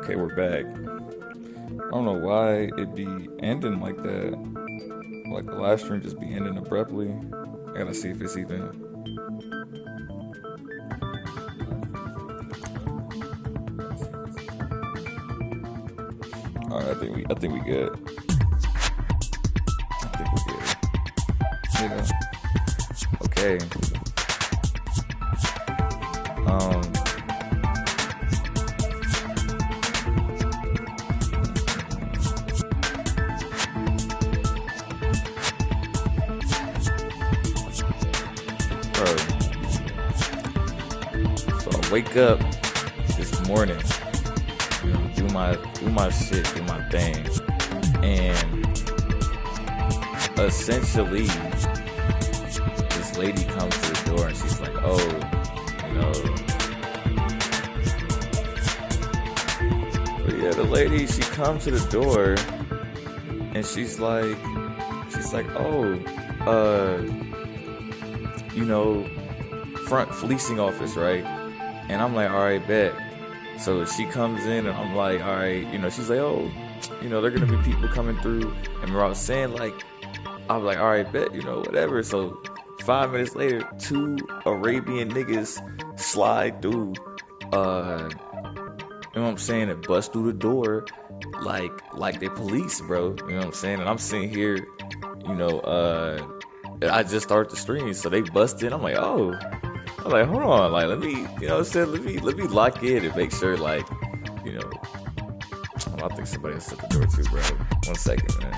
Okay, we're back. I don't know why it be ending like that. Like the live stream just be ending abruptly. I gotta see if it's even. All right, I think we good. I think we're good. Okay. Um. Bro. So I wake up this morning. Do my shit, do my thing, and essentially, this lady comes to the door and she's like, "Oh, but yeah, the lady she comes to the door and she's like, "Oh, front fleecing office, right?" And I'm like, "All right, bet." So she comes in and I'm like, all right, she's like, oh, there are going to be people coming through. And I was saying, like, I was like, all right, bet, whatever. So 5 minutes later, two Arabian niggas slide through, you know what I'm saying, and bust through the door like they police, bro. You know what I'm saying? And I'm sitting here, I just started the stream. So they bust in. I'm like, oh. I'm like, hold on, like, let me, let me lock in and make sure, like, I think somebody else at the door too, bro. 1 second, man.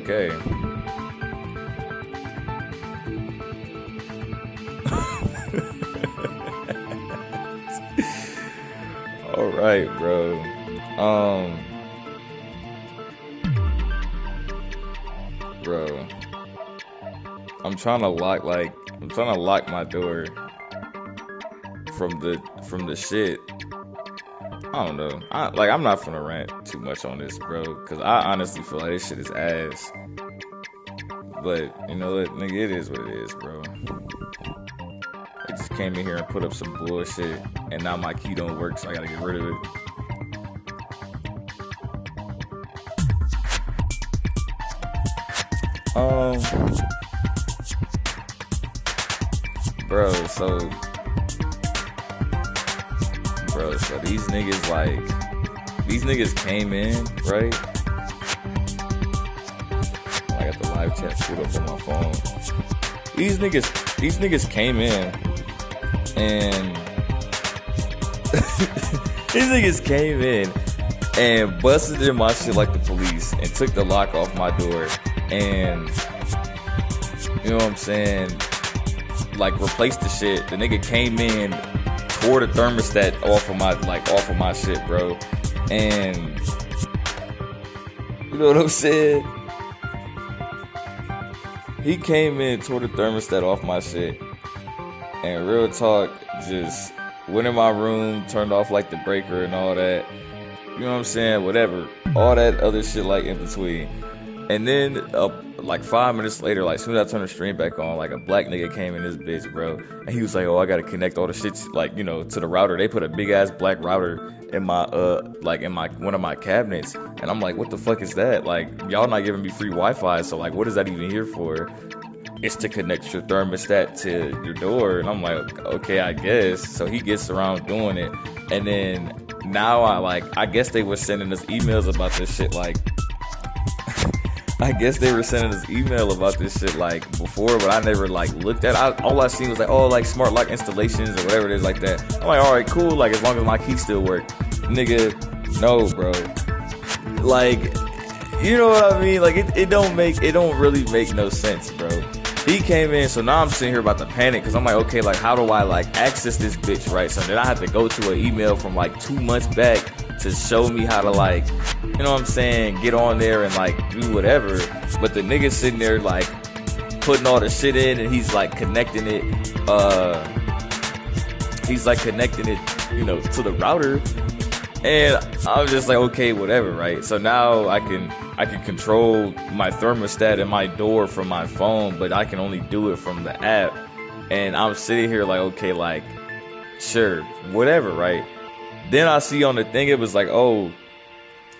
Okay. All right, bro. Um, bro, I'm trying to lock my door from the shit. I don't know. I'm not finna rant too much on this, bro, because I honestly feel like this shit is ass. But you know what, nigga, it is what it is, bro. I just came in here and put up some bullshit, and now my key don't work, so I gotta get rid of it. Um, bro, so these niggas came in, right? I got the live chat pulled up on my phone. These niggas came in and these niggas came in and busted in my shit like the police and took the lock off my door and, you know what I'm saying, like replaced the shit. The nigga came in, tore the thermostat off of my shit, bro. And you know what I'm saying? He came in, tore the thermostat off my shit, and real talk, just went in my room, turned off like the breaker and all that. You know what I'm saying? Whatever. All that other shit like in between. And then, like 5 minutes later, like as soon as I turned the stream back on, like a black nigga came in this bitch, bro. And he was like, oh, I gotta connect all the shit, like, you know, to the router. They put a big ass black router in my, one of my cabinets. And I'm like, what the fuck is that? Like, y'all not giving me free Wi-Fi, so like, what is that even here for? It's to connect your thermostat to your door. And I'm like, okay, I guess. So he gets around doing it. And then now I guess they were sending us emails about this shit like I guess they were sending us email about this shit like before, but I never like looked at it. All I seen was like, oh, like smart lock installations or whatever it is like that. I'm like, all right, cool. Like as long as my key still work, nigga. No, bro. Like, you know what I mean? Like it don't really make no sense, bro. He came in, so now I'm sitting here about to panic because I'm like, okay, like how do I like access this bitch, right? So then I have to go to an email from like 2 months back to show me how to like, you know what I'm saying, get on there and like do whatever. But the nigga sitting there like putting all the shit in and he's like connecting it, you know, to the router. And I'm just like, okay, whatever, right? So now I can control my thermostat and my door from my phone, but I can only do it from the app. And I'm sitting here like, okay, like, sure, whatever, right? Then I see on the thing, it was like, oh,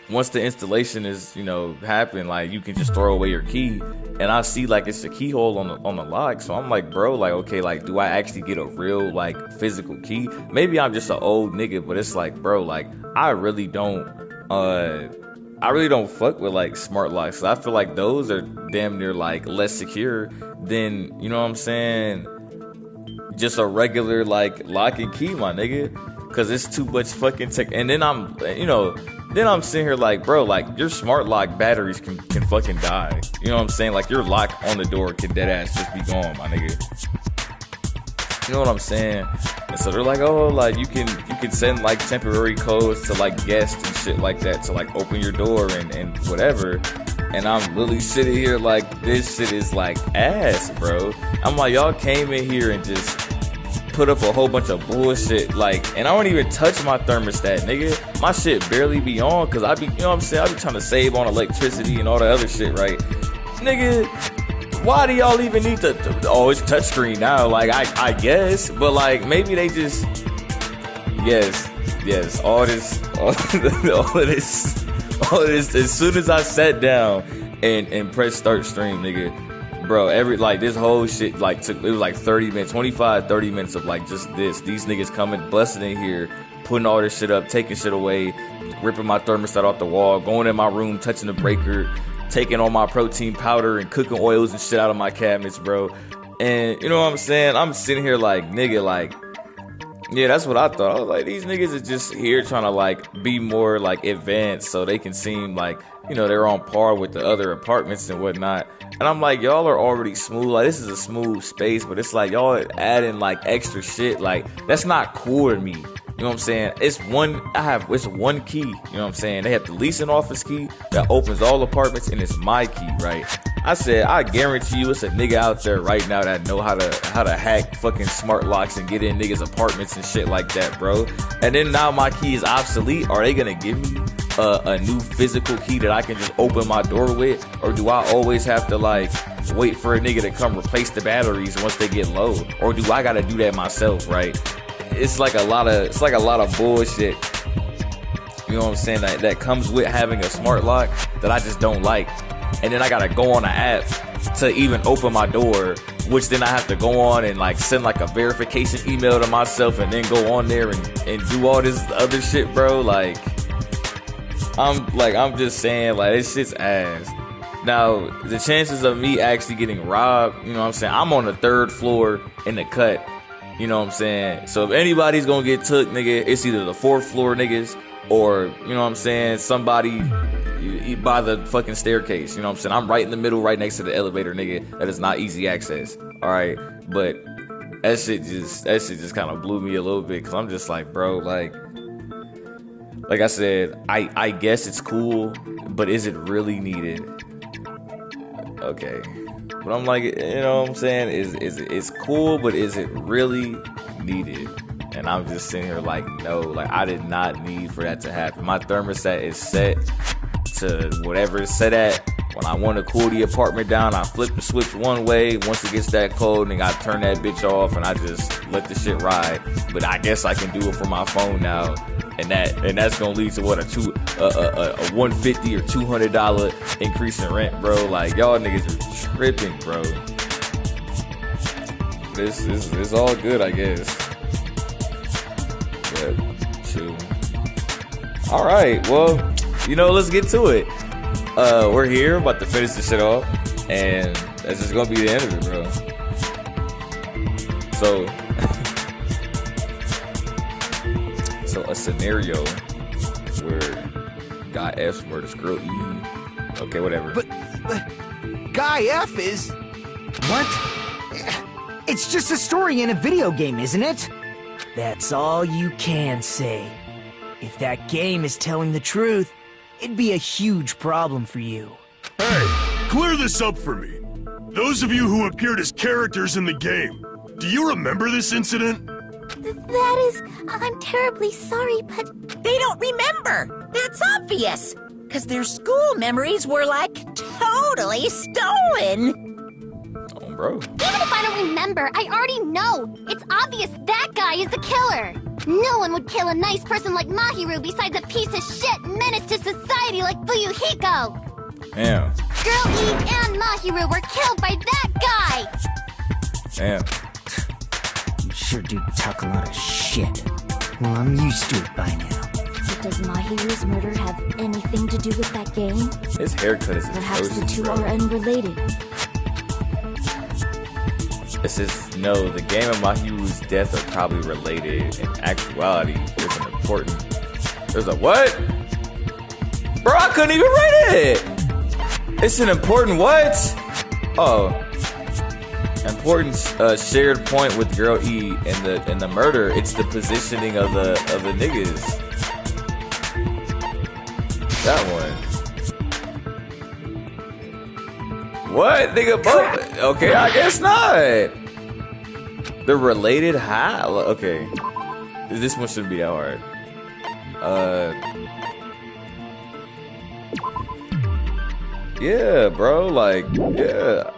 once the installation is, you know, happen, like you can just throw away your key. And I see like it's a keyhole on the lock. So I'm like, bro, like, okay, like, do I actually get a real like physical key? Maybe I'm just an old nigga, but it's like, bro, like I really don't fuck with like smart locks. I feel like those are damn near like less secure than, you know what I'm saying, just a regular like lock and key, my nigga. Cause it's too much fucking tech. And then I'm sitting here like, bro, like your smart lock batteries can fucking die. You know what I'm saying? Like your lock on the door can dead ass just be gone, my nigga. You know what I'm saying? And so they're like, oh, like you can send like temporary codes to like guests and shit like that to like open your door and whatever. And I'm really sitting here like, this shit is like ass, bro. I'm like, y'all came in here and just put up a whole bunch of bullshit, like, and I don't even touch my thermostat, nigga. My shit barely be on, cause I be, you know what I'm saying, I be trying to save on electricity and all the other shit, right? Nigga, why do y'all even need to oh, it's touchscreen now, like, I guess, but like, maybe they just, yes, all this, as soon as I sat down and pressed start stream, nigga, bro, this whole shit like it was like 30 minutes, 30 minutes of like just these niggas coming, busting in here, putting all this shit up, taking shit away, ripping my thermostat off the wall, going in my room, touching the breaker, taking all my protein powder and cooking oils and shit out of my cabinets, bro. And you know what I'm saying? I'm sitting here like, nigga, like, yeah, that's what I thought. I was like, these niggas are just here trying to like be more like advanced so they can seem like, you know, they're on par with the other apartments and whatnot. And I'm like, y'all are already smooth. Like, this is a smooth space, but it's like y'all adding like extra shit. Like, that's not cool to me. You know what I'm saying? It's one key. You know what I'm saying? They have the leasing office key that opens all apartments, and it's my key, right? I said, I guarantee you, it's a nigga out there right now that know how to hack fucking smart locks and get in niggas' apartments and shit like that, bro. And then now my key is obsolete. Are they gonna give me a new physical key that I can just open my door with, or do I always have to like wait for a nigga to come replace the batteries once they get low, or do I gotta do that myself, right? It's like a lot of bullshit. You know what I'm saying? That comes with having a smart lock that I just don't like. And then I gotta go on an app to even open my door, which then I have to go on and like send like a verification email to myself and then go on there and do all this other shit, bro. Like, I'm just saying, like, this shit's ass. Now, the chances of me actually getting robbed, you know what I'm saying? I'm on the 3rd floor in the cut. You know what I'm saying? So if anybody's gonna get took, nigga, it's either the 4th floor niggas or, you know what I'm saying, somebody by the fucking staircase. You know what I'm saying? I'm right in the middle, right next to the elevator, nigga. That is not easy access. Alright? But that shit just kind of blew me a little bit, because I'm just like, bro, like I said, I guess it's cool, but is it really needed? Okay. But I'm like, you know what I'm saying? It's cool, but is it really needed? And I'm just sitting here like, no, like I did not need for that to happen. My thermostat is set to whatever it's set at. When I want to cool the apartment down, I flip the switch one way. Once it gets that cold, then I turn that bitch off and I just let the shit ride. But I guess I can do it from my phone now. And that's gonna lead to what, a $150 or $200 increase in rent, bro. Like, y'all niggas are tripping, bro. This is all good, I guess. But shoot, All right, well, let's get to it. We're here, about to finish this shit off, and that's just gonna be the end of it, bro. So a scenario where guy F murders girl E. Okay, whatever. But Guy F is... What? It's just a story in a video game, isn't it? That's all you can say. If that game is telling the truth, it'd be a huge problem for you. Hey, clear this up for me. Those of you who appeared as characters in the game, do you remember this incident? I'm terribly sorry, but... They don't remember! That's obvious! Because their school memories were, like, totally stolen! Oh, bro. Even if I don't remember, I already know! It's obvious that guy is the killer! No one would kill a nice person like Mahiru besides a piece of shit menace to society like Fuyuhiko! Damn. Girl E and Mahiru were killed by that guy! Damn. You sure do talk a lot of shit. Well, I'm used to it by now. But does Mahiru's murder have anything to do with that game? His haircut is Perhaps the atrocious, two bro. are unrelated. No, the game and Mahiru's death are probably related. In actuality, there's a what? Bro, I couldn't even write it! It's an important what? Oh. Important shared point with girl E in the murder. It's the positioning of the niggas. That one. What? Nigga, both? Okay, I guess not. They're related? How? Okay. This one shouldn't be that hard. Yeah, bro. Like, yeah.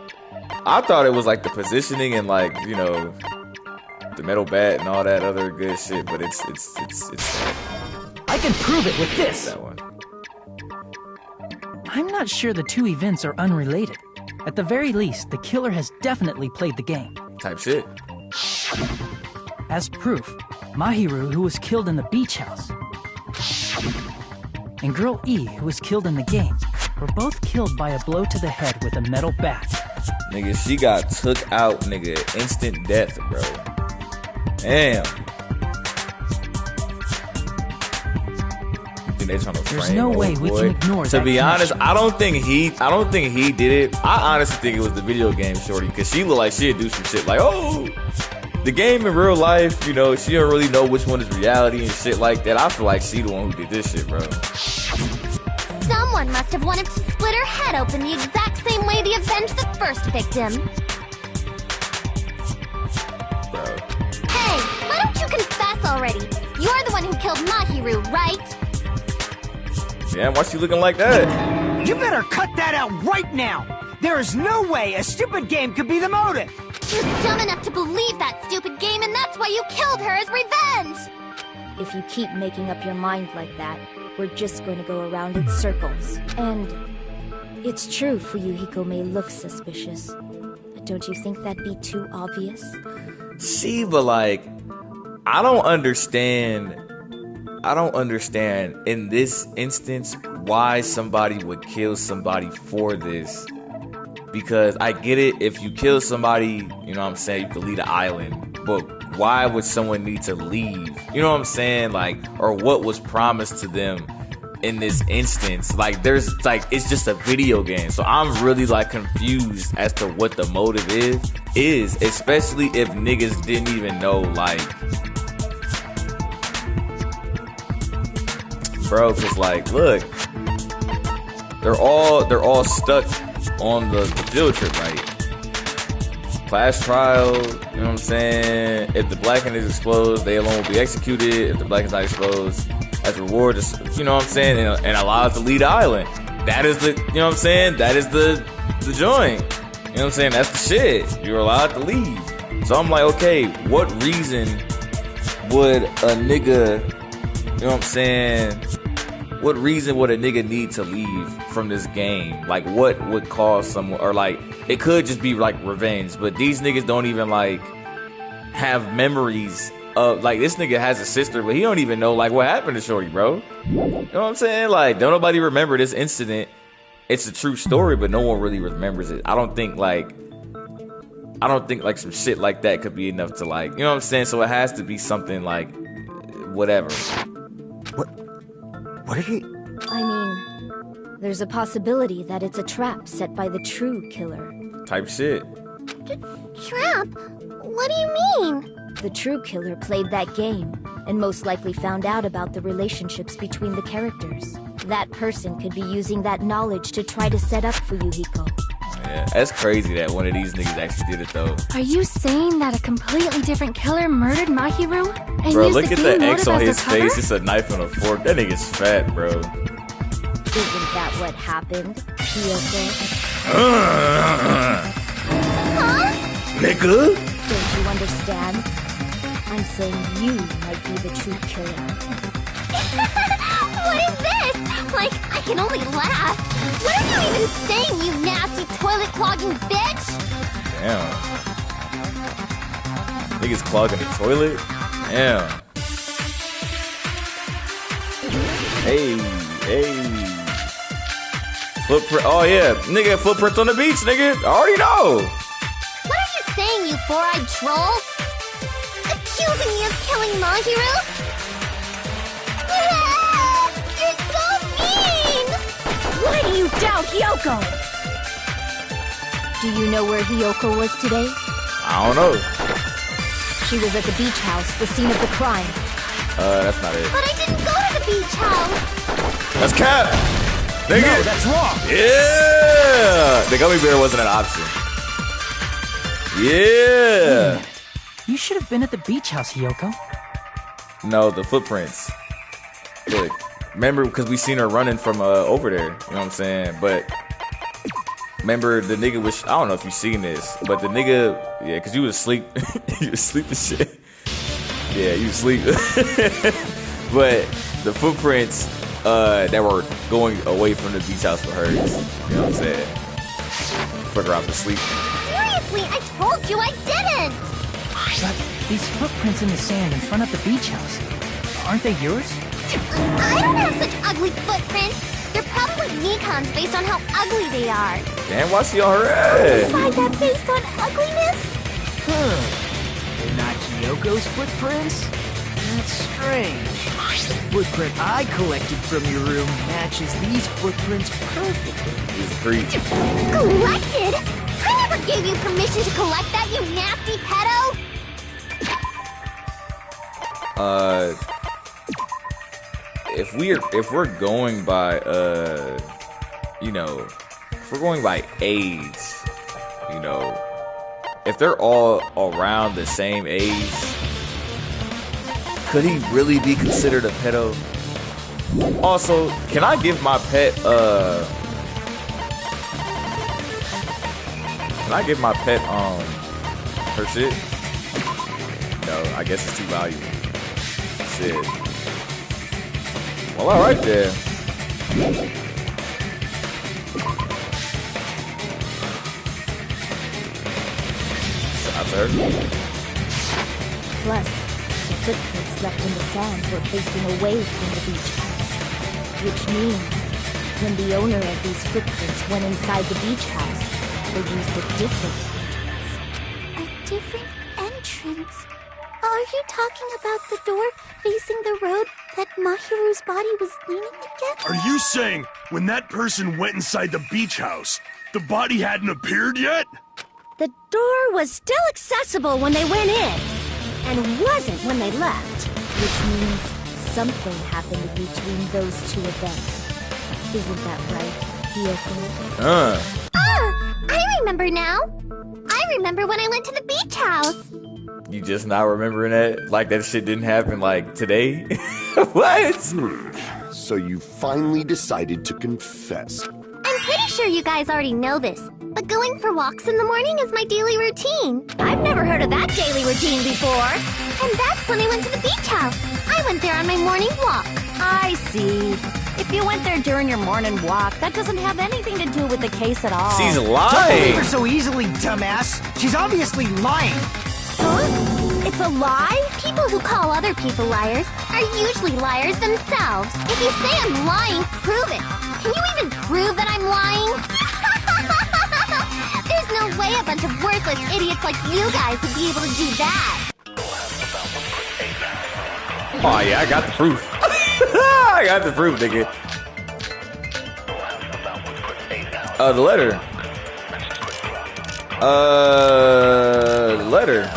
I thought it was like the positioning and like, the metal bat and all that other good shit, but it's I can prove it with this! that one. I'm not sure the two events are unrelated. At the very least, the killer has definitely played the game. Type shit. As proof, Mahiru, who was killed in the beach house, and Girl E, who was killed in the game, were both killed by a blow to the head with a metal bat. Nigga, she got took out, nigga. Instant death, bro. Damn. They trying to There's frame no old way we boy. can ignore To that be honest, connection. I don't think he did it. I honestly think it was the video game shorty, because she looked like she'd do some shit like, oh, the game in real life, she don't really know which one is reality and shit like that. I feel like she the one who did this shit, bro. Someone must have wanted to split her head open the exact same way they avenged the first victim. Bro. Hey, why don't you confess already? You're the one who killed Mahiru, right? Damn, why she looking like that? You better cut that out right now! There is no way a stupid game could be the motive! You're dumb enough to believe that stupid game, and that's why you killed her as revenge! If you keep making up your mind like that, we're just going to go around in circles. And it's true Fuyuhiko may look suspicious, but don't you think that'd be too obvious? See, but like, I don't understand in this instance why somebody would kill somebody for this. Because I get it, if you kill somebody, you know what I'm saying, you could leave the island. But why would someone need to leave? You know what I'm saying? Like, or what was promised to them in this instance? Like, it's just a video game. So I'm really like confused as to what the motive is, especially if niggas didn't even know, like, bro, cause like, look, they're all stuck on the field trip, right? Class trial, you know what I'm saying? If the blacken is exposed, they alone will be executed. If the blacken is not exposed, as a reward, you know what I'm saying? And allowed to leave the island. That is the, you know what I'm saying? That is the joint. You know what I'm saying? That's the shit. You're allowed to leave. So I'm like, okay, what reason would a nigga, you know what I'm saying? What reason would a nigga need to leave from this game? Like, what would cause someone, or like, it could just be like revenge, but these niggas don't even like have memories of, like, this nigga has a sister, but he don't even know like what happened to Shorty, bro. You know what I'm saying? Like, don't nobody remember this incident. It's a true story, but no one really remembers it. I don't think like some shit like that could be enough to like, you know what I'm saying? So it has to be something like whatever. What are you... I mean, there's a possibility that it's a trap set by the true killer. Type shit. Trap? What do you mean? The true killer played that game, and most likely found out about the relationships between the characters. That person could be using that knowledge to try to set up for Hiko. Yeah, that's crazy that one of these niggas actually did it though. Are you saying that a completely different killer murdered Mahiru? And Bro, used look the at game the X motive on as his the cover? face. It's a knife and a fork. That nigga's fat, bro. Isn't that what happened, Hiko? Nigga? Don't you understand? I'm saying you might be the true killer. What is this? Like, I can only laugh. What are you even saying, you nasty toilet-clogging bitch? Damn. Niggas clogging the toilet? Damn. Hey. Footprint. Oh, yeah. Nigga, footprints on the beach, nigga. I already know. What are you saying, you four-eyed troll? Accusing me of killing Mahiru? You're so mean! Why do you doubt Hiyoko? Do you know where Hiyoko was today? I don't know. She was at the beach house, the scene of the crime. That's not it. But I didn't go to the beach house! That's cap. Nigga. No, that's wrong. Yeah. The gummy bear wasn't an option. Yeah. You should have been at the beach house, Hiyoko. No, the footprints. Look, remember, because we seen her running from over there. You know what I'm saying? But remember, the nigga was. I don't know if you seen this, but the nigga, yeah, because you was asleep. You was asleep and shit. Yeah, you was asleep. But the footprints that were going away from the beach house were hers. You know what I'm saying? Put her off to sleep. Seriously, I told you I didn't! But these footprints in the sand in front of the beach house, aren't they yours? I don't have such ugly footprints. They're probably Nikon's based on how ugly they are. Damn, why she on her ass? Besides that based on ugliness? They're not Hiyoko's footprints? That's strange. The footprint I collected from your room matches these footprints perfectly. He's a creep. Collected? I never gave you permission to collect that, you nasty pedo! If we're going by you know, if we're going by age, you know, if they're all around the same age, could he really be considered a pedo? Also, can I give my pet her shit? No, I guess it's too valuable. Shit. Well, alright then. Shout out to her. Plus, the footprints left in the sand were facing away from the beach house. Which means, when the owner of these footprints went inside the beach house, they used a different entrance. A different entrance? Are you talking about the door facing the road that Mahiru's body was leaning against? Are you saying when that person went inside the beach house, the body hadn't appeared yet? The door was still accessible when they went in, and wasn't when they left. Which means something happened between those two events. Isn't that right, Hiyoko? I remember now. I remember when I went to the beach house. You just not remembering that? Like that shit didn't happen like today? What? So you finally decided to confess. I'm pretty sure you guys already know this, but going for walks in the morning is my daily routine. I've never heard of that daily routine before. And that's when I went to the beach house. I went there on my morning walk. I see. If you went there during your morning walk, that doesn't have anything to do with the case at all. She's Don't believe lying. her so easily, dumbass. She's obviously lying. Huh? It's a lie? People who call other people liars are usually liars themselves. If you say I'm lying, prove it. Can you even prove that I'm lying? There's no way a bunch of worthless idiots like you guys would be able to do that. Oh yeah, I got the proof. I got the proof, nigga. The letter. The letter.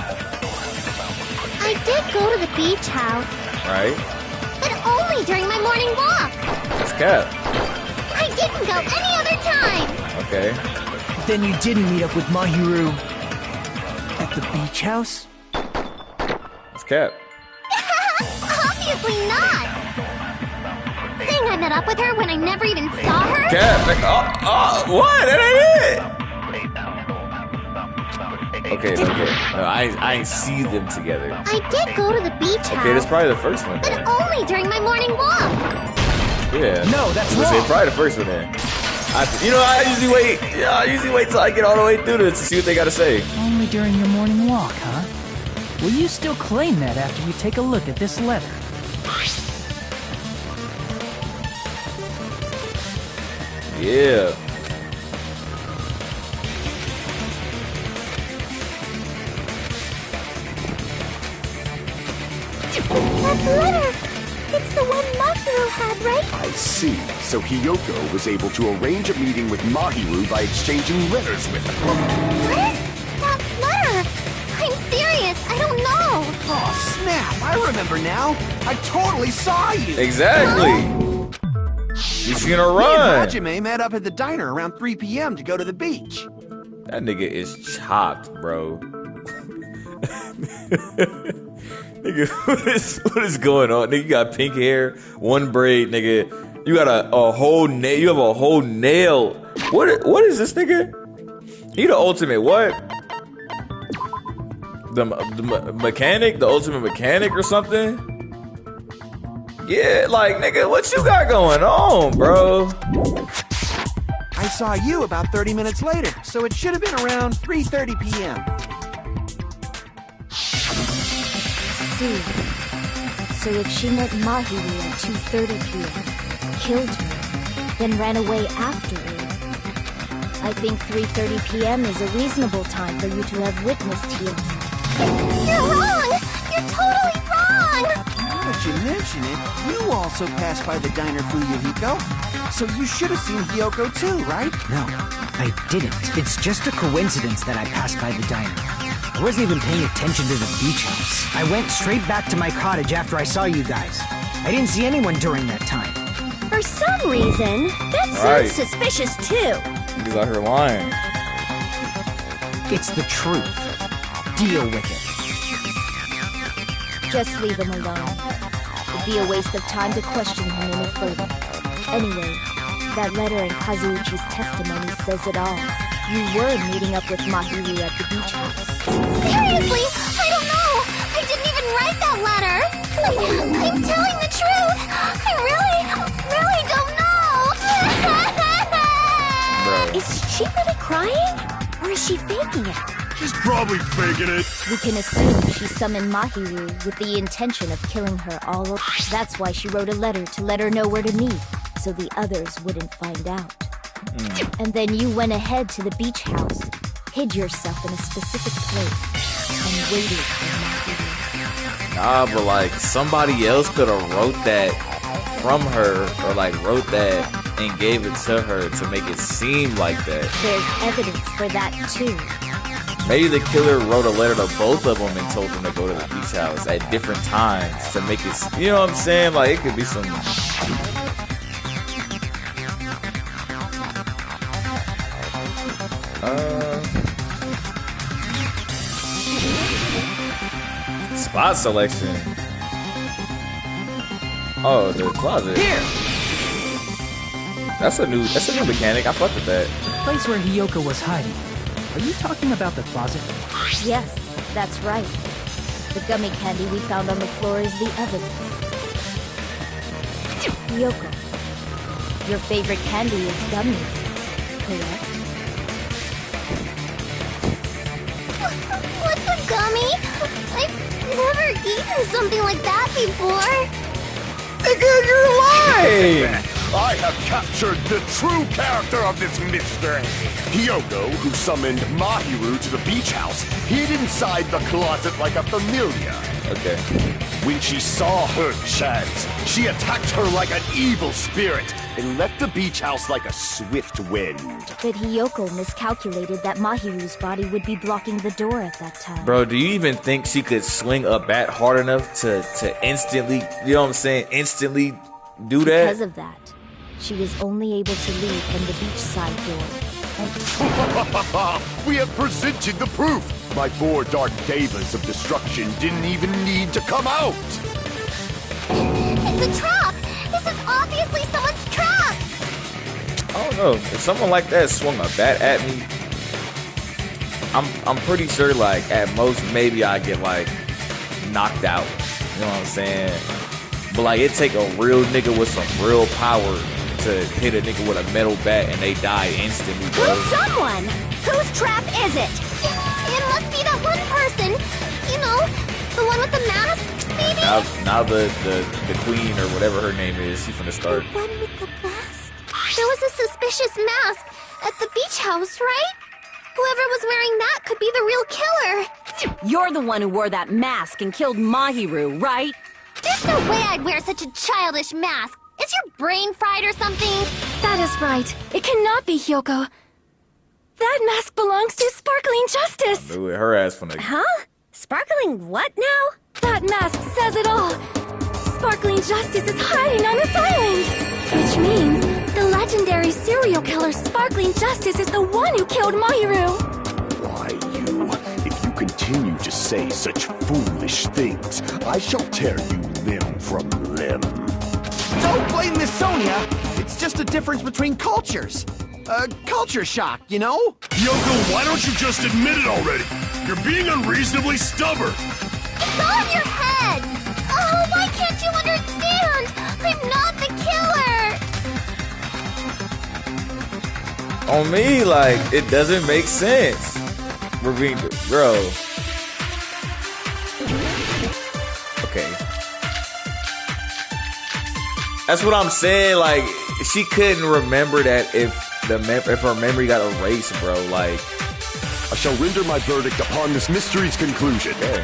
I did go to the beach house. Right. But only during my morning walk. That's cap. I didn't go any other time. Okay. Then you didn't meet up with Mahiru at the beach house? That's cap. Obviously not. Saying I met up with her when I never even saw her? Cap. What? That ain't it. Okay. No, I ain't see them together. I did go to the beach house. Okay, that's probably the first one But then. only during my morning walk. Yeah. No, that's Let's say wrong. probably the first one then. I usually wait. Yeah, I usually wait till I get all the way through this to see what they gotta say. Only during your morning walk, huh? Will you still claim that after you take a look at this letter? Yeah. That letter! It's the one Mahiru had, right? I see. So Hiyoko was able to arrange a meeting with Mahiru by exchanging letters with her. What is that letter? I'm serious. I don't know. Oh, snap. I remember now. I totally saw you. Exactly. You seen her Me and run. Hajime met up at the diner around 3 p.m. to go to the beach. That nigga is chopped, bro. Nigga, what is going on? Nigga, you got pink hair, one braid, nigga. You got a whole nail. You have a whole nail. What is this nigga? He the ultimate what? The mechanic? The ultimate mechanic or something? Yeah, like, nigga, what you got going on, bro? I saw you about 30 minutes later, so it should have been around 3:30 p.m. See. So if she met Mahiru at 2:30 p.m., killed her, then ran away afterward, I think 3:30 p.m. is a reasonable time for you to have witnessed here. You're wrong. You're totally wrong. Now that you mention it, you also passed by the diner, Fuyuhiko. So you should have seen Hiyoko too, right? No, I didn't. It's just a coincidence that I passed by the diner. I wasn't even paying attention to the beach house. I went straight back to my cottage after I saw you guys. I didn't see anyone during that time. For some reason, that Right. sounds suspicious too. Niggas out here lying. It's the truth. Deal with it. Just leave him alone. It'd be a waste of time to question him any further. Anyway, that letter in Kazuichi's testimony says it all. You were meeting up with Mahiru at the beach house. Seriously, I don't know. I didn't even write that letter. I'm telling the truth. I really don't know. Bro. Is she really crying? Or is she faking it? She's probably faking it. We can assume she summoned Mahiru with the intention of killing her all over. That's why she wrote a letter to let her know where to meet, so the others wouldn't find out. And then you went ahead to the beach house, hid yourself in a specific place, and waited for Mahiru. Nah, but like somebody else could have wrote that from her, or like wrote that and gave it to her to make it seem like that. There's evidence for that too. Maybe the killer wrote a letter to both of them and told them to go to the beach house at different times to make it, you know what I'm saying? Like, it could be some... Spot selection. Oh, the closet. Here! That's a new mechanic. I fucked with that. The place where Hiyoko was hiding. Are you talking about the closet? Yes, that's right. The gummy candy we found on the floor is the evidence. Hiyoko, your favorite candy is gummies, correct? What's a gummy? I've never eaten seen something like that before. Nigga, you're lying! I have captured the true character of this mystery. Hiyoko, who summoned Mahiru to the beach house, hid inside the closet like a familiar. Okay. When she saw her chance, she attacked her like an evil spirit and left the beach house like a swift wind. But Hiyoko miscalculated that Mahiru's body would be blocking the door at that time. Bro, do you even think she could swing a bat hard enough to instantly, you know what I'm saying, instantly do that? Because of that, she was only able to leave from the beachside door. We have presented the proof. My 4 dark devas of destruction didn't even need to come out. It's a trap! This is obviously someone's trap! I don't know. If someone like that swung a bat at me, I'm pretty sure, like, at most, maybe I get, like, knocked out. You know what I'm saying? But, like, it take a real nigga with some real power to hit a nigga with a metal bat and they die instantly, bro. Who's someone? Whose trap is it? It must be that one person. You know, the one with the mask, maybe? Now the queen or whatever her name is, she's finna start. The one with the mask? There was a suspicious mask at the beach house, right? Whoever was wearing that could be the real killer. You're the one who wore that mask and killed Mahiru, right? There's no way I'd wear such a childish mask. Is your brain fried or something? That is right. It cannot be Hiyoko. That mask belongs to Sparkling Justice. I knew it. Her ass finna. Huh? Sparkling what now? That mask says it all. Sparkling Justice is hiding on this island. Which means the legendary serial killer Sparkling Justice is the one who killed Mahiru. Why, you? If you continue to say such foolish things, I shall tear you limb from limb. Don't blame Miss Sonia. It's just a difference between cultures. Culture shock, you know? Yoko, why don't you just admit it already? You're being unreasonably stubborn. It's all in your head. Oh, why can't you understand? I'm not the killer. On me, like, it doesn't make sense. We're being, bro. Okay. That's what I'm saying. Like, she couldn't remember that if her memory got erased, bro. Like, I shall render my verdict upon this mystery's conclusion. Okay.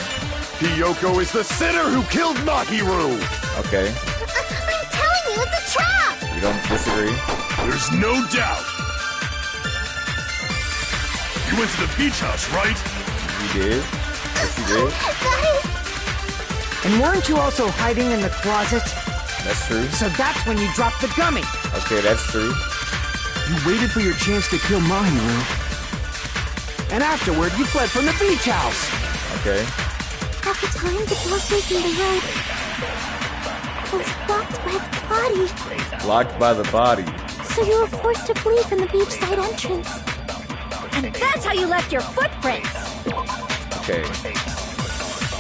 Hiyoko is the sinner who killed Mahiru. Okay. I'm telling you, it's a trap. You don't disagree? There's no doubt. You went to the beach house, right? You did. Yes, you did. And weren't you also hiding in the closet? That's true. So that's when you dropped the gummy. Okay, that's true. You waited for your chance to kill Mahiru. And afterward, you fled from the beach house. Okay. At the time, the darkness in the road was blocked by the body. Blocked by the body. So you were forced to flee from the beachside entrance. And that's how you left your footprints. Okay.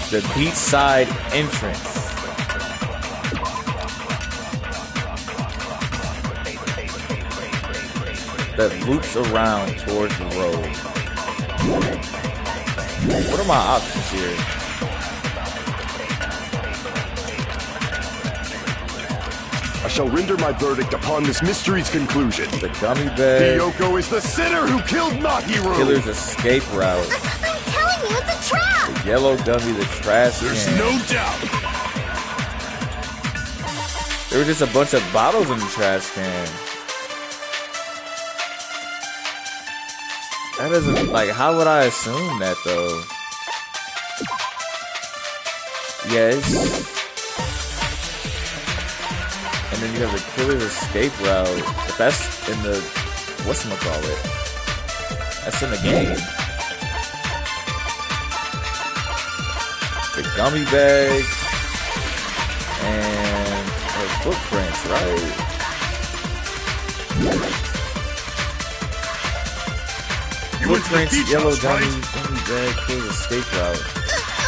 The beachside entrance. That loops around towards the road. What are my options here? I shall render my verdict upon this mystery's conclusion. The gummy bag. Hiyoko is the sinner who killed Mahiru. Killer's escape route. I'm telling you, it's a trap. The yellow gummy, the trash There's can. no doubt. There were just a bunch of bottles in the trash can. That doesn't, like, how would I assume that, though? Yes. And then you have the killer's escape route. But that's in the, whatchamacallit? That's in the game. The gummy bag. And the footprints, right? You went to the Footprints, beach yellow house, gummy, right? gummy bag, killer's escape route.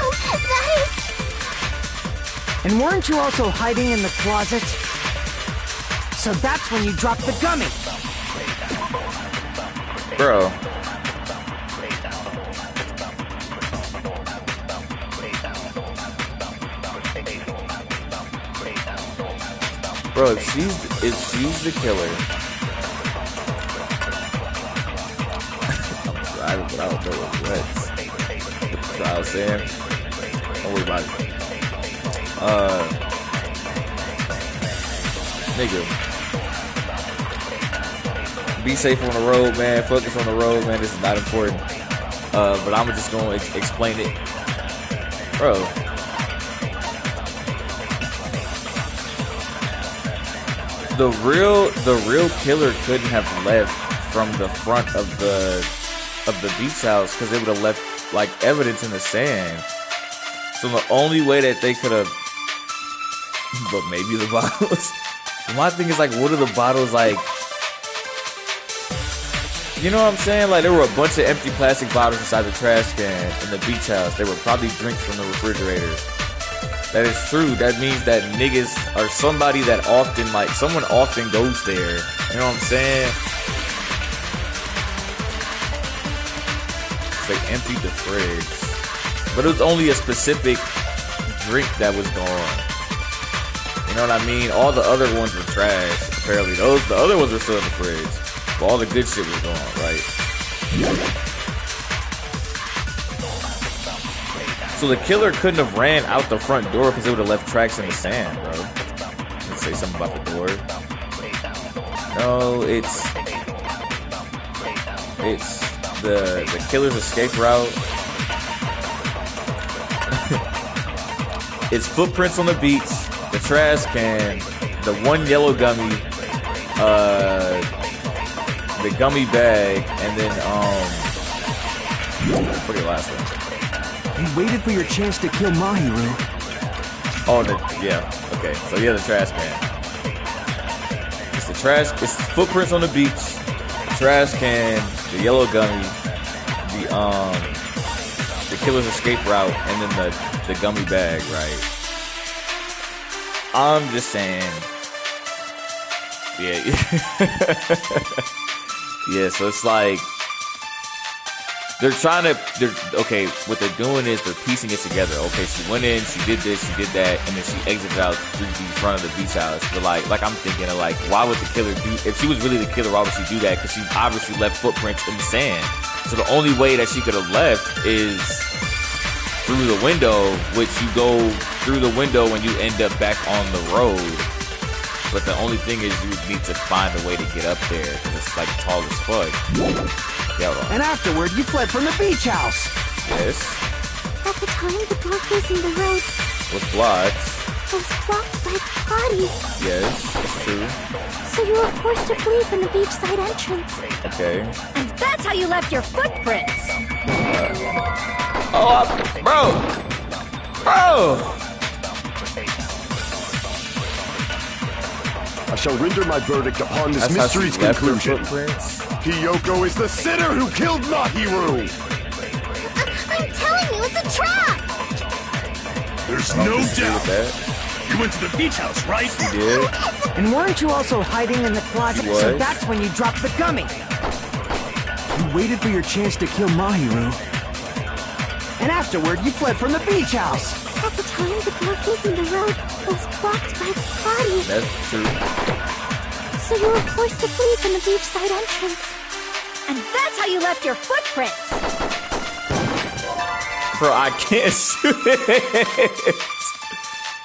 Oh, that is... And weren't you also hiding in the closet? So that's when you dropped the gummy. Bro. Bro, if she's the killer, I'm driving, but I don't know what. That's what I was saying. Don't worry about it. Nigga, be safe on the road, man. Focus on the road, man. This is not important. But I'm just gonna explain it, bro. The real killer couldn't have left from the front of the beach house because they would have left like evidence in the sand. So the only way that they could have, but maybe the bottles. My thing is like, what are the bottles like? You know what I'm saying? Like there were a bunch of empty plastic bottles inside the trash can in the beach house. They were probably drinks from the refrigerator. That is true. That means that niggas are somebody that often, like, someone often goes there. You know what I'm saying? They emptied the fridge. But it was only a specific drink that was gone. You know what I mean? All the other ones were trash, apparently. The other ones were still in the fridge. But all the good shit was gone, right? So the killer couldn't have ran out the front door because it would have left tracks in the sand, bro. Let's say something about the door. No, it's the killer's escape route. It's footprints on the beach, the trash can, the one yellow gummy, the gummy bag, and then what's the last one? You waited for your chance to kill Mahiru. Oh, yeah. Okay, so yeah, the trash can. It's the trash. It's footprints on the beach, the trash can, the yellow gummy, the killer's escape route, and then the gummy bag. Right. I'm just saying. Yeah. Yeah. So it's like. Okay, what they're doing is they're piecing it together. Okay, she went in, she did this, she did that, and then she exited out through the front of the beach house. But like I'm thinking of like, why would the killer do, if she was really the killer, why would she do that? Because she obviously left footprints in the sand. So the only way that she could have left is through the window, which you go through the window when you end up back on the road. But the only thing is you need to find a way to get up there because it's like tall as fuck. And afterward, you fled from the beach house. Yes. At the time, the door facing the road was blocked. Was blocked by the body. Yes, that's true. So you were forced to flee from the beachside entrance. Okay. And that's how you left your footprints. Bro! I shall render my verdict upon this mystery's conclusion. Hiyoko is the sinner who killed Mahiru! I'm telling you, it's a trap! There's no doubt. You went to the beach house, right? You did. And weren't you also hiding in the closet? So that's when you dropped the gummy. You waited for your chance to kill Mahiru. And afterward, you fled from the beach house. At the time, the door facing the road was blocked by the body. That's true. So you were forced to flee from the beachside entrance. And that's how you left your footprints. Bro, I can't shoot it.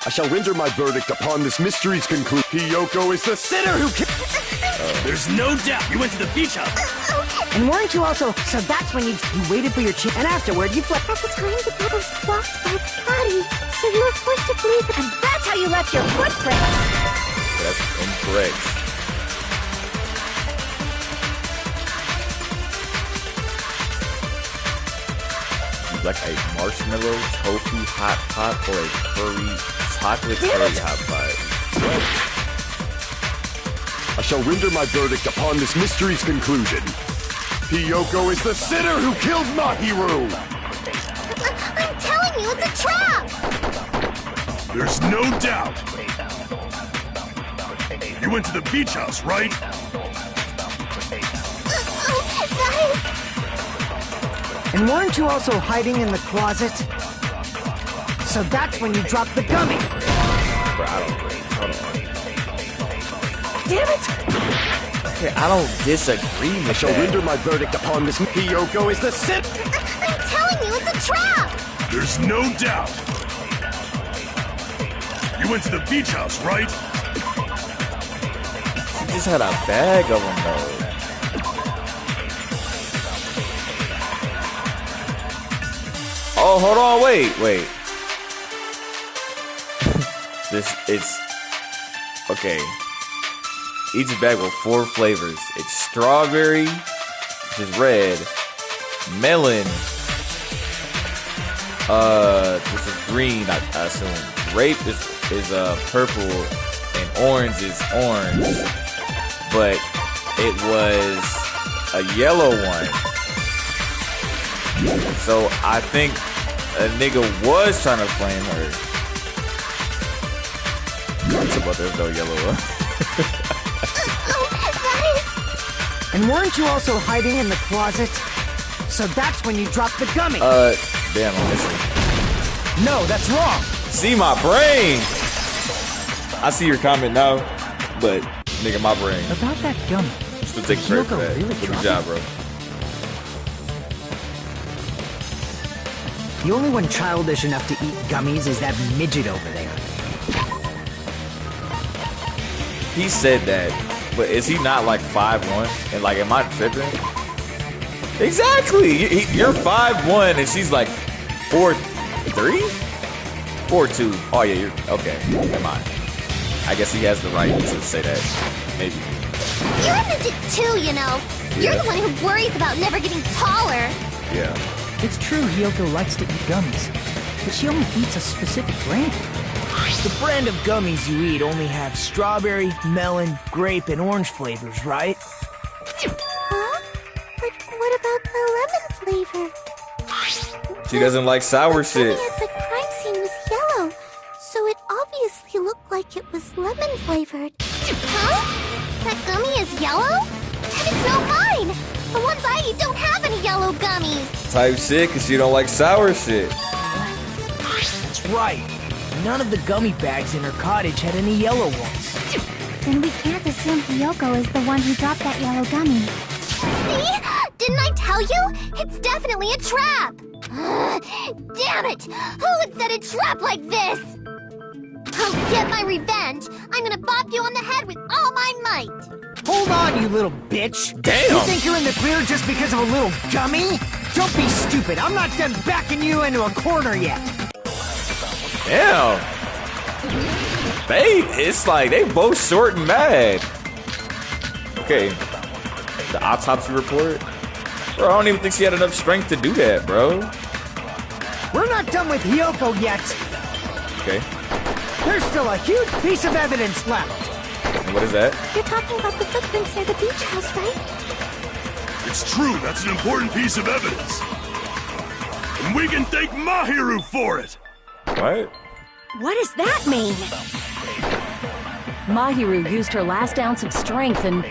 I shall render my verdict upon this mystery's conclusion. Hiyoko is the sinner who killed... There's no doubt. You went to the beach house. And weren't you also... So that's when you waited for your chance. And afterward, you fled... At the time, the door was blocked by the body. So you were forced to flee from... And that's how you left your footprints. That's incorrect. Like a marshmallow tofu hot pot or a chocolate curry hot pot. I shall render my verdict upon this mystery's conclusion. Hiyoko is the sinner who killed Mahiru! I'm telling you, it's a trap! There's no doubt. You went to the beach house, right? Guys! And weren't you also hiding in the closet? So that's when you dropped the gummy. Bro, I don't know. Hold on. damn it! Okay, I don't disagree with I shall that. render my verdict upon this. Hiyoko is the sin. I'm telling you, it's a trap! There's no doubt. You went to the beach house, right? She just had a bag of them though. Oh, hold on, wait. It's okay. Each bag with 4 flavors. It's strawberry, which is red, melon, this is green, I assume. Grape is purple, and orange is orange. But it was a yellow one. So I think a nigga was trying to flame her. But there's no yellow one. And weren't you also hiding in the closet? So that's when you dropped the gummy. Damn, I'm missing. No, that's wrong. See my brain. I see your comment now, but nigga, my brain. About that gummy. Still take credit for that. Really Good job, bro. The only one childish enough to eat gummies is that midget over there. He said that, but is he not like 5'1"? And like, am I tripping? Exactly. You're 5'1" and she's like 4'3", 4'2". Oh yeah, you're okay. Never mind. I guess he has the right to say that. Maybe. You're a midget too, you know. You're the one who worries about never getting taller. Yeah. It's true Hiyoko likes to eat gummies, but she only eats a specific brand. The brand of gummies you eat only have strawberry, melon, grape, and orange flavors, right? Huh? But what about the lemon flavor? She doesn't like sour shit. The gummy at the crime scene was yellow, so it obviously looked like it was lemon flavored. Huh? That gummy is yellow? Then it's not mine! The ones I eat don't have any yellow gummies! Type shit, cause she don't like sour shit. That's right. None of the gummy bags in her cottage had any yellow ones. Then we can't assume Hiyoko is the one who dropped that yellow gummy. See? Didn't I tell you? It's definitely a trap! Damn it! Who would set a trap like this? I'll get my revenge! I'm gonna bop you on the head with all my might! Hold on, you little bitch! Damn! You think you're in the clear just because of a little gummy? Don't be stupid! I'm not done backing you into a corner yet! Damn. It's like they both short and mad. Okay. The autopsy report? Bro, I don't even think she had enough strength to do that, bro. We're not done with Hiyoko yet! Okay. There's still a huge piece of evidence left! And what is that? You're talking about the footprints near the beach house, right? It's true, that's an important piece of evidence. And we can thank Mahiru for it! What? What does that mean? Mahiru used her last ounce of strength and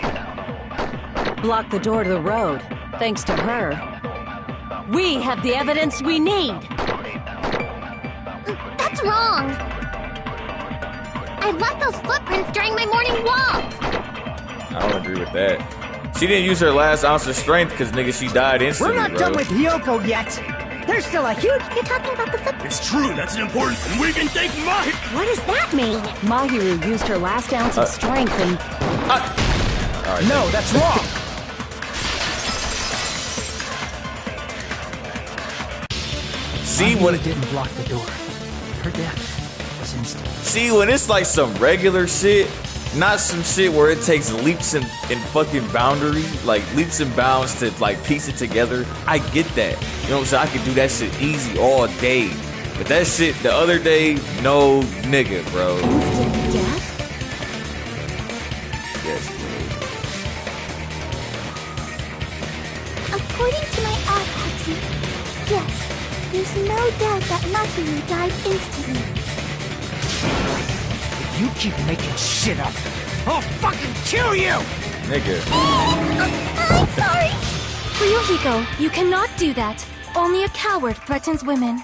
blocked the door to the road. Thanks to her, we have the evidence we need. That's wrong! I left those footprints during my morning walk! I don't agree with that. She didn't use her last ounce of strength because, nigga, she died instantly, We're not bro. done with Hiyoko yet! There's still a huge... You're talking about the footprints. It's true, that's an important... And we can thank Mahiru... What does that mean? Mahiru used her last ounce of strength and... All right, No, that's wrong! See, when Mahiru didn't block the door. Her death was instant. See, when it's like some regular shit, not some shit where it takes leaps and fucking boundary, like leaps and bounds to like piece it together, I get that. You know what I'm saying? I could do that shit easy all day. But that shit the other day, no nigga, bro. Instant death? Yes, According to my autopsy, yes, there's no doubt that Mahiru died instantly. If you keep making shit up, I'll fucking kill you! nigga. I'm sorry! Ryuhiko, you cannot do that. Only a coward threatens women.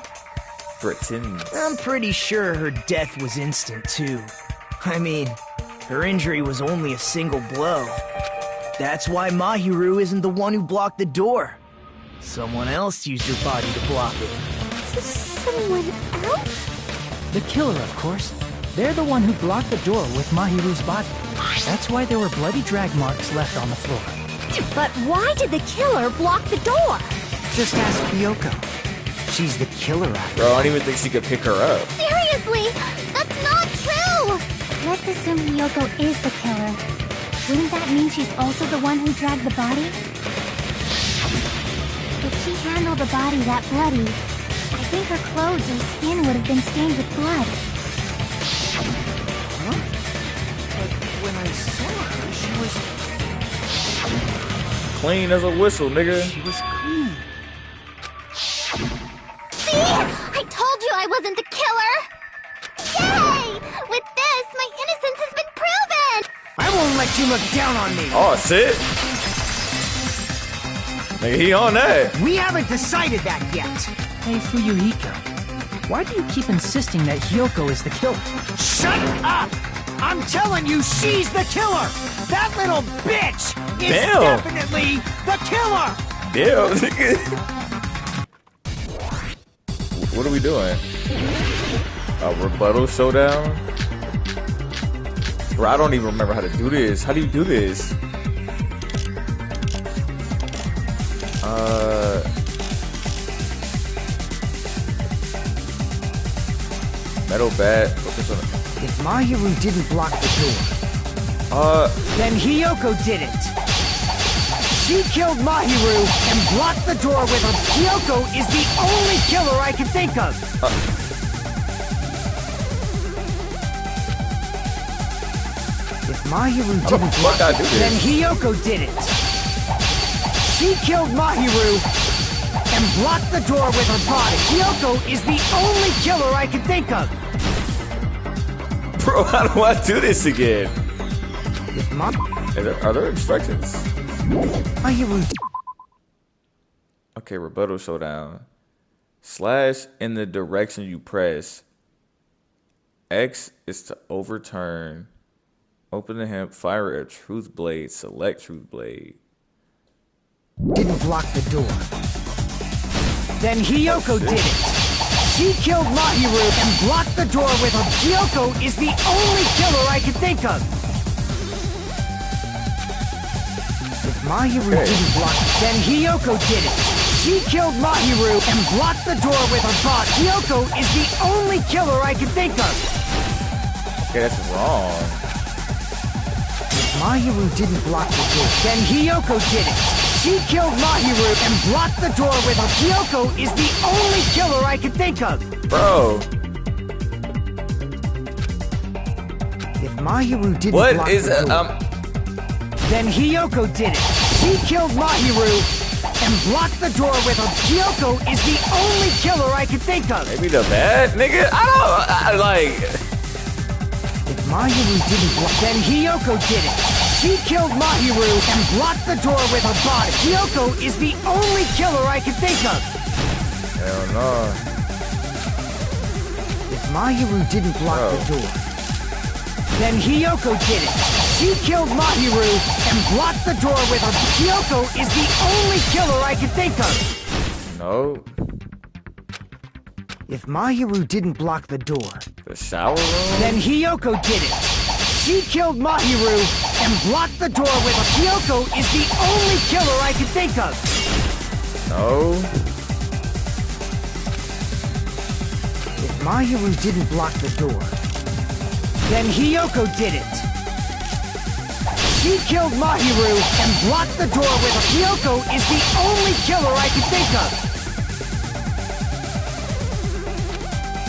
Pretend. I'm pretty sure her death was instant, too. I mean, Her injury was only a single blow. That's why Mahiru isn't the one who blocked the door. Someone else used her body to block it. Someone else? The killer, of course. They're the one who blocked the door with Mahiru's body. That's why there were bloody drag marks left on the floor. But why did the killer block the door? Just ask Kyoko. She's the killer after Bro, I don't even think she could pick her up. Seriously, that's not true! Let's assume Hiyoko is the killer. Wouldn't that mean she's also the one who dragged the body? If she handled the body that bloody, I think her clothes or skin would have been stained with blood. Huh? But when I saw her, she was... Clean as a whistle, nigga. She was clean. See? I told you I wasn't the killer! Yay! With this, my innocence has been proven! I won't let you look down on me! Oh, shit. Nigga, he on that. We haven't decided that yet! Hey, Fuyuhiko. Why do you keep insisting that Hiyoko is the killer? Shut up! I'm telling you, she's the killer! That little bitch is definitely the killer! Damn, nigga. What are we doing? A rebuttal showdown? Bro, I don't even remember how to do this. How do you do this? Metal bat. If Mahiru didn't block the door, then Hiyoko did it. She killed Mahiru and blocked the door with her. Hiyoko is the only killer I can think of. If Mahiru didn't block it, then Hiyoko did it. She killed Mahiru and blocked the door with her body. Hiyoko is the only killer I can think of. Bro, how do I do this again? If Are there instructions? Mahiru. Okay, rebuttal showdown. Slash in the direction you press. X is to overturn. Open the hemp, fire a truth blade, select truth blade. Didn't block the door. Then Hiyoko did it. She killed Mahiru and blocked the door with her. Hiyoko is the only killer I can think of. If Mahiru didn't block it, then Hiyoko did it. She killed Mahiru and blocked the door with her body. Hiyoko is the only killer I can think of. Okay, that's wrong. If Mahiru didn't block the door, then Hiyoko did it. She killed Mahiru and blocked the door with her. Hiyoko is the only killer I can think of. Bro. If Mahiru didn't block the door, then Hiyoko did it. She killed Mahiru and blocked the door with her. Hiyoko is the only killer I can think of. Maybe the bad nigga? I like... If Mahiru didn't block, then Hiyoko did it. She killed Mahiru and blocked the door with her body. Hiyoko is the only killer I can think of. Hell no. If Mahiru didn't block the door, then Hiyoko did it. She killed Mahiru and blocked the door with her. Hiyoko is the only killer I can think of. No. If Mahiru didn't block the door, the shower room, then Hiyoko did it. She killed Mahiru and blocked the door with her. Hiyoko is the only killer I can think of. No. If Mahiru didn't block the door, then Hiyoko did it. She killed Mahiru and blocked the door with her. Hiyoko is the only killer I can think of.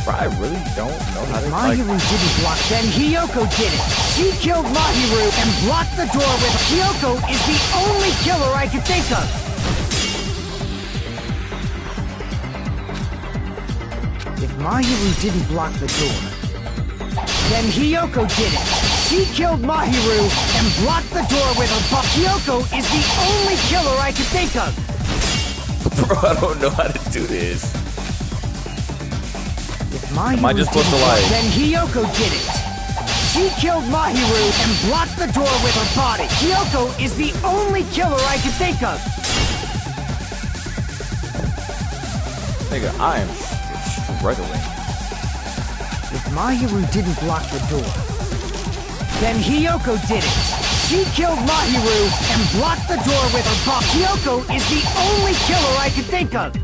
Bro, I really don't know how to Mahiru didn't block, then Hiyoko did it. She killed Mahiru and blocked the door with her. Hiyoko is the only killer I can think of. If Mahiru didn't block the door, then Hiyoko did it. She killed Mahiru and blocked the door with her. But Hiyoko is the only killer I can think of. Bro, I don't know how to do this. If Mahiru Am I just supposed to like... Then Hiyoko did it. She killed Mahiru and blocked the door with her body. Kyoko is the only killer I can think of. Nigga, I am struggling. If Mahiru didn't block the door, then Hiyoko did it. She killed Mahiru and blocked the door with her body. Kyoko is the only killer I can think of.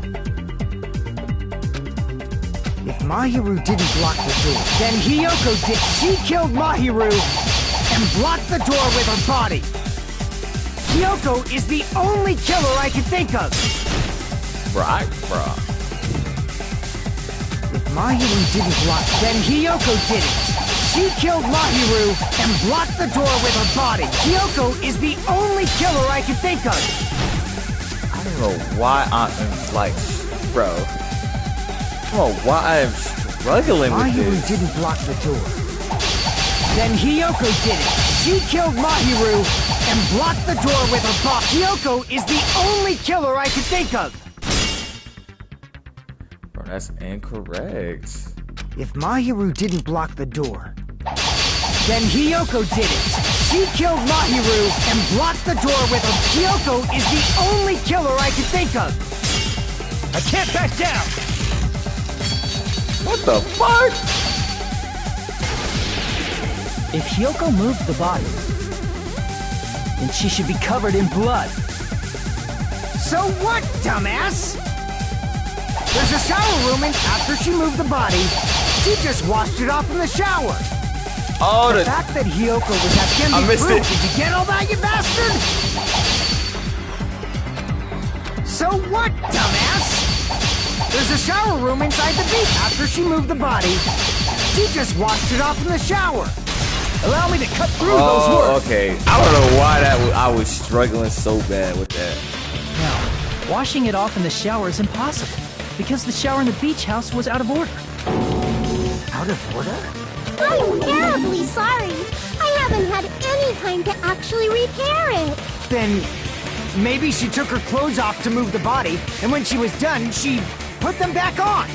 If Mahiru didn't block the door, then Hiyoko did. She killed Mahiru and blocked the door with her body. Kyoko is the only killer I can think of. Bruh. If Mahiru didn't block, then Hiyoko did it. She killed Mahiru and blocked the door with her body. Kyoko is the only killer I can think of. I don't know why I'm like, bro. I don't know why I'm struggling with Mahiru this. didn't block the door. Then Hiyoko did it. She killed Mahiru and blocked the door with her body. Hiyoko is the only killer I can think of. Bro, that's incorrect. If Mahiru didn't block the door, then Hiyoko did it. She killed Mahiru and blocked the door with her. Hiyoko is the only killer I can think of. I can't back down. What the fuck? If Hiyoko moved the body, then she should be covered in blood. So what, dumbass? There's a shower room, and after she moved the body, she just washed it off in the shower. Oh, the fact that Hiyoko was at Genbi Fruit, did you get all that, you bastard? So what, dumbass? There's a shower room inside the beach. After she moved the body, she just washed it off in the shower. Allow me to cut through those words. Okay. I don't know why I was struggling so bad with that. Now, washing it off in the shower is impossible, because the shower in the beach house was out of order. Out of order? I'm terribly sorry. I haven't had any time to actually repair it. Then maybe she took her clothes off to move the body, and when she was done, she put them back on.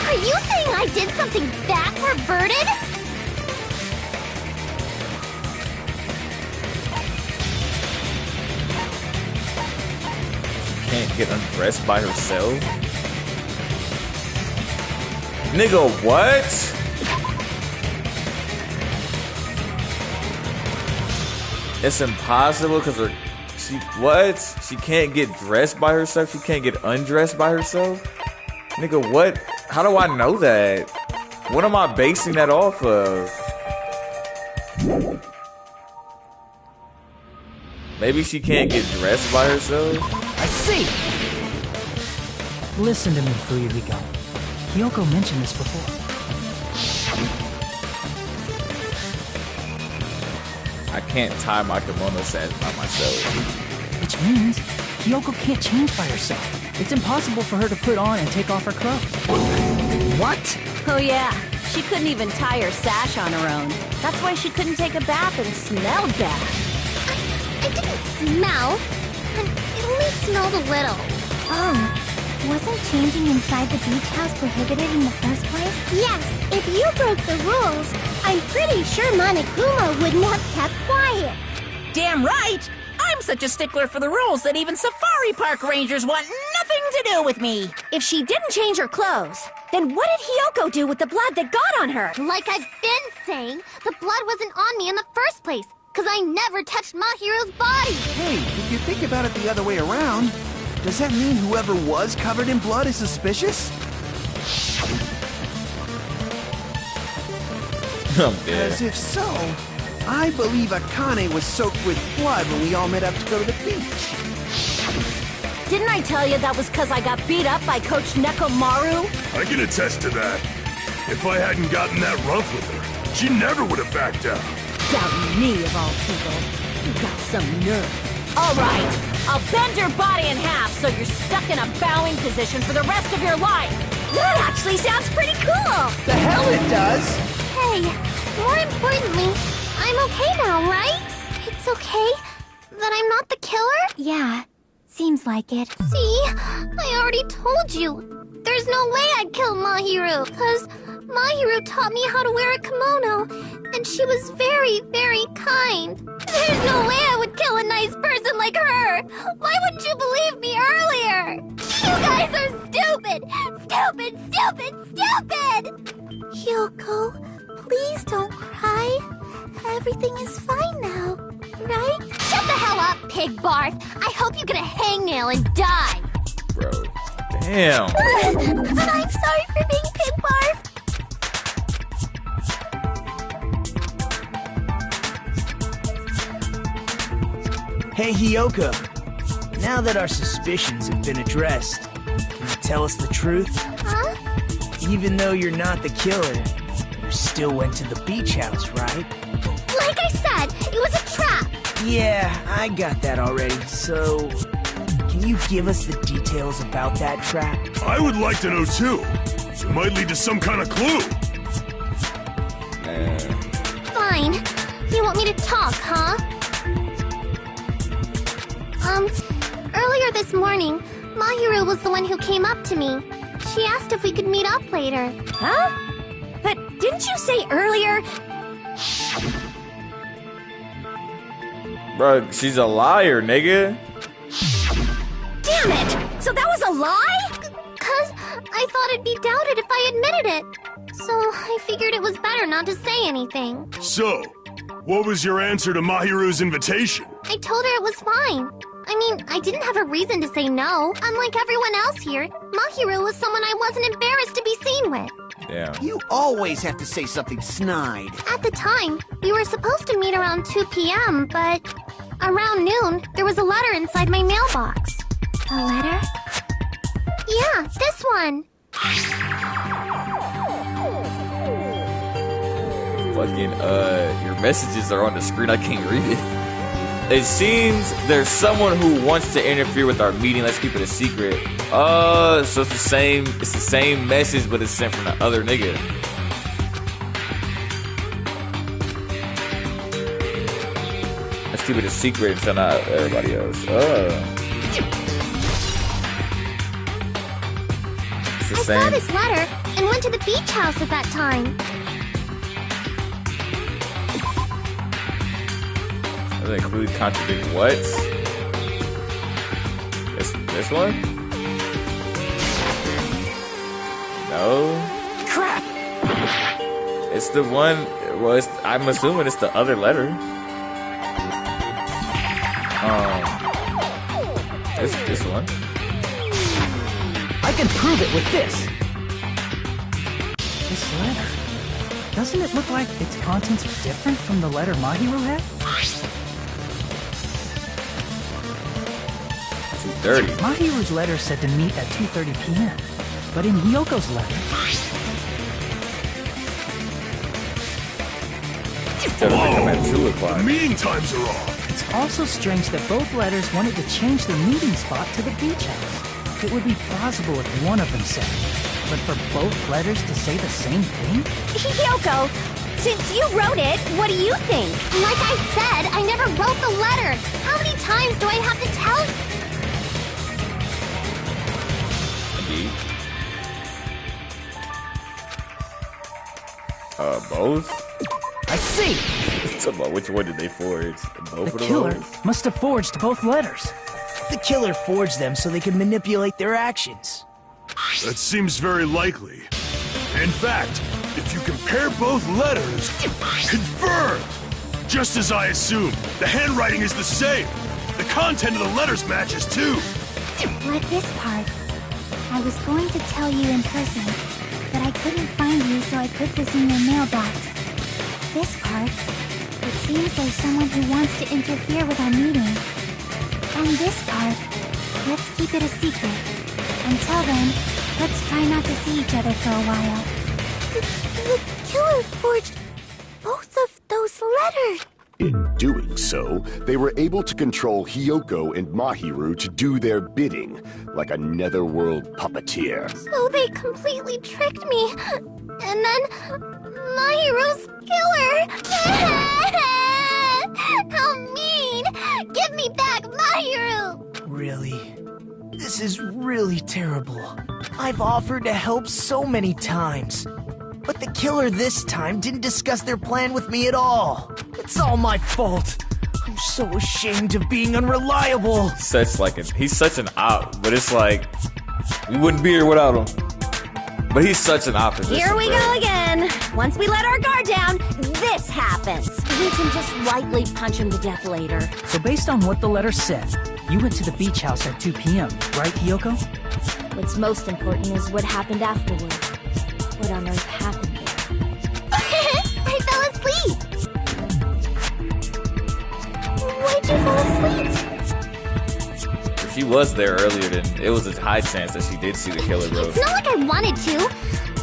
Are you saying I did something that perverted? Can't get undressed by herself? Nigga, what? It's impossible because she can't get dressed by herself? She can't get undressed by herself? Nigga, what? How do I know that? What am I basing that off of? Maybe she can't get dressed by herself? I see! Listen to me, Fuyuhiko. Hiyoko mentioned this before. I can't tie my kimono set by myself. Which means Hiyoko can't change by herself. It's impossible for her to put on and take off her clothes. What? Oh yeah, she couldn't even tie her sash on her own. That's why she couldn't take a bath and smelled bad. I didn't smell. It only smelled a little. Oh, wasn't changing inside the beach house prohibited in the first place? Yes, if you broke the rules, I'm pretty sure Monokuma wouldn't have kept quiet. Damn right! I'm such a stickler for the rules that even safari park rangers want nothing to do with me. If she didn't change her clothes, then what did Hiyoko do with the blood that got on her? Like I've been saying, the blood wasn't on me in the first place, because I never touched Mahiru's body. Hey, if you think about it the other way around, does that mean whoever was covered in blood is suspicious? I'm dead. As if so, I believe Akane was soaked with blood when we all met up to go to the beach. Didn't I tell you that was because I got beat up by Coach Nekomaru? I can attest to that. If I hadn't gotten that rough with her, she never would have backed out. Doubting me, of all people. You got some nerve. All right, I'll bend your body in half so you're stuck in a bowing position for the rest of your life. That actually sounds pretty cool. The hell it does! Hey, more importantly, I'm okay now, right? It's okay that I'm not the killer? Yeah, seems like it. See? I already told you. There's no way I'd kill Mahiru, because Mahiru taught me how to wear a kimono, and she was very, very kind. There's no way I would kill a nice person like her. Why wouldn't you believe me earlier? You guys are stupid! Stupid, stupid, stupid! Hyoko, please don't cry. Everything is fine now, right? Shut the hell up, pig barf! I hope you get a hangnail and die! Bro, damn. I'm sorry for being pig barf. Hey, Hyoko. Now that our suspicions have been addressed, can you tell us the truth? Huh? Even though you're not the killer, you still went to the beach house, right? Like I said, it was a trap! Yeah, I got that already, so... Can you give us the details about that trap? I would like to know too. It might lead to some kind of clue. Fine. You want me to talk, huh? Earlier this morning, Mahiru was the one who came up to me. She asked if we could meet up later. Huh? But didn't you say earlier? Bro, she's a liar, nigga. Damn it! So that was a lie? 'Cause I thought it'd be doubted if I admitted it. So I figured it was better not to say anything. So, what was your answer to Mahiru's invitation? I told her it was fine. I mean, I didn't have a reason to say no. Unlike everyone else here, Mahiru was someone I wasn't embarrassed to be seen with. Damn. You always have to say something snide. At the time, we were supposed to meet around 2 p.m., but around noon, there was a letter inside my mailbox. A letter? Yeah, this one. Fucking, your messages are on the screen. I can't read it. It seems there's someone who wants to interfere with our meeting. Let's keep it a secret. So it's the same message, but it's sent from the other nigga. Let's keep it a secret and send out everybody else. It's the I same. saw this letter and went to the beach house at that time. Does it include contradict what? This one? No. Crap! It's the one. Well, I'm assuming it's the other letter. This one. I can prove it with this. This letter. Doesn't it look like its contents are different from the letter Mahiru had? 2:30. Mahiru's letter said to meet at 2:30 p.m. But in Hyoko's letter... The meeting times are off. It's also strange that both letters wanted to change their meeting spot to the beach house. It would be plausible if one of them said it. But for both letters to say the same thing? Hyoko, since you wrote it, what do you think? Like I said, I never wrote the letter. How many times do I have to tell you? Both? I see! So about which one did they forge? Both of The killer those? must have forged both letters. The killer forged them so they could manipulate their actions. That seems very likely. In fact, if you compare both letters, confirmed! Just as I assumed, the handwriting is the same. The content of the letters matches too. Like this part. I was going to tell you in person, but I couldn't find you, so I put this in your mailbox. This part. It seems there's someone who wants to interfere with our meeting. And this part. Let's keep it a secret. Until then, let's try not to see each other for a while. The killer forged both of those letters. In doing so, they were able to control Hyoko and Mahiru to do their bidding, like a netherworld puppeteer. So they completely tricked me. And then Mahiru's killer. How mean! Give me back Mahiru! Really? This is really terrible. I've offered to help so many times. But the killer this time didn't discuss their plan with me at all. It's all my fault. I'm so ashamed of being unreliable. He's such an op, but it's like we wouldn't be here without him. But he's such an opposition. Here we bro. go again. Once we let our guard down, this happens. We can just lightly punch him to death later. So based on what the letter said, you went to the beach house at 2 p.m., right, Hiyoko? What's most important is what happened afterward. What on earth happened there? I fell asleep. Why'd you fall asleep? If she was there earlier, then it was a high chance that she did see the killer, bro. It's not like I wanted to.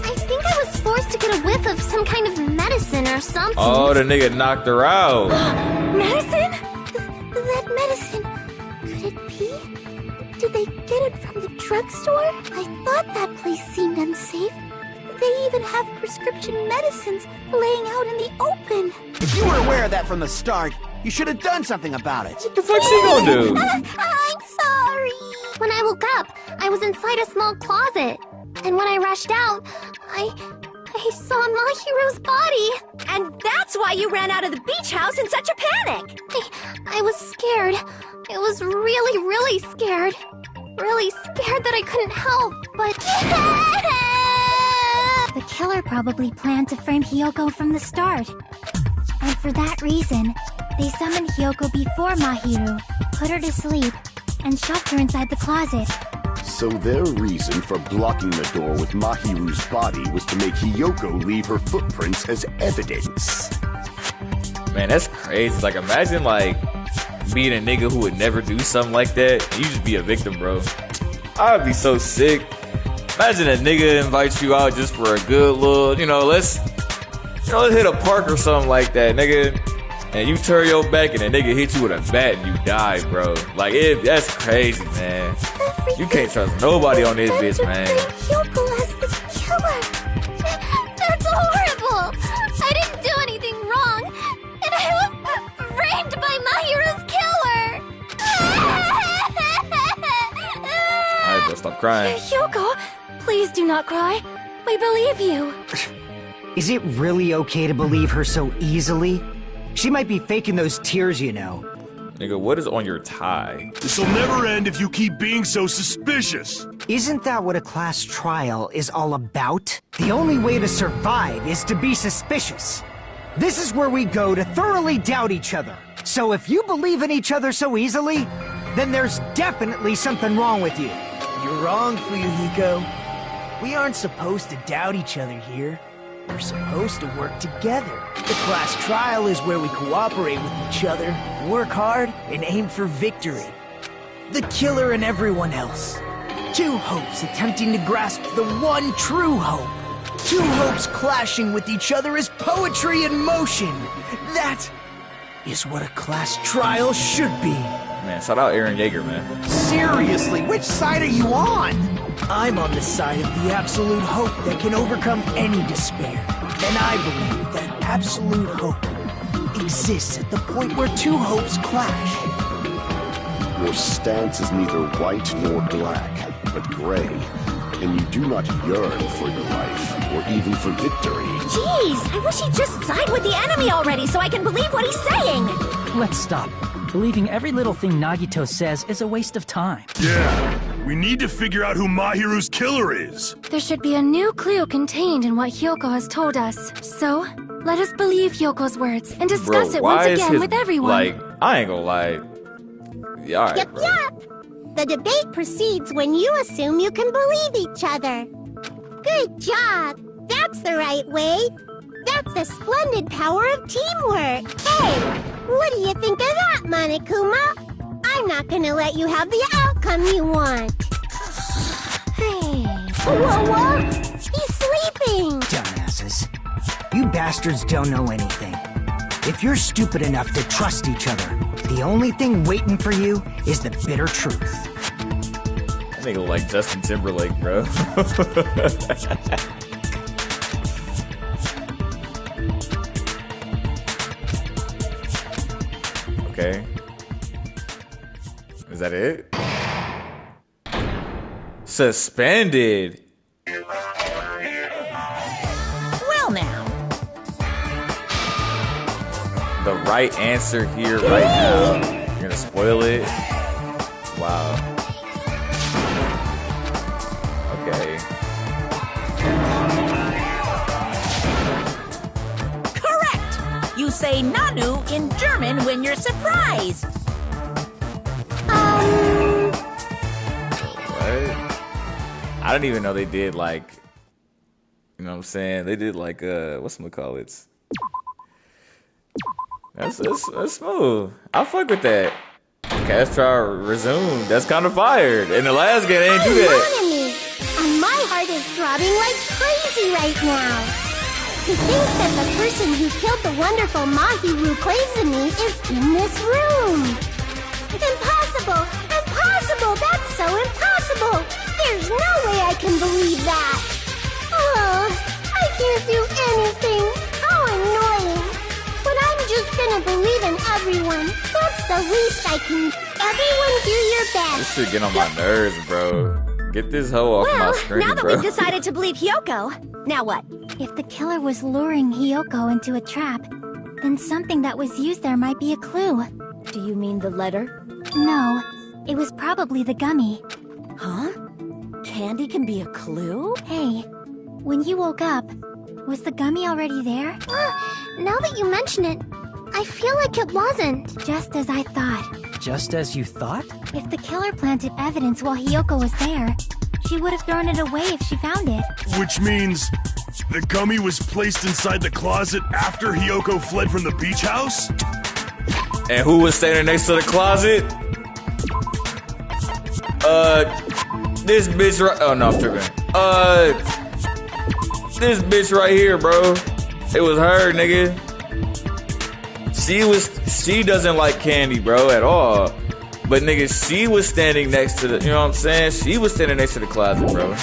I think I was forced to get a whiff of some kind of medicine or something. Oh, the nigga knocked her out. Medicine? That medicine. Could it be? Did they get it from the drugstore? I thought that place seemed unsafe. They even have prescription medicines laying out in the open. If you were aware of that from the start, you should have done something about it. What the fuck she gonna do? I'm sorry. When I woke up, I was inside a small closet. And when I rushed out, I saw Mahiro's body. And that's why you ran out of the beach house in such a panic. I was scared. It was really, really scared. Really scared that I couldn't help, but... The killer probably planned to frame Hiyoko from the start. And for that reason, they summoned Hiyoko before Mahiru, put her to sleep, and shoved her inside the closet. So their reason for blocking the door with Mahiru's body was to make Hiyoko leave her footprints as evidence. Man, that's crazy. Like, imagine, like, being a nigga who would never do something like that. You just be a victim, bro. I'd be so sick. Imagine a nigga invites you out just for a good little, let's hit a park or something like that, nigga. And you turn your back and a nigga hit you with a bat and you die, bro. Like, that's crazy, man. You can't trust nobody on this bitch, man. Hiyoko as the killer. That's horrible. I didn't do anything wrong. And I was framed by Mahiro's killer. Alright, bro, stop crying. Hiyoko, please do not cry. We believe you. Is it really okay to believe her so easily? She might be faking those tears, you know. Nigga, what is on your tie? This'll never end if you keep being so suspicious. Isn't that what a class trial is all about? The only way to survive is to be suspicious. This is where we go to thoroughly doubt each other. So if you believe in each other so easily, then there's definitely something wrong with you. You're wrong, Fuyuhiko. We aren't supposed to doubt each other here. We're supposed to work together. The class trial is where we cooperate with each other, work hard, and aim for victory. The killer and everyone else. Two hopes attempting to grasp the one true hope. Two hopes clashing with each other is poetry in motion. That is what a class trial should be. Man, shout out Aaron Yeager, man. Seriously, which side are you on? I'm on the side of the absolute hope that can overcome any despair. And I believe that absolute hope exists at the point where two hopes clash. Your stance is neither white nor black, but gray. And you do not yearn for your life, or even for victory. Jeez, I wish he'd just side with the enemy already so I can believe what he's saying. Let's stop. Believing every little thing Nagito says is a waste of time. Yeah, we need to figure out who Mahiru's killer is. There should be a new clue contained in what Hiyoko has told us. So, let us believe Hyoko's words and discuss it once again with everyone. Like, I ain't gonna lie. Yeah, alright, Yep, bro. yep. The debate proceeds when you assume you can believe each other. Good job. That's the right way. That's the splendid power of teamwork. Hey, what do you think of that, Monokuma? I'm not gonna let you have the outcome you want. Hey. Whoa. He's sleeping. Dumbasses. You bastards don't know anything. If you're stupid enough to trust each other, the only thing waiting for you is the bitter truth. That nigga look like Justin Timberlake, bro. Okay. Is that it? Well, the right answer here right now. You're gonna spoil it. Wow. Okay. Correct! You say Nanu in German when you're surprised. What? I didn't even know they did like, you know what I'm saying? They did like whatchamacallits. That's smooth. I'll fuck with that. Castro resumed. That's kind of fired. In the last game, they didn't do that. And my heart is throbbing like crazy right now. To think that the person who killed the wonderful Mahiru Koizumi is in this room. Impossible! Impossible! That's so impossible! There's no way I can believe that. Oh, I can't do anything. How annoying. But I'm just gonna believe in everyone. That's the least I can. Everyone do your best. This shit get on my nerves, bro. Get this hoe off my screen, now that bro. we've decided to believe Hiyoko, now what? If the killer was luring Hiyoko into a trap, then something that was used there might be a clue. Do you mean the letter? No, it was probably the gummy. Huh? Candy can be a clue? Hey, when you woke up, was the gummy already there? Now that you mention it, I feel like it wasn't. Just as I thought. Just as you thought? If the killer planted evidence while Hiyoko was there, she would have thrown it away if she found it. Which means the gummy was placed inside the closet after Hiyoko fled from the beach house? And who was standing next to the closet? This bitch right. Oh no, I'm tripping. This bitch right here, bro. It was her, nigga. She doesn't like candy, bro, at all. But nigga, she was standing next to the, you know what I'm saying? She was standing next to the closet, bro.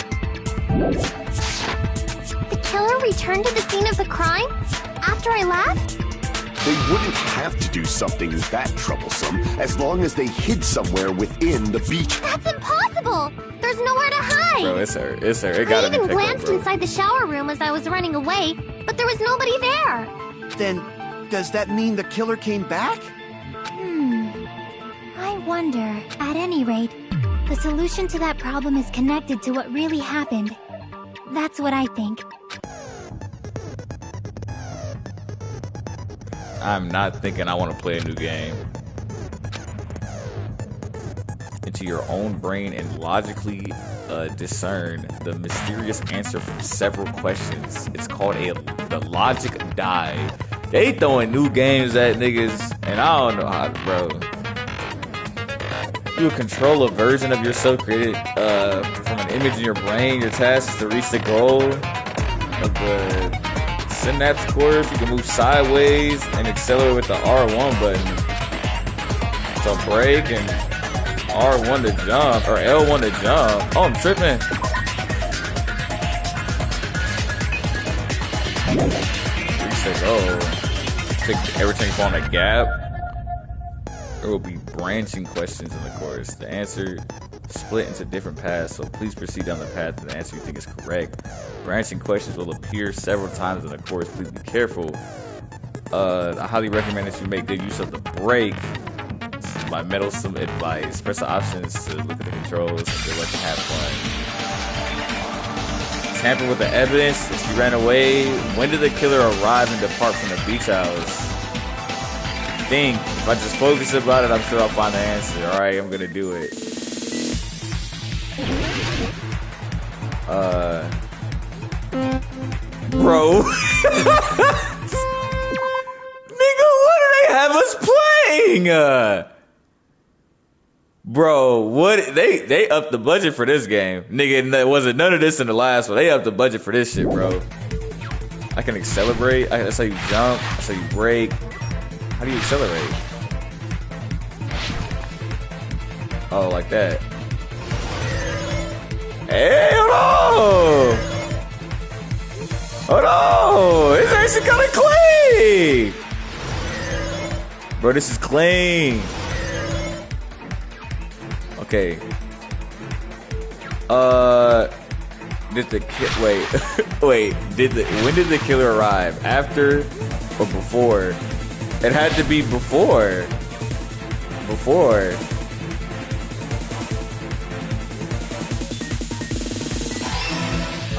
The killer returned to the scene of the crime after I left? They wouldn't have to do something that troublesome as long as they hid somewhere within the beach. That's impossible! There's nowhere to hide! Bro, it's her. It gotta be I even picked glanced up, bro. inside the shower room as I was running away, but there was nobody there. Then, does that mean the killer came back? I wonder. At any rate, the solution to that problem is connected to what really happened. That's what I think. I'm not thinking I want to play a new game. Into your own brain and logically discern the mysterious answer from several questions. It's called the logic dive. They throwing new games at niggas, and I don't know how, bro. You will control a version of yourself created from an image in your brain. Your task is to reach the goal of the synapse course. You can move sideways and accelerate with the R1 button to brake and R1 to jump, or L1 to jump. Oh, I'm tripping. Reach the goal. Every time you fall in a gap, there will be branching questions in the course. The answer split into different paths, so please proceed down the path to the answer you think is correct. Branching questions will appear several times in the course. Please be careful. I highly recommend that you make good use of the brake. By advice. Press the options to look at the controls and good luck and have fun. Tamper with the evidence. If she ran away, when did the killer arrive and depart from the beach house? Think. If I just focus about it, I'm sure I'll find the answer. Alright, I'm gonna do it. Bro. Nigga, what do they have us playing? Bro, what they upped the budget for this game. Nigga, there wasn't none of this in the last one. They upped the budget for this shit, bro. I can accelerate. That's how you jump. That's how you brake. How do you accelerate? Oh, like that. Hey, hold on! Hold on! It's actually kind of clean! Bro, this is clean. Okay. When did the killer arrive? After or before It had to be before. Before.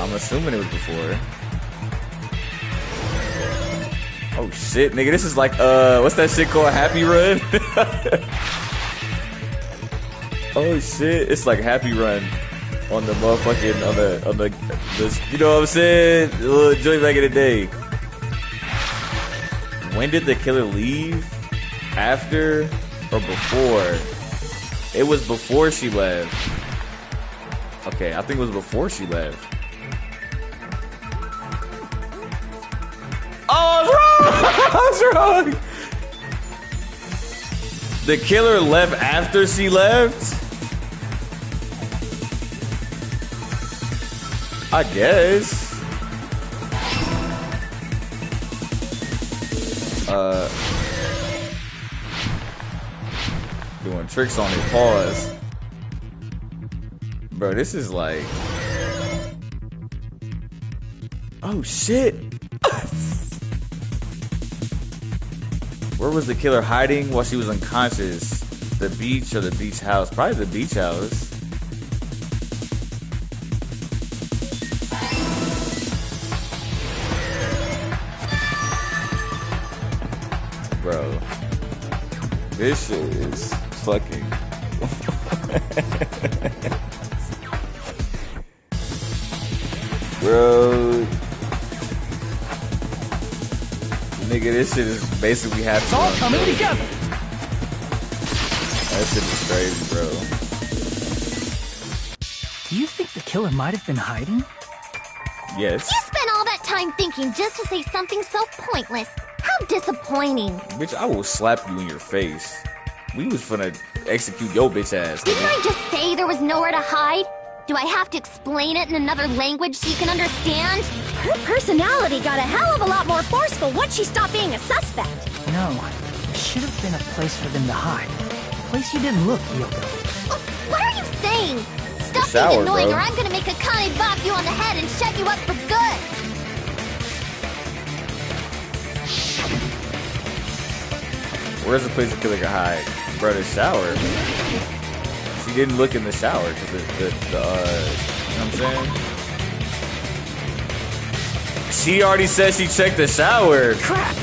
I'm assuming it was before. Oh shit, nigga, this is like what's that shit called? Happy Run? Oh shit, it's like Happy Run on the motherfucking on the you know what I'm saying? The little joint back in the day. When did the killer leave? After or before? It was before she left. Okay, I think it was before she left. Oh, I was wrong! The killer left after she left? I guess. Doing tricks on their paws. Bro, this is like... Oh, shit! Where was the killer hiding while she was unconscious? The beach or the beach house? Probably the beach house. Bro, this shit is fucking... Bro... Nigga, this shit is basically half. It's all coming together. That shit is crazy, bro. Do you think the killer might have been hiding? Yes. You spent all that time thinking just to say something so pointless. How disappointing. Bitch, I will slap you in your face. We was finna execute your bitch ass. Didn't I just say there was nowhere to hide? Do I have to explain it in another language so you can understand? Her personality got a hell of a lot more forceful once she stopped being a suspect. No, there should have been a place for them to hide. A place you didn't look, Yoko. What are you saying? Stop shower, being annoying bro. or I'm gonna make Akane bop you on the head and shut you up for good. Where's the place the killer could hide? Bro, the shower. She didn't look in the shower because you know what I'm saying? She already said she checked the shower. Crap!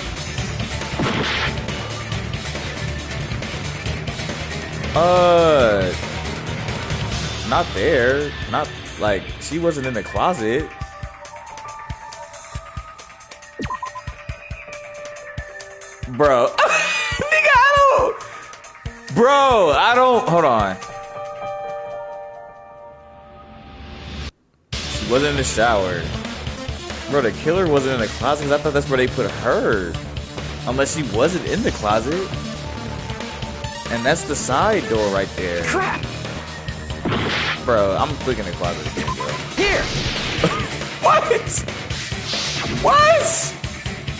Not there. Not like she wasn't in the closet. Bro. Nigga, I don't. Hold on. She wasn't in the shower. Bro, the killer wasn't in the closet because I thought that's where they put her. Unless she wasn't in the closet. And that's the side door right there. Crap! Bro, I'm clicking the closet again, bro. Here! What? What?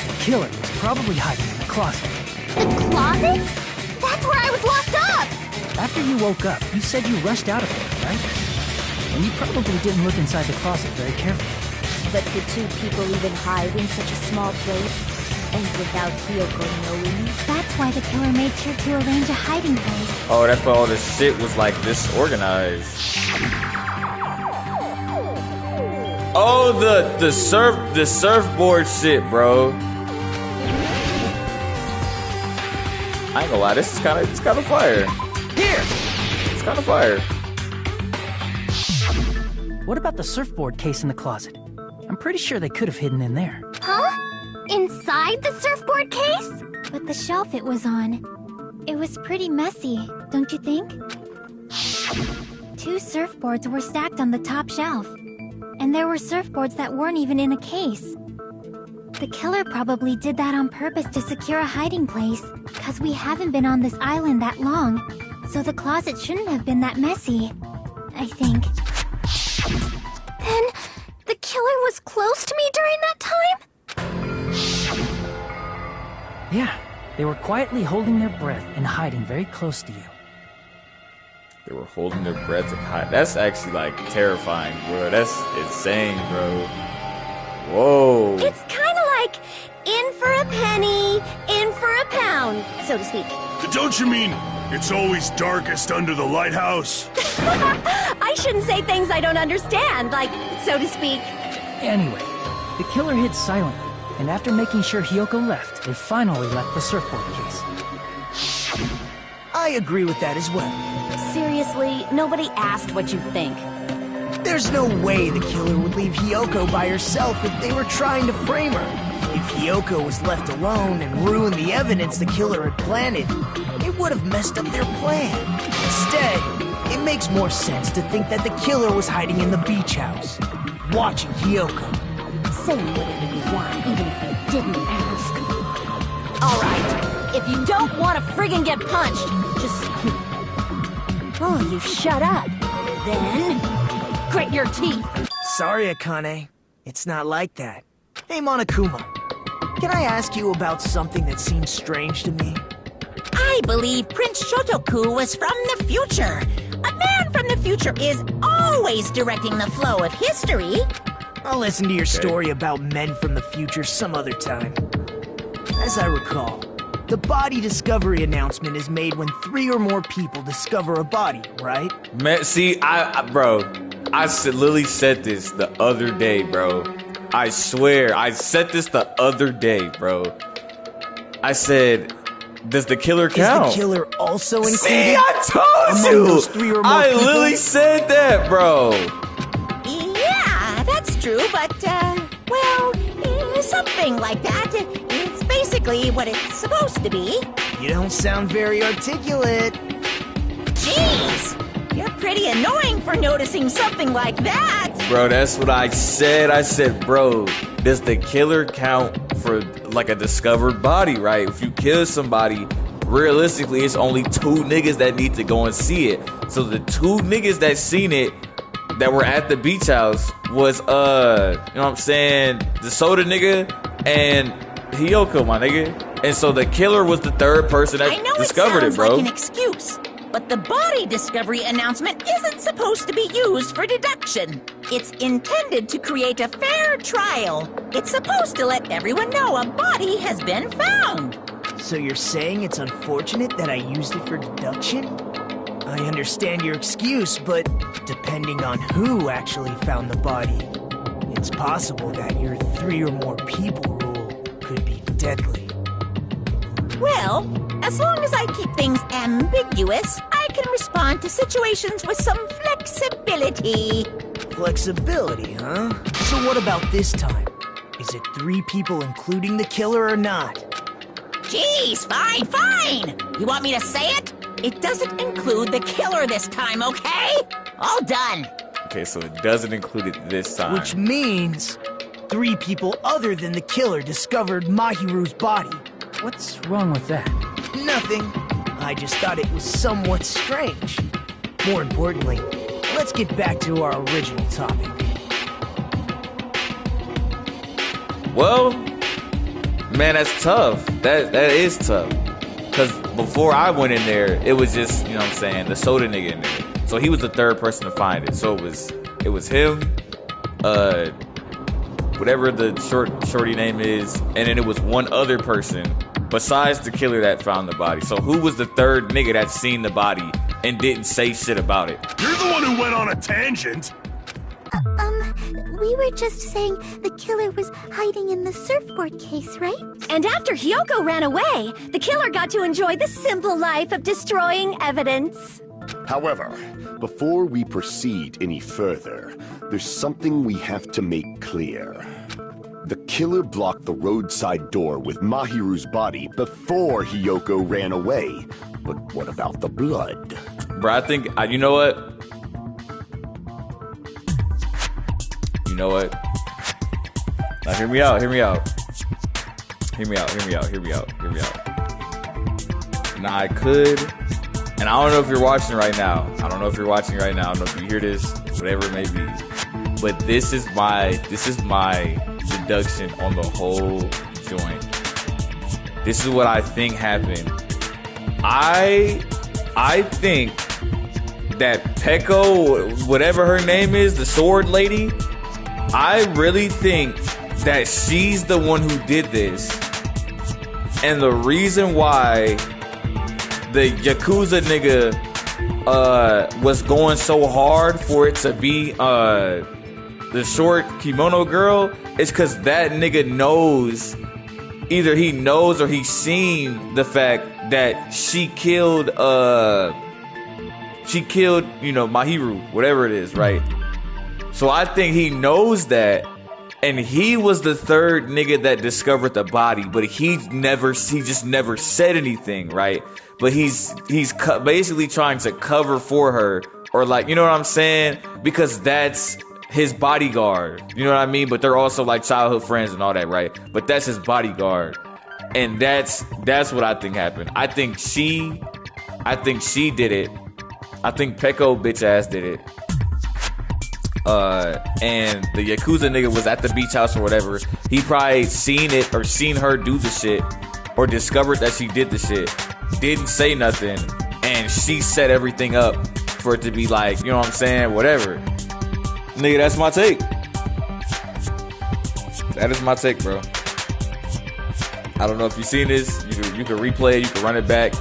The killer was probably hiding in the closet. The closet? That's where I was locked up! After you woke up, you said you rushed out of there, right? And you probably didn't look inside the closet very carefully. But could two people even hide in such a small place? And without Kyoko knowing? That's why the killer made sure to arrange a hiding place. Oh, that's why all this shit was like disorganized. Oh, the surfboard shit, bro. I ain't gonna lie, it's kind of fire. Here! It's kind of fire. What about the surfboard case in the closet? I'm pretty sure they could have hidden in there. Huh? Inside the surfboard case? But the shelf it was on, it was pretty messy, don't you think? 2 surfboards were stacked on the top shelf. And there were surfboards that weren't even in a case. The killer probably did that on purpose to secure a hiding place, because we haven't been on this island that long, so the closet shouldn't have been that messy, I think. Then, the killer was close to me during that time? Yeah, they were quietly holding their breath and hiding very close to you. They were holding their breath and hide. That's actually like terrifying, bro. That's insane, bro. Whoa. It's kind of like in for a penny, in for a pound. alone, so to speak. Don't you mean it's always darkest under the lighthouse? I shouldn't say things I don't understand, like, so to speak. Anyway, the killer hid silently, and after making sure Hiyoko left, they finally left the surfboard case. I agree with that as well. Seriously, nobody asked what you think. There's no way the killer would leave Hiyoko by herself if they were trying to frame her. If Hiyoko was left alone and ruined the evidence the killer had planted, it would have messed up their plan. Instead, it makes more sense to think that the killer was hiding in the beach house, watching Hiyoko. Say whatever you want, even if you didn't ask. Alright, if you don't want to friggin' get punched, just... Oh, you shut up. Then... grit your teeth. Sorry, Akane. It's not like that. Hey, Monokuma. Can I ask you about something that seems strange to me? I believe Prince Shotoku was from the future. A man from the future is always directing the flow of history. I'll listen to your story about men from the future some other time. As I recall, the body discovery announcement is made when 3 or more people discover a body, right? Man, see, bro, I literally said this the other day, bro. I swear, I said this the other day, bro. I said, does the killer count? Is the killer also included? See, I told you! Those 3 or more I people? literally said that, bro. Yeah, that's true, but, well, something like that. It's basically what it's supposed to be. You don't sound very articulate. Jeez! You're pretty annoying for noticing something like that. Bro, that's what I said. I said, bro, does the killer count for, like, a discovered body, right? If you kill somebody, realistically, it's only 2 niggas that need to go and see it. So the 2 niggas that seen it, that were at the beach house, was, you know what I'm saying, the soda nigga and Hiyoko, my nigga. And so the killer was the 3rd person that discovered it, bro. I know it sounds like an excuse, but the body discovery announcement isn't supposed to be used for deduction. It's intended to create a fair trial. It's supposed to let everyone know a body has been found. So you're saying it's unfortunate that I used it for deduction? I understand your excuse, but depending on who actually found the body, it's possible that your 3 or more people rule could be deadly. Well, as long as I keep things ambiguous, I can respond to situations with some flexibility. Flexibility, huh? So what about this time? Is it 3 people including the killer or not? Jeez, fine. You want me to say it? It doesn't include the killer this time, okay? All done. Okay, so it doesn't include it this time. Which means 3 people other than the killer discovered Mahiru's body. What's wrong with that? Nothing. I just thought it was somewhat strange. More importantly, let's get back to our original topic. Well, man, that's tough. That is tough. Because before I went in there, it was just, you know what I'm saying, the soda nigga in there. So he was the 3rd person to find it. So it was him, whatever the shorty name is, and then it was 1 other person besides the killer that found the body. So who was the 3rd nigga that seen the body and didn't say shit about it? You're the one who went on a tangent. We were just saying the killer was hiding in the surfboard case, right? And after Hiyoko ran away, the killer got to enjoy the simple life of destroying evidence. However, before we proceed any further, there's something we have to make clear. The killer blocked the roadside door with Mahiru's body before Hiyoko ran away. But what about the blood? Bro, I think, you know what? You know what? Now hear me out. Now I could, and I don't know if you're watching right now. I don't know if you hear this, whatever it may be. But this is my deduction on the whole joint. This is what I think happened. I think that Peko, whatever her name is, the sword lady, I really think that she's the one who did this. And the reason why the Yakuza nigga was going so hard for it to be the short kimono girl is because that nigga knows, either he knows or he's seen the fact that she killed Mahiru, whatever it is, right? So I think he knows that, and he was the third nigga that discovered the body, but he just never said anything, right? But he's basically trying to cover for her, or like, you know what I'm saying? Because that's his bodyguard, you know what I mean? But they're also like childhood friends and all that, right? But that's his bodyguard, and that's what I think happened. I think she did it. I think Peko bitch ass did it. And the Yakuza nigga was at the beach house or whatever. He probably seen it or seen her do the shit, or discovered that she did the shit. Didn't say nothing, and she set everything up for it to be like, you know what I'm saying? Whatever. Nigga, that's my take. That is my take, bro. I don't know if you've seen this. You can replay it, you can run it back.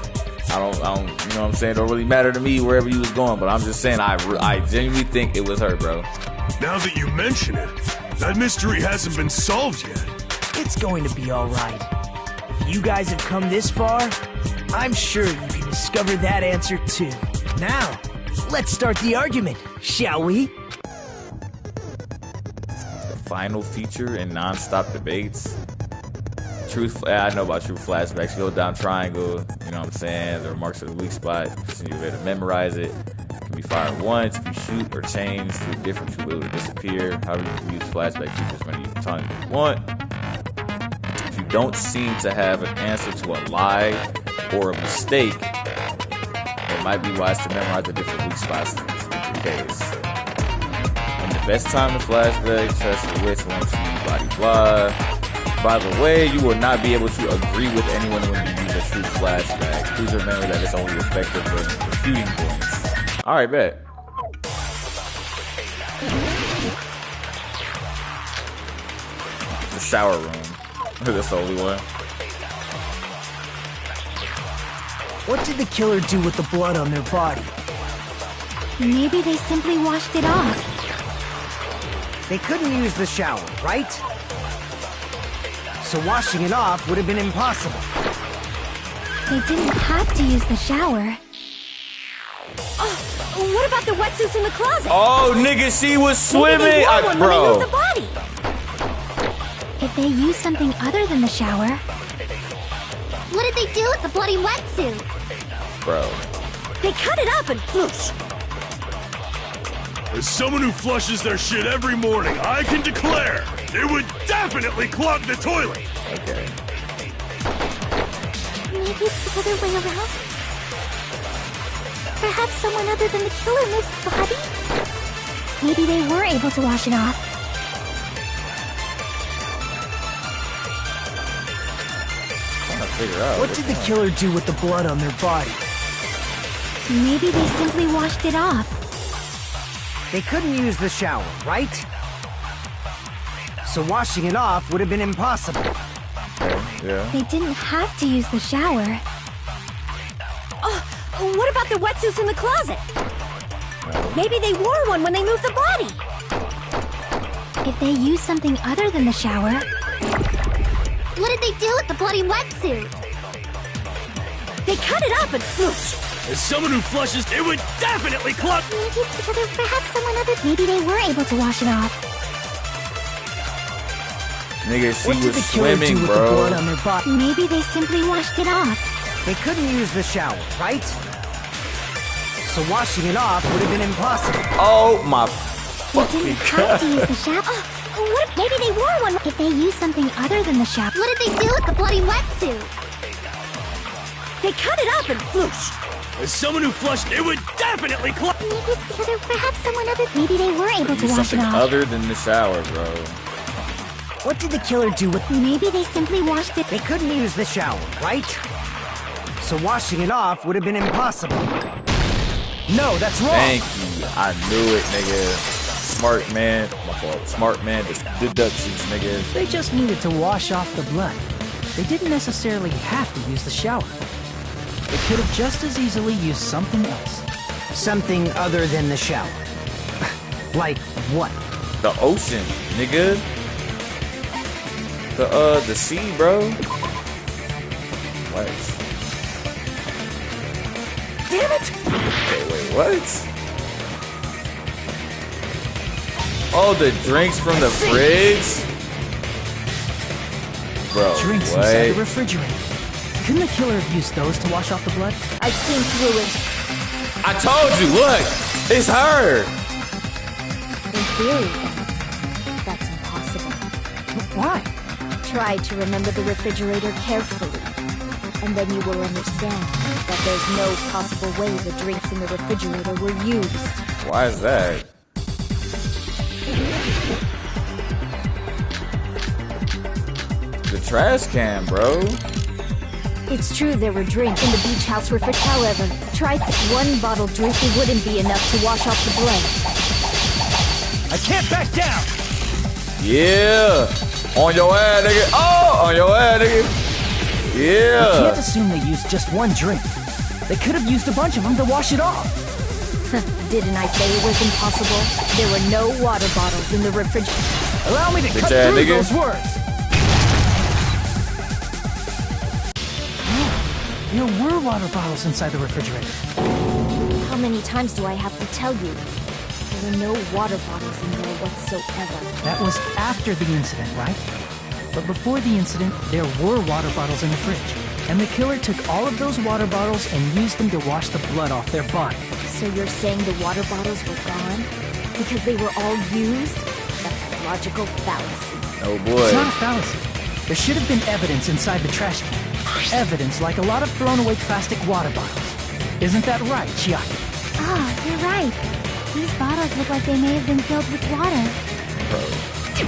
I don't, you know what I'm saying? It don't really matter to me wherever you was going, but I'm just saying I genuinely think it was her, bro. Now that you mention it, that mystery hasn't been solved yet. It's going to be alright. If you guys have come this far, I'm sure you can discover that answer too. Now, let's start the argument, shall we? The final feature in non-stop debates. I know about truth flashbacks. You go down triangle, you know what I'm saying? The remarks of the weak spot, just need to memorize it. It can be fired once, if you shoot or change to a different tool, it will disappear. However, you can use flashback features when you time you want. If you don't seem to have an answer to a lie or a mistake, it might be wise to memorize the different weak spots in the case. And the best time to flashback, trust the which one to use, body blah. By the way, you will not be able to agree with anyone when you use a true flashback. Please remember that it's only effective for refuting points. Alright, bet. The shower room. That's the only one. What did the killer do with the blood on their body? Maybe they simply washed it off. They couldn't use the shower, right? So washing it off would have been impossible. They didn't have to use the shower. Oh, what about the wetsuits in the closet? Oh, nigga, she was swimming. Maybe they wore one when they bro. moved the body. If they used something other than the shower... What did they do with the bloody wetsuit? Bro. They cut it up and whoosh. As someone who flushes their shit every morning, I can declare it would definitely clog the toilet. Okay. Maybe it's the other way around? Perhaps someone other than the killer moved the body? Maybe they were able to wash it off. I'm trying to figure out. What did the killer do with the blood on their body? Maybe they simply washed it off. They couldn't use the shower, right? So washing it off would have been impossible. Okay, yeah. They didn't have to use the shower. Oh, what about the wetsuits in the closet? Maybe they wore one when they moved the body. If they used something other than the shower... What did they do with the bloody wetsuit? They cut it up and whoosh. As someone who flushes, it would definitely clog. Maybe it's because of perhaps someone other... Maybe they were able to wash it off. Nigga, she What did was the killer swimming, do with bro. the blood on their body? Maybe they simply washed it off. They couldn't use the shower, right? So washing it off would have been impossible. Oh my They fucking didn't have to use god. the shower. What if maybe they wore one? If they used something other than the shower... What did they do with the bloody wetsuit? They cut it up and whoosh. As someone who flushed, it would definitely clog. Maybe it's because of perhaps someone other... Maybe they were able to Use wash it something off. other than the shower, bro. What did the killer do with... Maybe they simply washed it... They couldn't use the shower, right? So washing it off would have been impossible. No, that's wrong. Thank you. I knew it, nigga. Smart man. My fault. Smart man. Deductions, nigga. They just needed to wash off the blood. they didn't necessarily have to use the shower. They could have just as easily used something else. Something other than the shower. Like what? The ocean, nigga. The sea, bro. What? Damn it! Wait, what? Oh, the drinks from the fridge? Bro, Drinks what? inside the refrigerator. Couldn't the killer have used those to wash off the blood? I've seen through it. I told you, look! It's her! In theory, then, that's impossible. Why? Try to remember the refrigerator carefully, and then you will understand that there's no possible way the drinks in the refrigerator were used. Why is that? The trash can, bro. It's true there were drinks in the beach house refrigerator. However, try one bottle drinking wouldn't be enough to wash off the blood. I can't back down! Yeah! On your ass, nigga! Oh! On your ass, nigga! You Yeah! can't assume they used just one drink. They could have used a bunch of them to wash it off. Didn't I say it was impossible? There were no water bottles in the refrigerator. Allow me to Bitch cut ass through nigga. those words. There were water bottles inside the refrigerator. How many times do I have to tell you? There were no water bottles in there whatsoever. That was after the incident, right? But before the incident, there were water bottles in the fridge. And the killer took all of those water bottles and used them to wash the blood off their body. So you're saying the water bottles were gone? Because they were all used? That's a logical fallacy. Oh It's boy. not a fallacy. There should have been evidence inside the trash can. Evidence like a lot of thrown away plastic water bottles. Isn't that right, Chiaki? Oh, you're right. These bottles look like they may have been filled with water.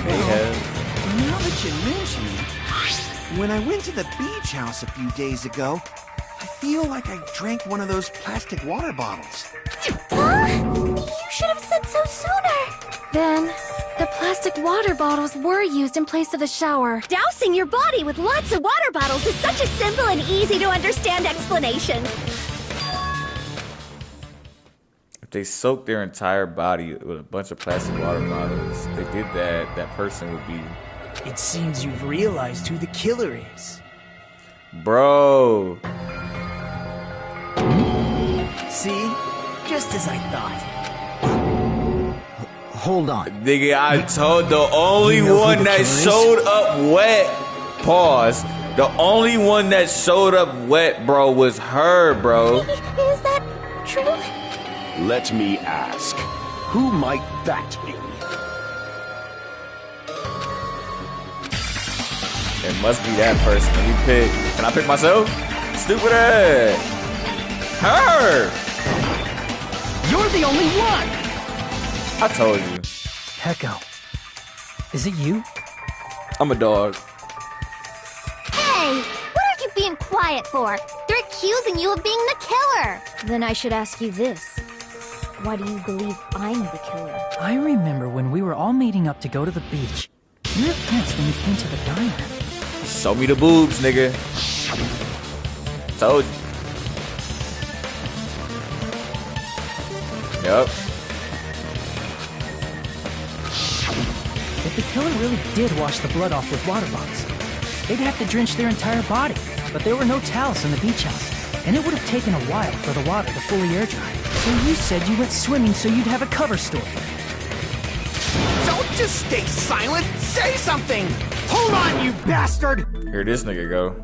They have. Now that you mention it, when I went to the beach house a few days ago, I feel like I drank one of those plastic water bottles. Huh? You should have said so sooner. Then, the plastic water bottles were used in place of the shower. Dousing your body with lots of water bottles is such a simple and easy to understand explanation. If they soaked their entire body with a bunch of plastic water bottles, they did that, that person would be... It seems you've realized who the killer is. Bro! See? Just as I thought. Hold on. Nigga, I told the only You know who one the that killer is? showed up wet. Pause. The only one that showed up wet, bro, was her, bro. Is that true? Let me ask, who might that be? It must be that person. Let me pick. Can I pick myself? Stupid ass. Her. You're the only one! I told you. Hecko. Is it you? I'm a dog. Hey, what are you being quiet for? They're accusing you of being the killer. Then I should ask you this. Why do you believe I'm the killer? I remember when we were all meeting up to go to the beach. You were pissed when you came to the diner. Show me the boobs, nigga. Told you. Yup. If the killer really did wash the blood off with water bottles, they'd have to drench their entire body. But there were no towels in the beach house, and it would have taken a while for the water to fully air dry. So you said you went swimming so you'd have a cover story. Don't just stay silent! Say something! Hold on, you bastard! Here this nigga go.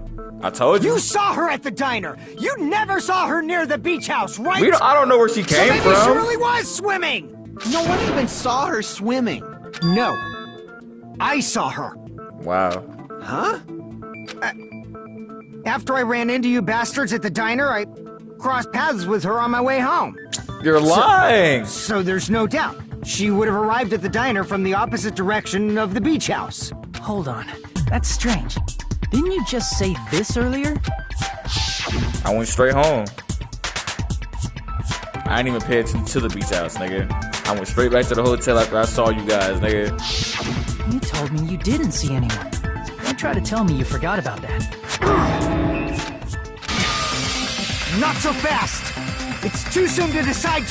I told you. You saw her at the diner. You never saw her near the beach house, right? I don't know where she So came maybe from. she really was swimming. No one even saw her swimming. No, I saw her. Wow. Huh? After I ran into you bastards at the diner, I crossed paths with her on my way home. You're lying. So there's no doubt. She would have arrived at the diner from the opposite direction of the beach house. Hold on. That's strange. Didn't you just say this earlier? I went straight home. I didn't even pay attention to the beach house, nigga. I went straight back to the hotel after I saw you guys, nigga. You told me you didn't see anyone. That Don't try to tell me you forgot about that. Not so fast! It's too soon to decide.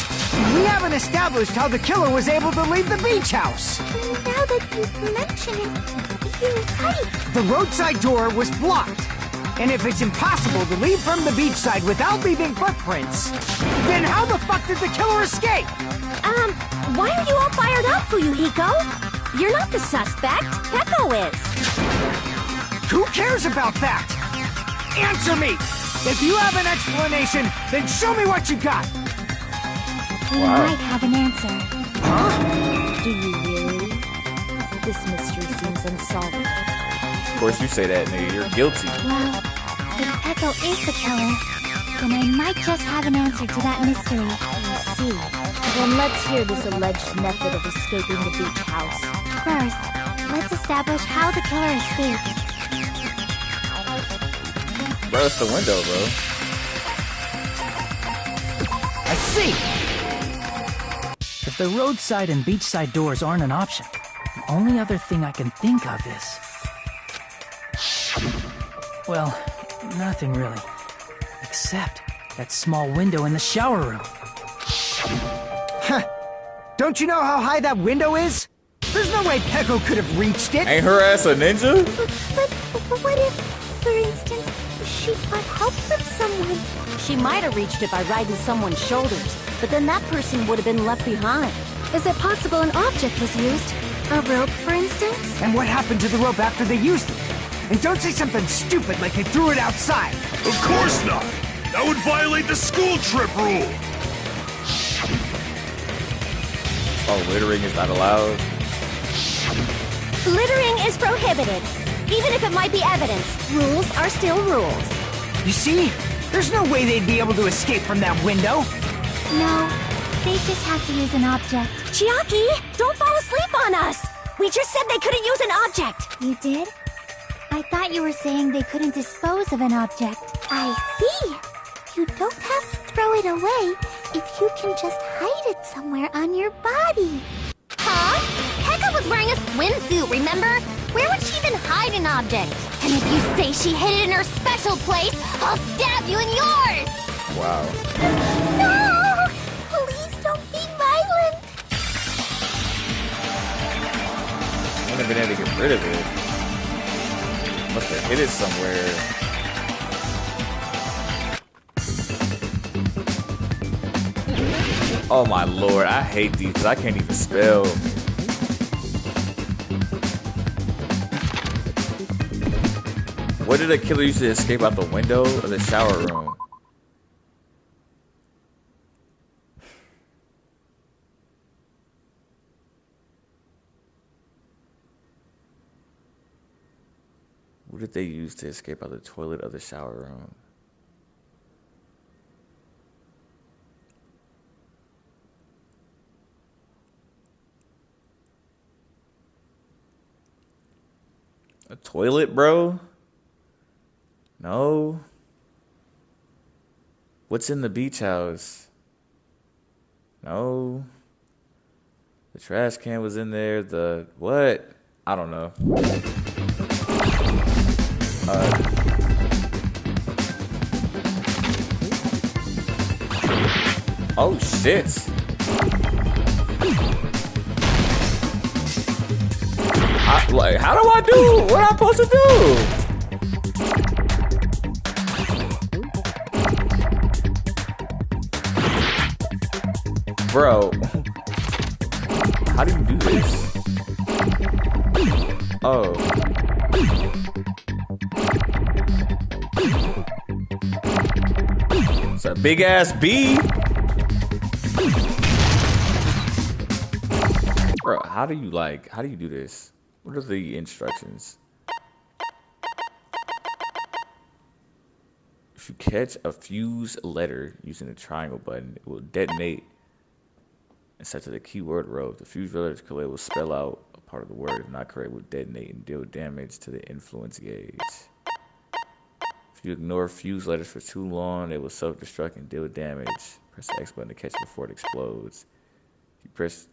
We haven't established how the killer was able to leave the beach house. Now that you mention it, you're right. The roadside door was blocked. And if it's impossible to leave from the beachside without leaving footprints, then how the fuck did the killer escape? Why are you all fired up, Fuyuhiko? You're not the suspect. Peko is. Who cares about that? Answer me! If you have an explanation, then show me what you got! We might have an answer. Huh? Do you really? This mystery seems unsolvable. Of course you say that, nigga. You're guilty. Well, if Peko is the killer, then I might just have an answer to that mystery. I see. Then let's hear this alleged method of escaping the beach house. First, let's establish how the killer escaped. Bro, it's the window, bro. I see! If the roadside and beachside doors aren't an option, the only other thing I can think of is... well, nothing really. Except that small window in the shower room. Huh. Don't you know how high that window is? There's no way Peko could have reached it! Ain't her ass a ninja? But what if, for instance, she got help from someone? She might have reached it by riding someone's shoulders, but then that person would have been left behind. Is it possible an object was used? A rope, for instance? And what happened to the rope after they used it? And don't say something stupid like they threw it outside! Of course not! That would violate the school trip rule! Oh, littering is not allowed? Littering is prohibited. Even if it might be evidence, rules are still rules. You see? There's no way they'd be able to escape from that window! No, they just have to use an object. Chiaki, don't fall asleep on us! We just said they couldn't use an object! You did? I thought you were saying they couldn't dispose of an object. I see! You don't have to throw it away if you can just hide it somewhere on your body. Huh? Pekka was wearing a swimsuit, remember? Where would she even hide an object? And if you say she hid it in her special place, I'll stab you in yours! Wow. No! Please don't be violent! I wouldn't have been able to get rid of it. Must have hid it somewhere. Oh my lord, I hate these because I can't even spell. What did a killer use to escape out the window of the shower room? What did they use to escape out the toilet of the shower room? A toilet, bro? No. What's in the beach house? No. The trash can was in there. The what? I don't know. Oh shit. Like, how do I do what I'm supposed to do? Bro, how do you do this? Oh. It's a big ass bee. Bro, how do you do this? What are the instructions? If you catch a fuse letter using the triangle button, it will detonate and set to the keyword row. If the fuse letter is correct, it will spell out a part of the word. If not correct, it will detonate and deal damage to the influence gauge. If you ignore fuse letters for too long, it will self-destruct and deal damage. Press the X button to catch it before it explodes. If you press...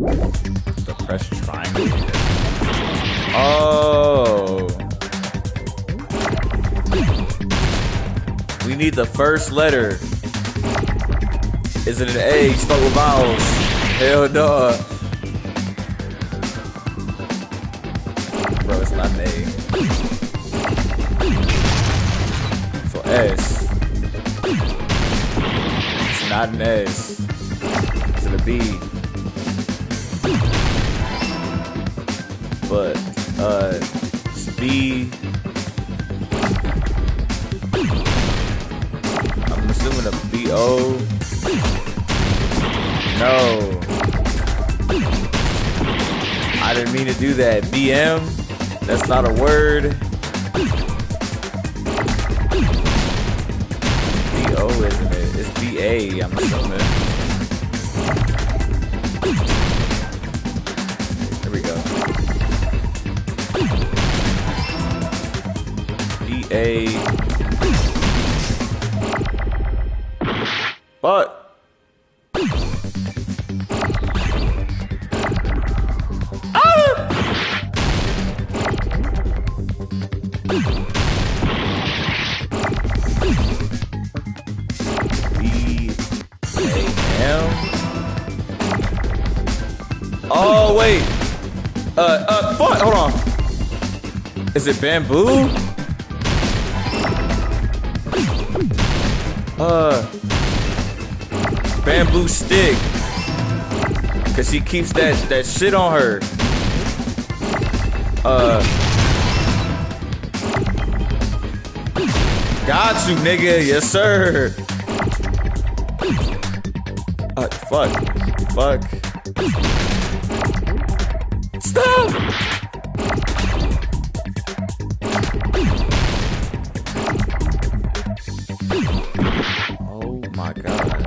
So press triangle. Oh. We need the first letter. Is it an A? Start with vowels. Hell no. Bro, it's not an A. So S. It's not an S. Is it a B? But, it's B. I'm assuming a B-O. No. I didn't mean to do that. BM? That's not a word. B-O, isn't it? It's B-A, I'm assuming. There we go. B-A. But oh wait. Fuck, hold on. Is it bamboo? Bamboo stick. Cause she keeps that shit on her. Got you, nigga. Yes, sir. Fuck. Stop! Oh my god.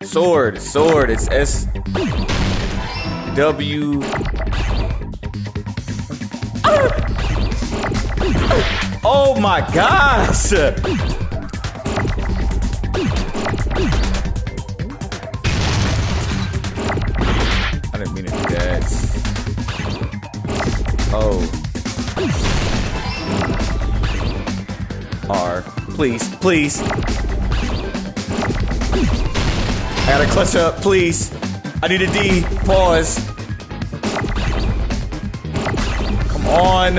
Sword. It's S-W. Oh my gosh! I didn't mean to do that. Oh. R. Please. I gotta clutch up, please. I need a D. Pause. Come on.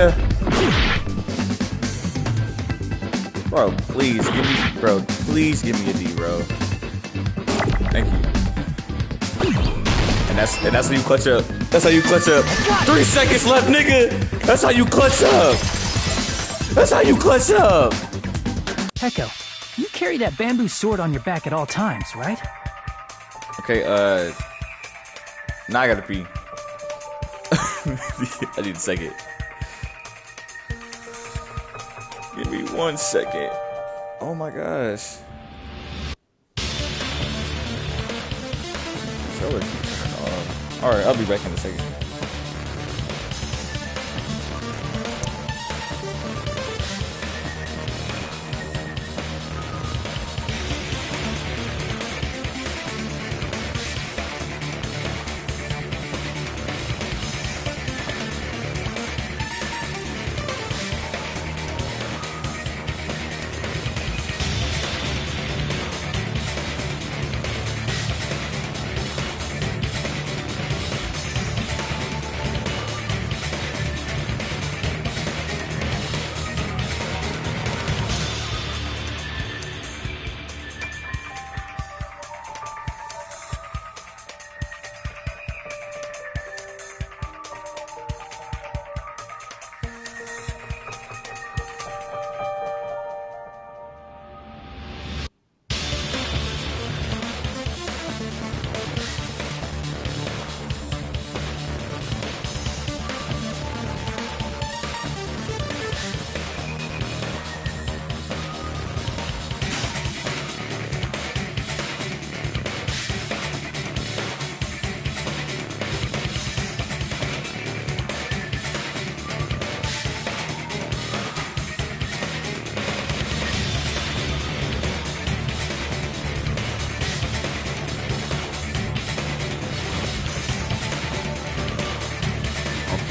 Bro, please give me a D, bro. Thank you. And that's how you clutch up. That's how you clutch up. 3 seconds left, nigga. That's how you clutch up. Echo, you carry that bamboo sword on your back at all times, right? Okay, now I gotta pee. I need a second. Give me 1 second. Oh my gosh. Alright, I'll be back in a second.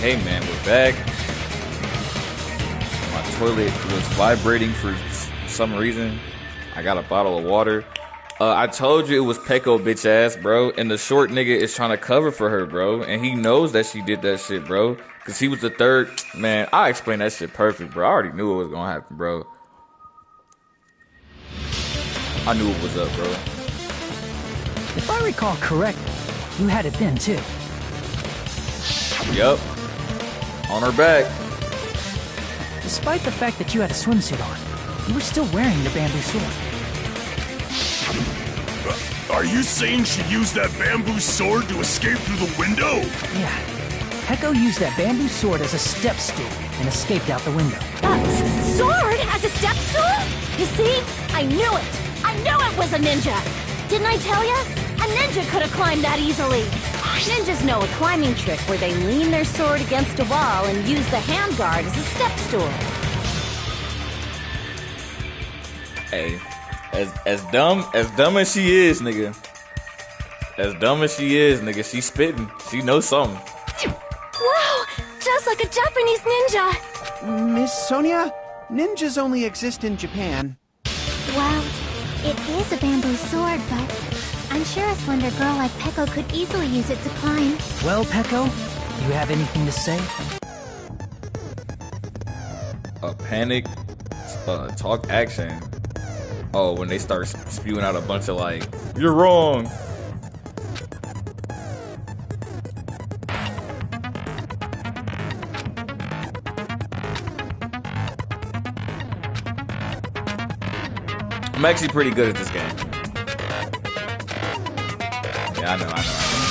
Hey man, we're back. My toilet was vibrating for some reason. I got a bottle of water. I told you it was Peko, bitch ass, bro. And the short nigga is trying to cover for her, bro. And he knows that she did that shit, bro. Because he was the third. Man, I explained that shit perfect, bro. I already knew it was going to happen, bro. I knew it was up, bro. If I recall correctly, you had it then, too. Yup. On her back. Despite the fact that you had a swimsuit on, you were still wearing the bamboo sword. Are you saying she used that bamboo sword to escape through the window? Yeah. Peko used that bamboo sword as a step stool and escaped out the window. Sword as a step stool? You see? I knew it! I knew it was a ninja! Didn't I tell ya? A ninja could have climbed that easily. Ninjas know a climbing trick where they lean their sword against a wall and use the handguard as a step stool. Hey, as dumb as she is, nigga. As dumb as she is, nigga, she spitting. She knows something. Wow! Just like a Japanese ninja! Miss Sonia, ninjas only exist in Japan. Well, it is a bamboo sword, but I'm sure a slender girl like Peko could easily use it to climb. Well, Peko, you have anything to say? Panic, talk action. Oh, when they start spewing out a bunch of like, you're wrong. I'm actually pretty good at this game. Yeah, I know.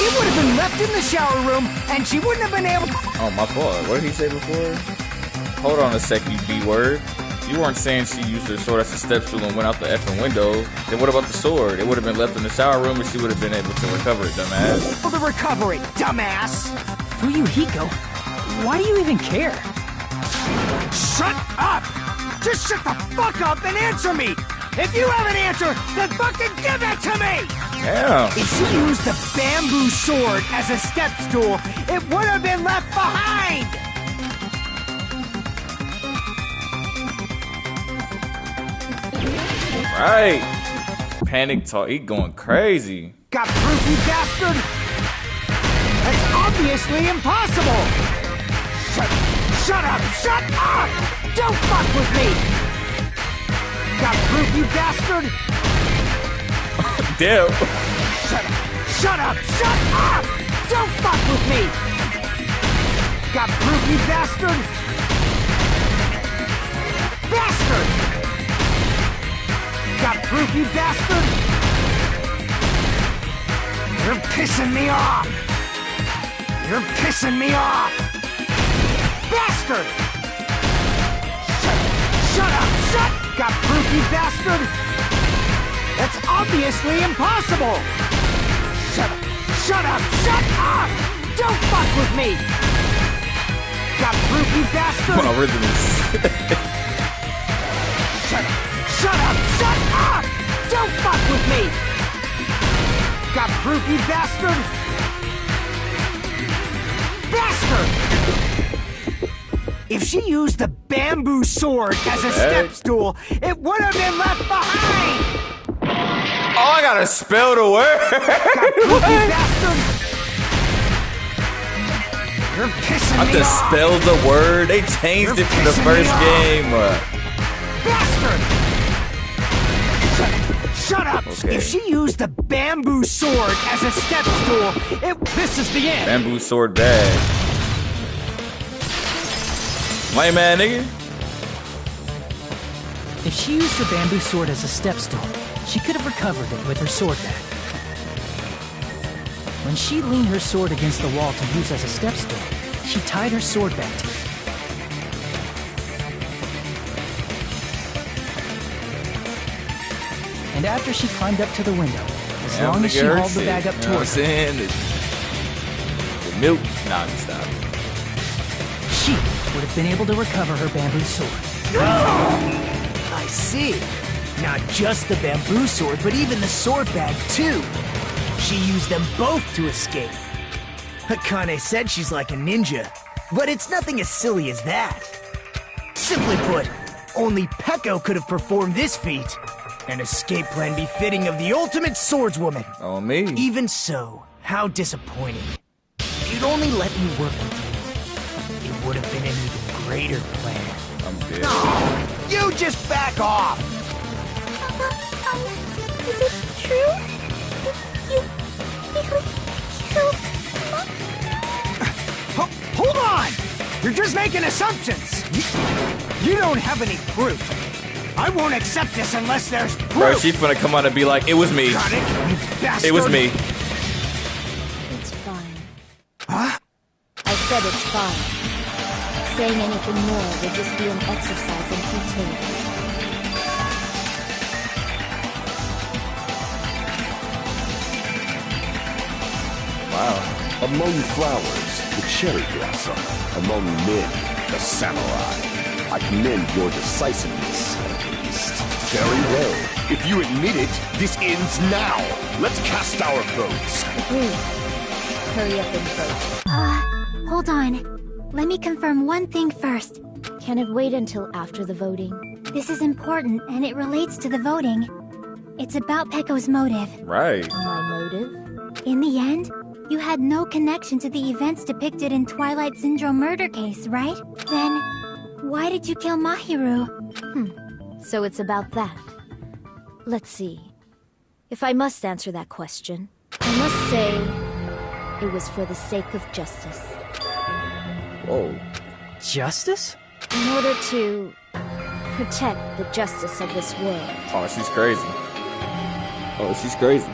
It would have been left in the shower room, and she wouldn't have been able to... Oh, my fault. What did he say before? Hold on a sec, you B-word. You weren't saying she used her sword as a step stool and went out the effing window. Then what about the sword? It would have been left in the shower room and she would have been able to recover it, dumbass. able to recover it, dumbass! Fuyuhiko, why do you even care? Shut up! Just shut the fuck up and answer me! If you have an answer, then fucking give it to me! Damn. If she used the bamboo sword as a step stool, it would have been left behind! Right. Panic talk. He going crazy. Got proof, you bastard? That's obviously impossible! Shut up! Shut up! Don't fuck with me! Got proof, you bastard? Damn. Shut up! Shut up! Don't fuck with me! Got proof, you bastard? Bastard! Got proof, you bastard? You're pissing me off! You're pissing me off! Bastard! Shut up! Shut! Got proof, you bastard? That's obviously impossible! Shut up! Shut up! Shut up! Don't fuck with me! Got proof, you bastard? My rhythm is... Shut up! Shut up! Shut up! Don't fuck with me! Got proof, you bastard? Bastard! If she used the bamboo sword as a step stool, it would have been left behind! Oh, I gotta spell the word! Got proof, you bastard? You're pissing I me just off! spelled the word. They changed it from the pissing me first off. game. Bastard! Shut up! Okay. If she used the bamboo sword as a step stool, this is the end! Bamboo sword bag. Lame man, nigga. If she used her bamboo sword as a step stool, she could have recovered it with her sword bag. When she leaned her sword against the wall to use as a step stool, she tied her sword back to it. And after she climbed up to the window, as long as she hauled the bag up towards her, the milk. Nah, stop. she would have been able to recover her bamboo sword. I see. Not just the bamboo sword, but even the sword bag, too. She used them both to escape. Akane said she's like a ninja. But it's nothing as silly as that. Simply put, only Peko could have performed this feat. An escape plan befitting of the ultimate swordswoman. Oh, me. Even so, how disappointing. If you'd only let me work with you, it would have been an even greater plan. I'm dead. Oh, you just back off! Is it true? You really killed Hold on! You're just making assumptions! You don't have any proof. I won't accept this unless there's proof! Bro, she's gonna come out and be like, it was me. Got it, you bastard! It was me. It's fine. Huh? I said it's fine. Saying anything more would just be an exercise in futility. Wow. Among flowers, the cherry blossom. Among men, the samurai. I commend your decisiveness, at least. Very well. If you admit it, this ends now. Let's cast our votes. Agreed. Hurry up and vote. hold on. Let me confirm one thing first. Can it wait until after the voting? This is important, and it relates to the voting. It's about Peko's motive. Right. My motive? In the end, you had no connection to the events depicted in Twilight Syndrome murder case, right? Then, why did you kill Mahiru? So it's about that. Let's see. If I must answer that question, I must say it was for the sake of justice. Whoa. Justice? In order to protect the justice of this world. Oh, she's crazy. Oh, she's crazy.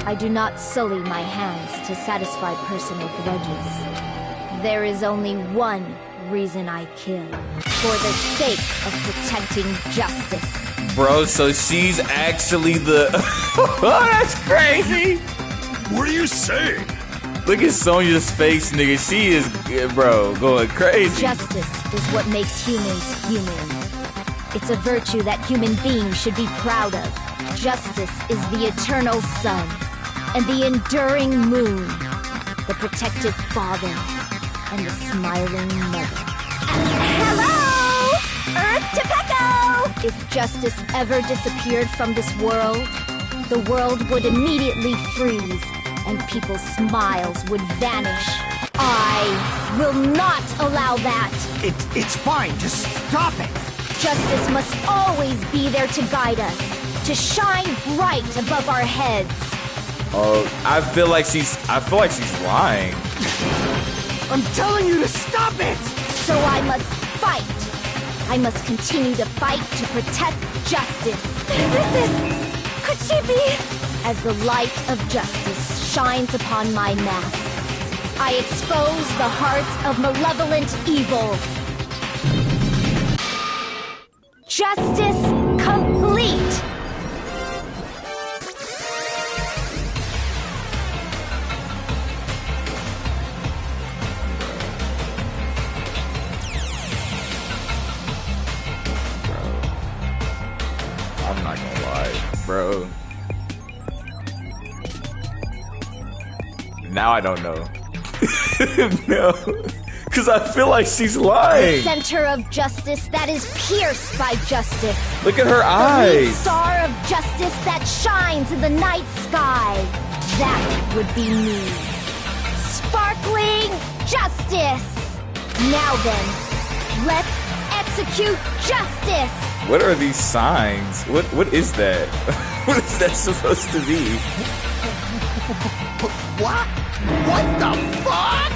I do not sully my hands to satisfy personal grudges. There is only one reason I kill. For the sake of protecting justice. Bro, so she's actually the... Oh, that's crazy! What are you saying? Look at Sonya's face, nigga. She is, bro, going crazy. Justice is what makes humans human. It's a virtue that human beings should be proud of. Justice is the eternal sun and the enduring moon, the protective father and the smiling mother. Hello! Earth to Peko! If justice ever disappeared from this world, the world would immediately freeze and people's smiles would vanish. I will not allow that! It's fine, just stop it! Justice must always be there to guide us, to shine bright above our heads. I feel like she's lying. I'm telling you to stop it! So I must fight. I must continue to fight to protect justice. Could she be? As the light of justice shines upon my mask, I expose the hearts of malevolent evil. Justice complete! I'm not gonna lie, bro. Now I don't know. No. Because I feel like she's lying. The center of justice that is pierced by justice. Look at her The eyes. star of justice that shines in the night sky. That would be me. Sparkling justice. Now then, let's execute justice. What are these signs? What is that? What is that supposed to be? What? What the fuck?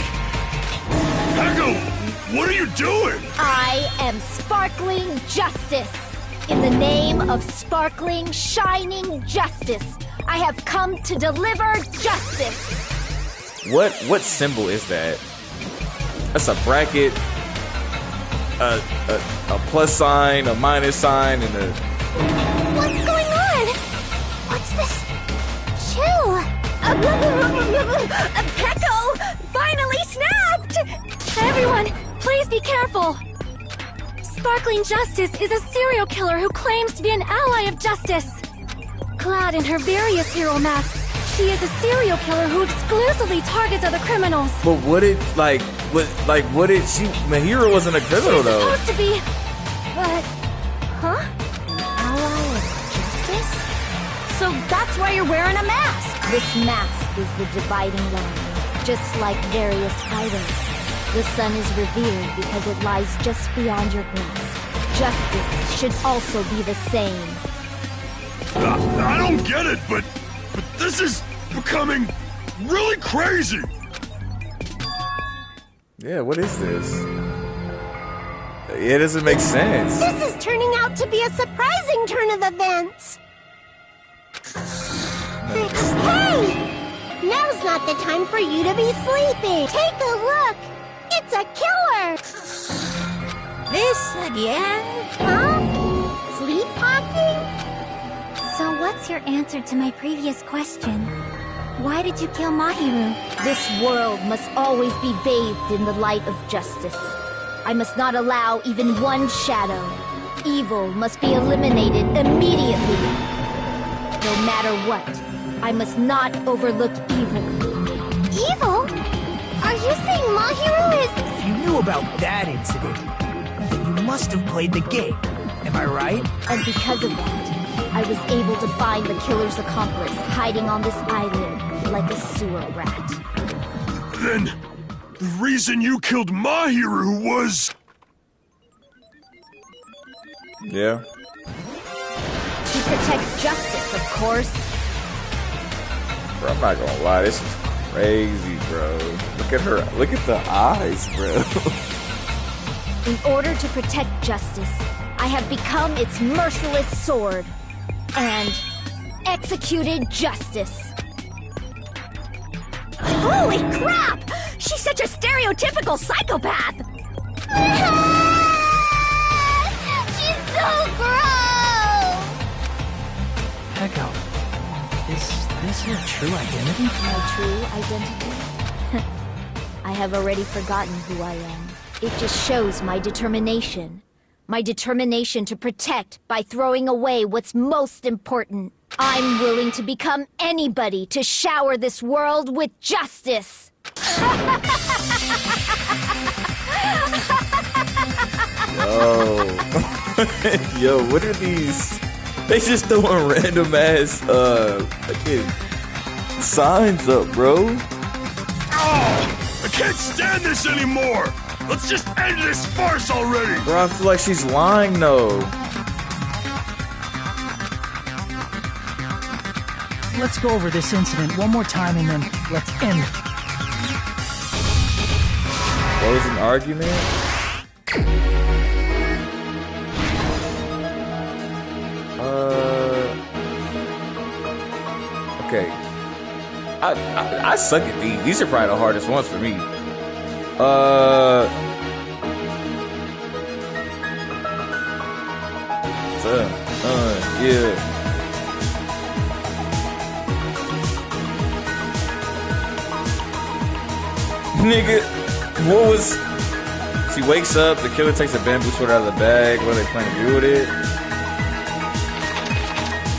Peko, what are you doing? I am sparkling justice. In the name of sparkling, shining justice, I have come to deliver justice. What symbol is that? That's a bracket, a plus sign, a minus sign, and a... What's going on? What's this? Chill. Peko finally snapped! Everyone, please be careful! Sparkling Justice is a serial killer who claims to be an ally of justice. Clad in her various hero masks, he is a serial killer who exclusively targets other criminals. But what did what did she? Mahiro wasn't a criminal though. Supposed to be, but huh? Ally of justice? So that's why you're wearing a mask. This mask is the dividing line, just like various highways. The sun is revered because it lies just beyond your grasp. Justice should also be the same. I don't get it, but this is becoming really crazy. Yeah, what is this? It doesn't make sense. This is turning out to be a surprising turn of events. Hey! Now's not the time for you to be sleeping. Take a look. It's a killer. This again? Huh? Sleepwalking? So what's your answer to my previous question? Why did you kill Mahiru? This world must always be bathed in the light of justice. I must not allow even one shadow. Evil must be eliminated immediately. No matter what, I must not overlook evil. Evil? Are you saying Mahiru is... If you knew about that incident, then you must have played the game. Am I right? And because of that, I was able to find the killer's accomplice hiding on this island like a sewer rat. Then, the reason you killed Mahiru was... Yeah. To protect justice, of course. Bro, I'm not gonna lie, this is crazy, bro. Look at her. Look at the eyes, bro. In order to protect justice, I have become its merciless sword. And executed justice. Holy crap! She's such a stereotypical psychopath! She's so gross! Echo, is this your true identity? My true identity? I have already forgotten who I am. It just shows my determination. My determination to protect by throwing away what's most important. I'm willing to become anybody to shower this world with justice. Yo. Yo, what are these? They just throwing random ass fucking signs up, bro. Oh, I can't stand this anymore. Let's just end this farce already! Bro, I feel like she's lying, though. Let's go over this incident one more time and then let's end it. What was an argument? Okay. I suck at these. These are probably the hardest ones for me. Yeah. Nigga, what was... She wakes up, the killer takes a bamboo sword out of the bag. What are they planning to do with it?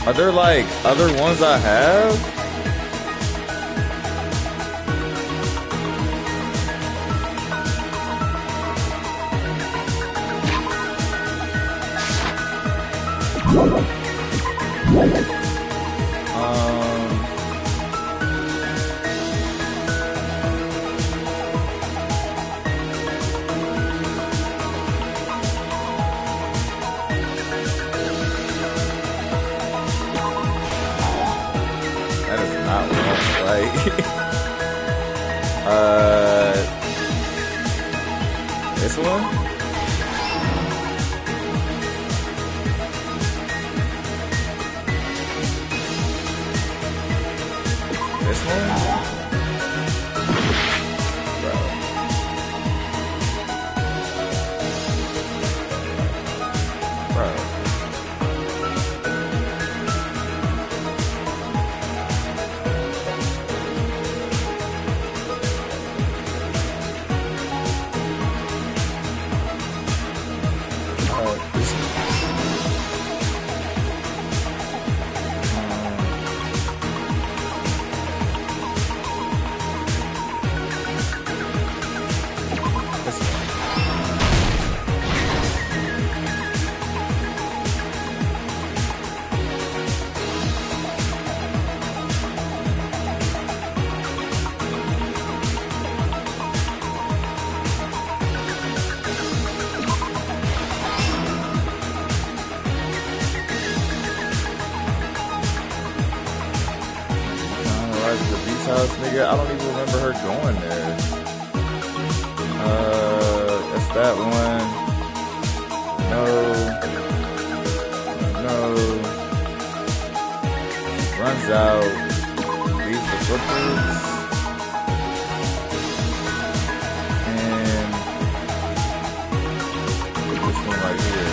Are there, like, other ones I have? That is not one, like, this one? This one? Rise of the Beach House, nigga. I don't even remember her going there. That's that one. No. Runs out. Leaves the footprints. And this one right here.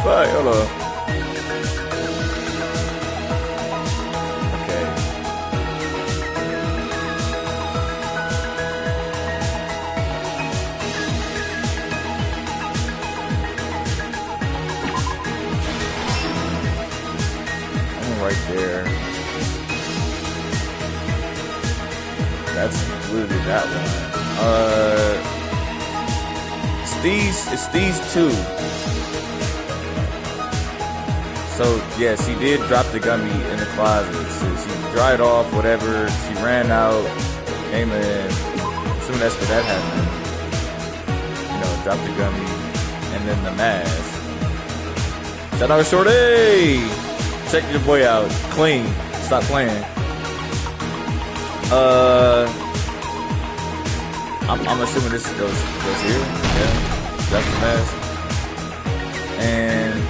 Fuck, hold on. Okay. I'm right there. That's literally that one. It's these two. So, yeah, she did drop the gummy in the closet. So she dried off, whatever. She ran out, came in. Soon after that happened, you know, dropped the gummy, and then the mask. Shout out Shorty! Check your boy out. Clean. Stop playing. I'm assuming this goes here. Yeah. That's the mask. And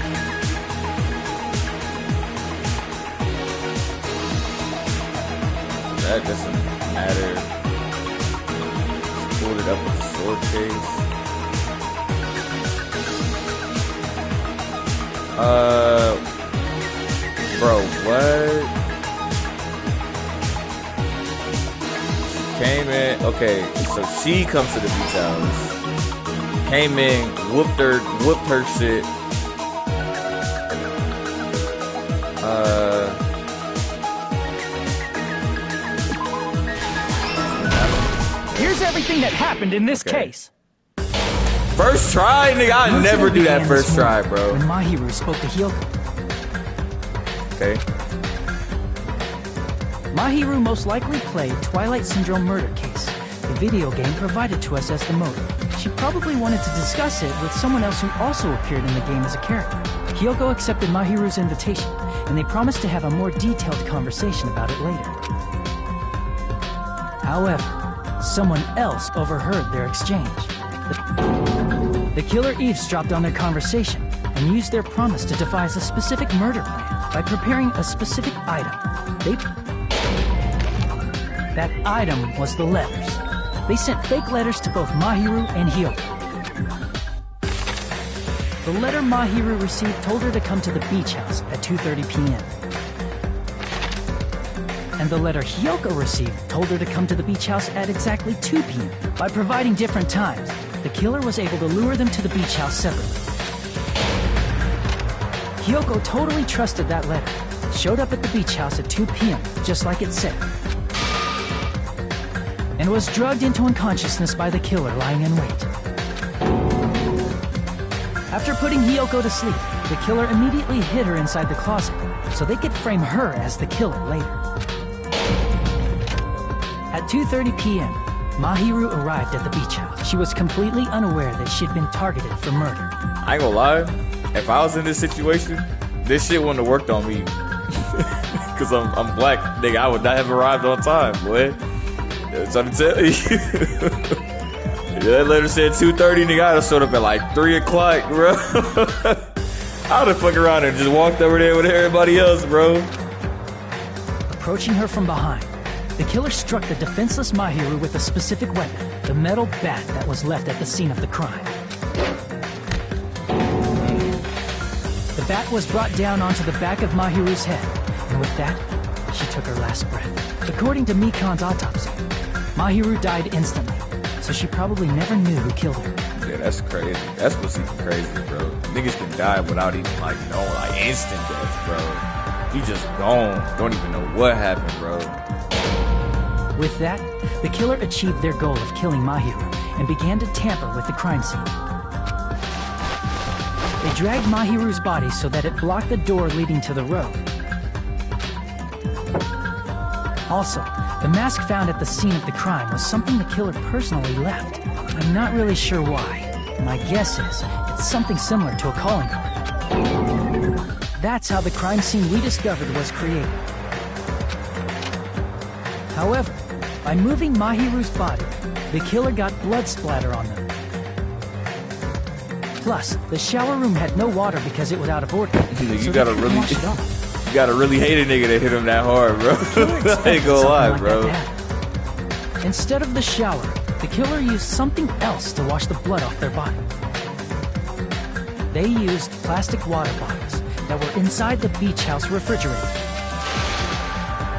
that doesn't matter. Just pulled it up with the sword case. Bro, what? Came in. Okay, so she comes to the beach house. Came in, whooped her shit. Here's everything that happened in this case. First try, nigga. I never do that first try, bro. When Mahiru spoke to Hyoko. Okay. Mahiru most likely played Twilight Syndrome Murder Case, the video game provided to us as the motive. She probably wanted to discuss it with someone else who also appeared in the game as a character. Hyoko accepted Mahiru's invitation, and they promised to have a more detailed conversation about it later. However, someone else overheard their exchange. The killer eavesdropped on their conversation and used their promise to devise a specific murder plan by preparing a specific item. That item was the letters. They sent fake letters to both Mahiru and Hyoko. The letter Mahiru received told her to come to the beach house at 2:30 p.m. And the letter Hyoko received told her to come to the beach house at exactly 2 p.m. By providing different times, the killer was able to lure them to the beach house separately. Hyoko totally trusted that letter, showed up at the beach house at 2 p.m., just like it said, and was drugged into unconsciousness by the killer lying in wait. After putting Hyoko to sleep, the killer immediately hid her inside the closet, so they could frame her as the killer later. At 2:30 p.m., Mahiru arrived at the beach house. She was completely unaware that she'd been targeted for murder. I ain't gonna lie, if I was in this situation, this shit wouldn't have worked on me. Cause I'm black, nigga, I would not have arrived on time, boy. That's what I'm telling you. That letter said 2:30, nigga, I'd have showed up at like 3 o'clock, bro. I would have fucked around and just walked over there with everybody else, bro. Approaching her from behind, the killer struck the defenseless Mahiru with a specific weapon, the metal bat that was left at the scene of the crime. The bat was brought down onto the back of Mahiru's head, and with that, she took her last breath. According to Mikan's autopsy, Mahiru died instantly, so she probably never knew who killed her. Yeah, that's crazy. That's what's even crazy, bro. Niggas can die without even like knowing, like instant death, bro. He just gone. Don't even know what happened, bro. With that, the killer achieved their goal of killing Mahiru and began to tamper with the crime scene. They dragged Mahiru's body so that it blocked the door leading to the road. Also, the mask found at the scene of the crime was something the killer personally left. I'm not really sure why. My guess is it's something similar to a calling card. That's how the crime scene we discovered was created. However, by moving Mahiru's body, the killer got blood splatter on them. Plus, the shower room had no water because it was out of order. You gotta really hate a nigga that hit him that hard, bro. I ain't gonna lie, bro. Instead of the shower, the killer used something else to wash the blood off their body. They used plastic water bottles that were inside the beach house refrigerator.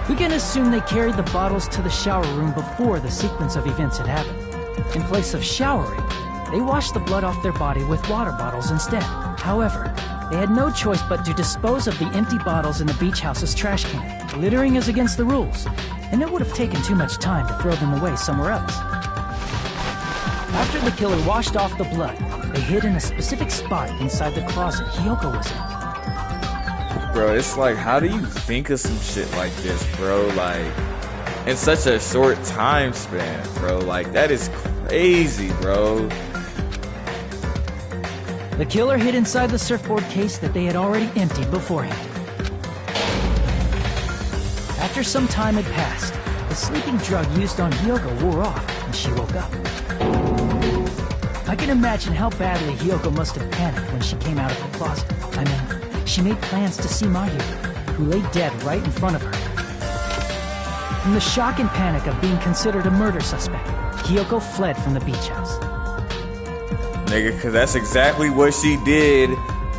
We can assume they carried the bottles to the shower room before the sequence of events had happened. In place of showering, they washed the blood off their body with water bottles instead. However, they had no choice but to dispose of the empty bottles in the beach house's trash can. Littering is against the rules, and it would have taken too much time to throw them away somewhere else. After the killer washed off the blood, they hid in a specific spot inside the closet Hiyoko was in. Bro, it's like, how do you think of some shit like this, bro? Like, in such a short time span, bro. Like, that is crazy, bro. The killer hid inside the surfboard case that they had already emptied beforehand. After some time had passed, the sleeping drug used on Hiyoko wore off, and she woke up. I can imagine how badly Hiyoko must have panicked when she came out of the closet. I mean, she made plans to see Mahiru, who lay dead right in front of her. From the shock and panic of being considered a murder suspect, Hiyoko fled from the beach house. Nigga, because that's exactly what she did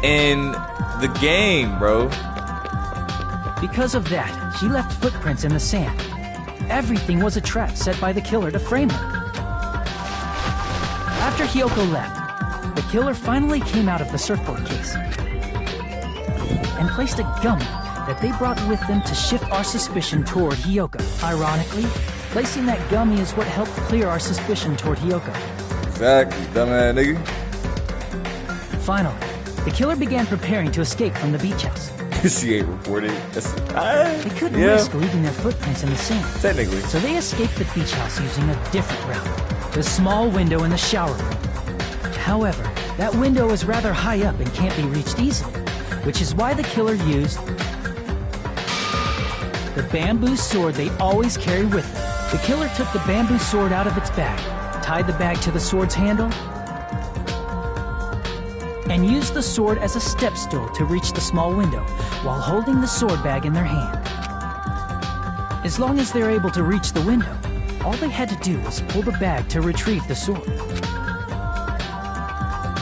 in the game, bro. Because of that, she left footprints in the sand. Everything was a trap set by the killer to frame her. After Hiyoko left, the killer finally came out of the surfboard case and placed a gummy that they brought with them to shift our suspicion toward Hiyoko. Ironically, placing that gummy is what helped clear our suspicion toward Hiyoko. Exactly, dumbass nigga. Finally, the killer began preparing to escape from the beach house. She ain't reported. They couldn't risk leaving their footprints in the sand. Technically. So they escaped the beach house using a different route. The small window in the shower room. However, that window is rather high up and can't be reached easily, which is why the killer used the bamboo sword they always carry with them. The killer took the bamboo sword out of its bag, tied the bag to the sword's handle, and used the sword as a step stool to reach the small window while holding the sword bag in their hand. As long as they're able to reach the window, all they had to do was pull the bag to retrieve the sword.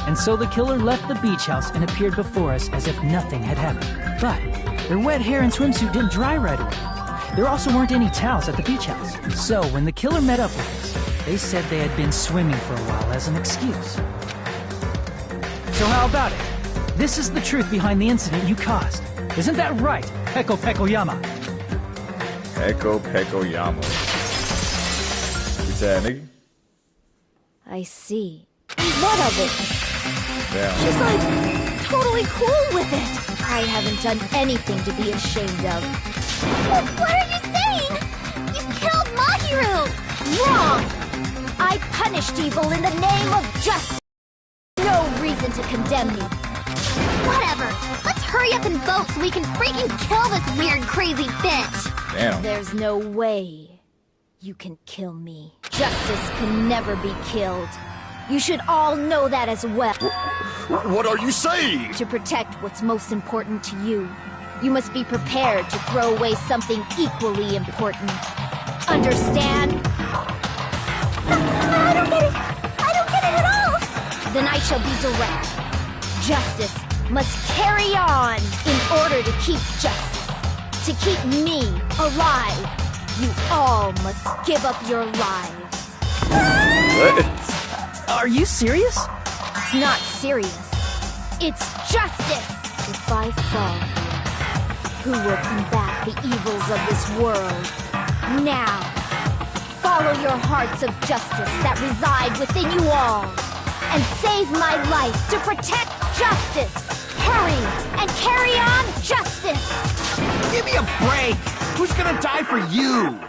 And so the killer left the beach house and appeared before us as if nothing had happened. But their wet hair and swimsuit didn't dry right away. There also weren't any towels at the beach house. So when the killer met up with us, they said they had been swimming for a while as an excuse. So how about it? This is the truth behind the incident you caused. Isn't that right, Peko Pekoyama? Peko Pekoyama. What's that, nigga? I see. What of it? Damn. She's like totally cool with it. I haven't done anything to be ashamed of. What are you saying? You killed Mahiru! Wrong! I punished evil in the name of justice. No reason to condemn me. Whatever. Let's hurry up and vote so we can freaking kill this weird, crazy bitch. Damn. There's no way you can kill me. Justice can never be killed. You should all know that as well. What are you saying? To protect what's most important to you, you must be prepared to throw away something equally important. Understand? I don't get it. I don't get it at all. Then I shall be direct. Justice must carry on in order to keep justice. To keep me alive, you all must give up your lives. What? Are you serious? It's not serious. It's justice! If I fall, who will combat the evils of this world? Now, follow your hearts of justice that reside within you all, and save my life to protect justice. Hurry and carry on justice. Give me a break. Who's gonna die for you?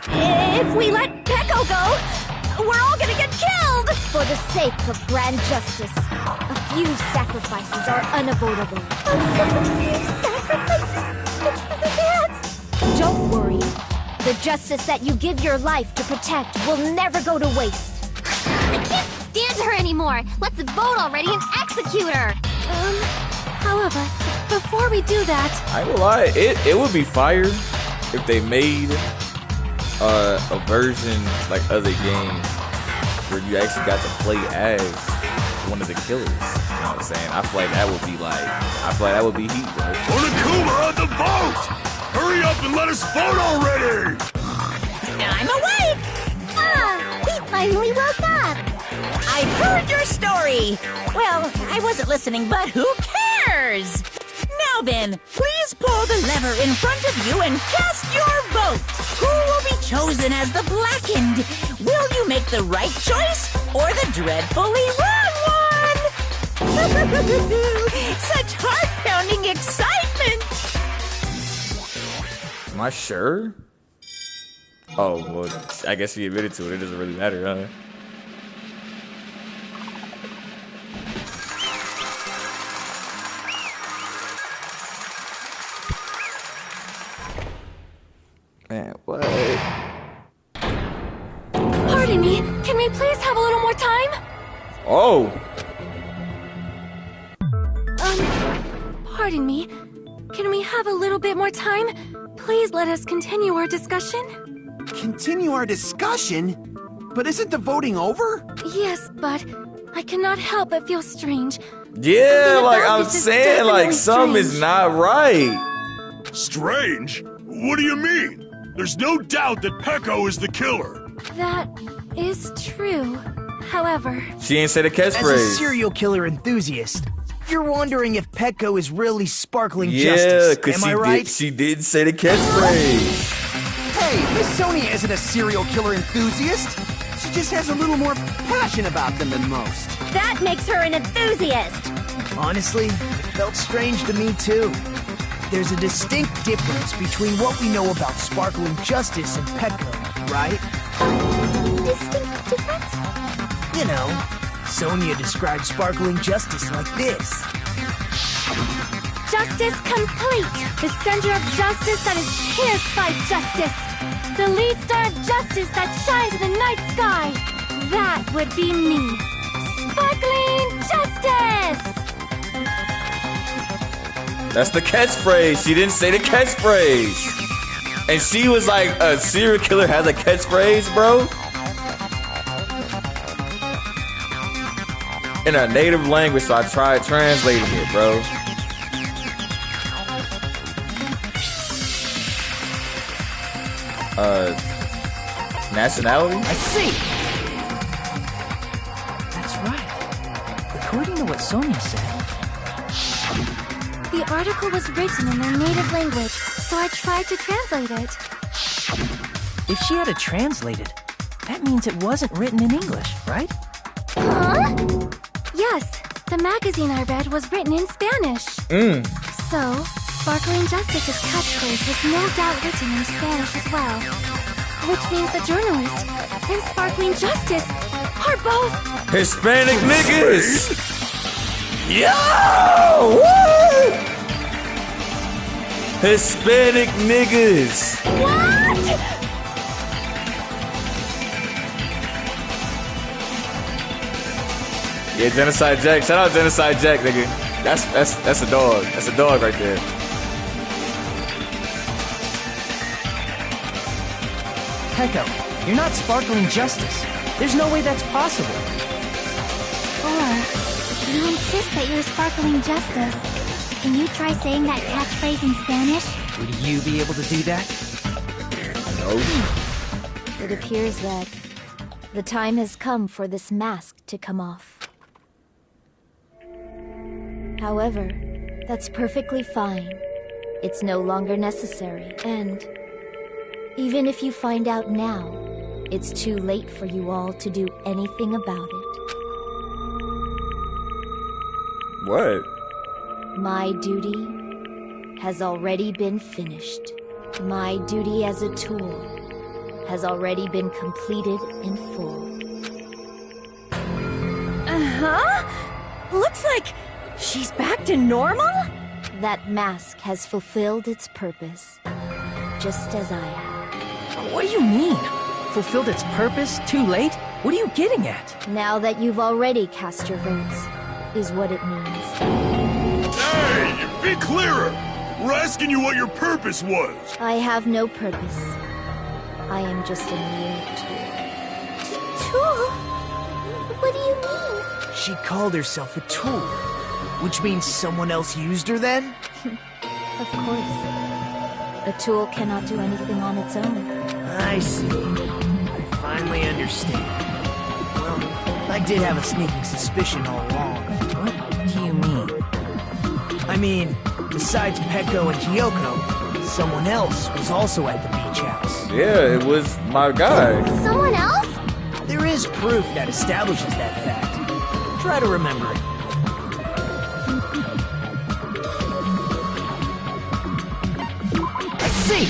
If we let Peko go, we're all gonna get killed. For the sake of grand justice, a few sacrifices are unavoidable. Don't worry. The justice that you give your life to protect will never go to waste. I can't stand her anymore. Let's vote already and execute her. However, before we do that... I ain't gonna lie, it would be fire if they made a version like other games where you actually got to play as one of the killers. You know what I'm saying? I feel like that would be heat, bro. Onakuma, the vote! Hurry up and let us vote already! I'm awake! We finally woke up. I've heard your story. Well, I wasn't listening, but who cares? Now then, please pull the lever in front of you and cast your vote. Who will be chosen as the blackened? Will you make the right choice or the dreadfully wrong one? Such heart-pounding excitement! Am I sure? Oh, well, I guess he admitted to it. It doesn't really matter, huh? Man, what? Pardon me, can we please have a little more time? Oh! Pardon me, can we have a little bit more time? Please let us continue our discussion. Continue our discussion? But isn't the voting over? Yes, but I cannot help but feel strange. Yeah, Something like about I'm this is saying, like definitely something is strange. not right. Strange? What do you mean? There's no doubt that Peko is the killer. That is true. However, She ain't said a As a catchphrase. serial killer enthusiast, you're wondering if Peko is really sparkling Yeah, justice. because Am I right? she did say the catchphrase. Hey, Miss Sonia isn't a serial killer enthusiast. She just has a little more passion about them than most. That makes her an enthusiast. Honestly, it felt strange to me too. There's a distinct difference between what we know about sparkling justice and Peko, right? Distinct difference? You know, Sonia described sparkling justice like this. justice complete. The center of justice that is pierced by justice. The lead star of justice that shines in the night sky. That would be me. Sparkling justice! That's the catchphrase. She didn't say the catchphrase. And she was like, a serial killer has a catchphrase, bro? In a native language, so I tried translating it, bro. Nationality? I see. That's right. According to what Sonia said, The article was written in their native language, so I tried to translate it. if she had it translated, that means it wasn't written in English, right? Huh? Yes, the magazine I read was written in Spanish. So, Sparkling Justice's catchphrase was no doubt written in Spanish as well. Which means the journalist and Sparkling Justice are both... Hispanic niggas! Yo! What? Hispanic niggas! What? Yeah, Genocide Jack. Shout out Genocide Jack, nigga. That's a dog. That's a dog right there. Peko, you're not Sparkling Justice. There's no way that's possible. Or, you insist that you're Sparkling Justice. Can you try saying that catchphrase in Spanish? Would you be able to do that? No. It appears that the time has come for this mask to come off. However, that's perfectly fine. It's no longer necessary, and even if you find out now, it's too late for you all to do anything about it. What? My duty has already been finished. My duty as a tool has already been completed in full. Uh-huh? Looks like she's back to normal? That mask has fulfilled its purpose, just as I have. What do you mean? Fulfilled its purpose? Too late? What are you getting at? Now that you've already cast your votes, is what it means. Hey, be clearer! We're asking you what your purpose was! I have no purpose. I am just a mere tool. Tool? What do you mean? She called herself a tool, which means someone else used her then? Of course. A tool cannot do anything on its own. I see. I finally understand. Well, I did have a sneaking suspicion all along. What do you mean? I mean, besides Peko and Hiyoko, someone else was also at the beach house. Yeah, it was my guy. Someone else? There is proof that establishes that fact. Try to remember it. I see!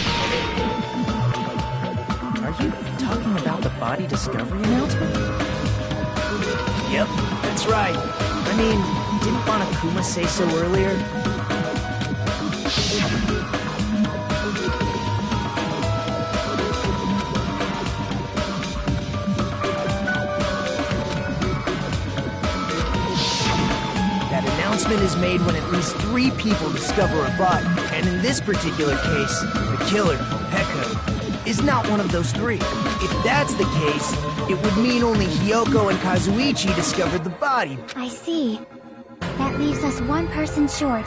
Are you talking about the body discovery announcement? Yep, that's right. I mean, didn't Monokuma say so earlier? That announcement is made when at least 3 people discover a body, and in this particular case, the killer, Peko, is not one of those 3. If that's the case, it would mean only Hiyoko and Kazuichi discovered the body. I see. That leaves us one person short.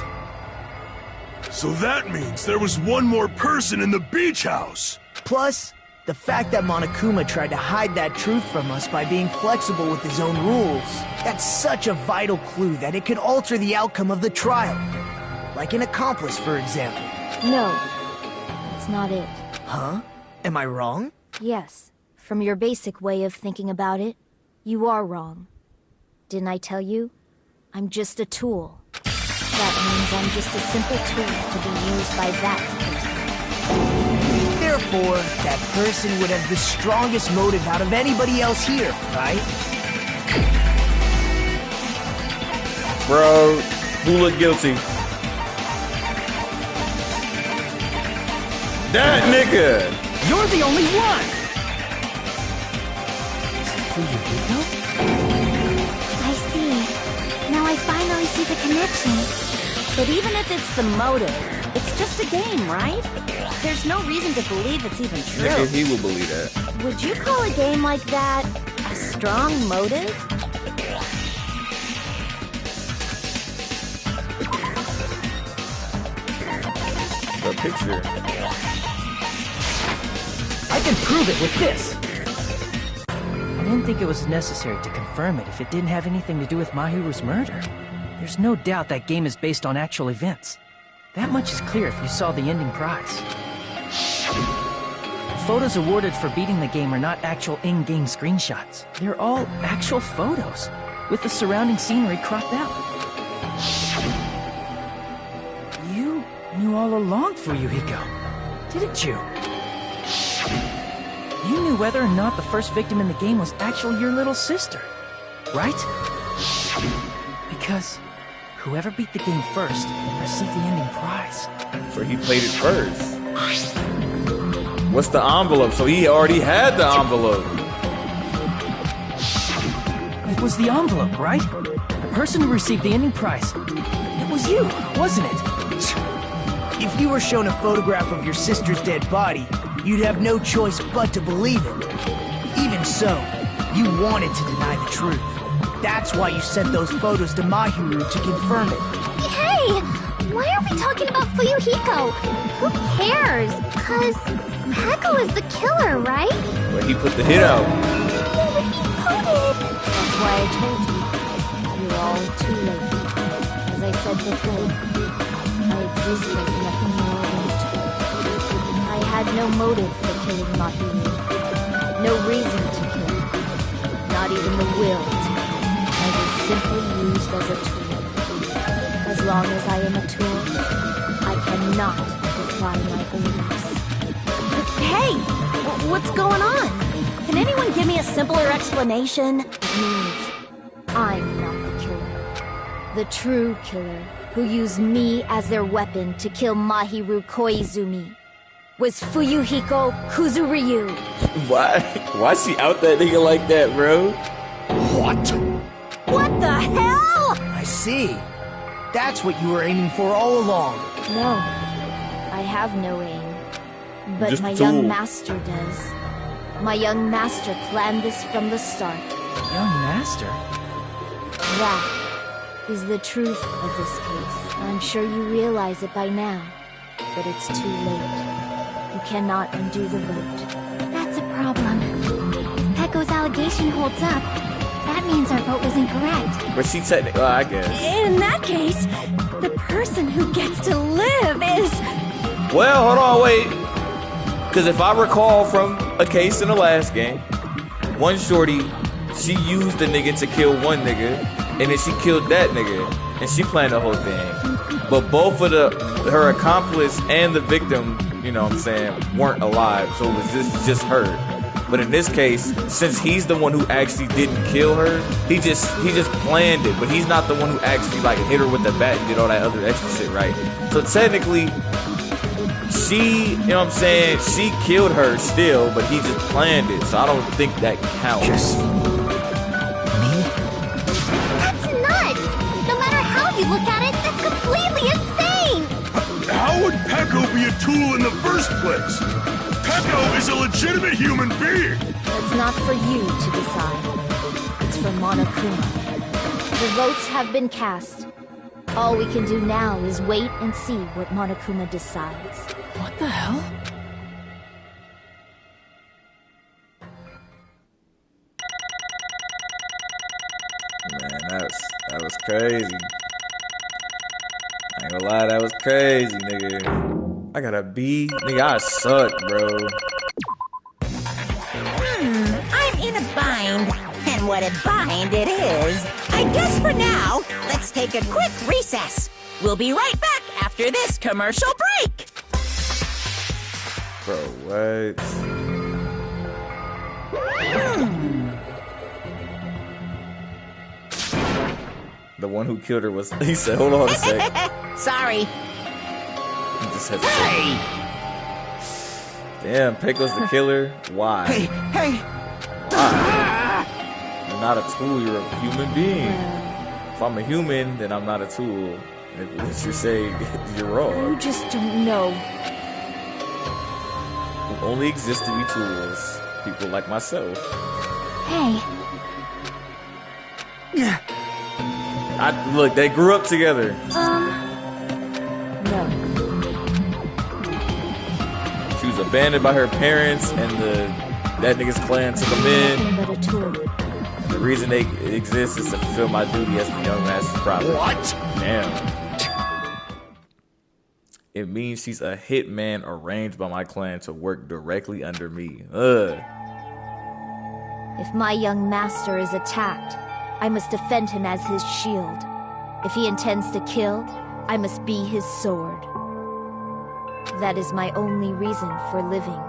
So that means there was one more person in the beach house! Plus, the fact that Monokuma tried to hide that truth from us by being flexible with his own rules, that's such a vital clue that it could alter the outcome of the trial. Like an accomplice, for example. No, that's not it. Huh? Am I wrong? Yes, from your basic way of thinking about it, you are wrong. Didn't I tell you? I'm just a tool. That means I'm just a simple tool to be used by that person. Therefore, that person would have the strongest motive out of anybody else here, right? Bro, who looked guilty? That nigga! You're the only one! I see. Now I finally see the connection. But even if it's the motive, it's just a game, right? There's no reason to believe it's even true. Nigga, he will believe that. Would you call a game like that a strong motive? The picture. I can prove it with this! I didn't think it was necessary to confirm it if it didn't have anything to do with Mahiru's murder. There's no doubt that game is based on actual events. That much is clear if you saw the ending prize. Photos awarded for beating the game are not actual in-game screenshots. They're all actual photos, with the surrounding scenery cropped out. You knew all along, Fuyuhiko, didn't you? You knew whether or not the first victim in the game was actually your little sister, right? Because whoever beat the game first received the ending prize. So he played it first. What's the envelope? So he already had the envelope. It was the envelope, right? The person who received the ending prize. It was you, wasn't it? If you were shown a photograph of your sister's dead body, you'd have no choice but to believe it. Even so, you wanted to deny the truth. That's why you sent those photos to Mahiru to confirm it. Hey! Why are we talking about Fuyuhiko? Who cares? 'Cause Peko is the killer, right? But he put the hit out. Yeah, but he voted! That's why I told you. You're all too late. As I said before, I exist as nothing more than a tool. I had no motive for killing Mahiru. No reason to kill. Not even the will to kill. I was simply used as a tool. As long as I am a tool, I cannot defy my orders. Hey! What's going on? Can anyone give me a simpler explanation? It means I'm not the killer. The true killer, who used me as their weapon to kill Mahiru Koizumi, was Fuyuhiko Kuzuryu. Why she out that nigga like that, bro? What? What the hell? I see. That's what you were aiming for all along. No, I have no aim. But Just my a tool. young master does. My young master planned this from the start. Young master? That is the truth of this case. I'm sure you realize it by now, but it's too late. You cannot undo the vote. That's a problem. If Pecco's allegation holds up, that means our vote was incorrect. But she technically, well, I guess. In that case, the person who gets to live is... Well, hold on, wait. Because if I recall from a case in the last game, one shorty, she used the nigga to kill one nigga, and then she killed that nigga, and she planned the whole thing. But both of her accomplice and the victim, you know what I'm saying, weren't alive, so it was just her. But in this case, since he's the one who actually didn't kill her, he just planned it, but he's not the one who actually like hit her with the bat and did all that other extra shit, right? So technically, she, you know what I'm saying, she killed her still, but he just planned it, so I don't think that counts. Just me? That's nuts! No matter how you look at it, that's completely insane! How would Pecco be a tool in the first place? Pecco is a legitimate human being! That's not for you to decide. It's for Monokuma. The votes have been cast. All we can do now is wait and see what Monokuma decides. What the hell? Man, that was crazy. I ain't gonna lie, that was crazy, nigga. I got a B. Nigga, I suck, bro. I'm in a bind. And what a bind it is. I guess for now, let's take a quick recess. We'll be right back after this commercial break. Bro, what? The one who killed her was, he said, hold on a sec. Sorry. He just had to Damn, Pecco's the killer? Why? Hey! Why? You're not a tool, you're a human being. If I'm a human, then I'm not a tool. If you say you're wrong. You just don't know. We only exist to be tools. People like myself. Hey, Look, they grew up together. No. She was abandoned by her parents, and that nigga's clan took them in. Nothing but a tool. And the reason they exist is to fulfill my duty as the young master's property. What? Damn. It means she's a hitman arranged by my clan to work directly under me. Ugh. If my young master is attacked, I must defend him as his shield. If he intends to kill, I must be his sword. That is my only reason for living.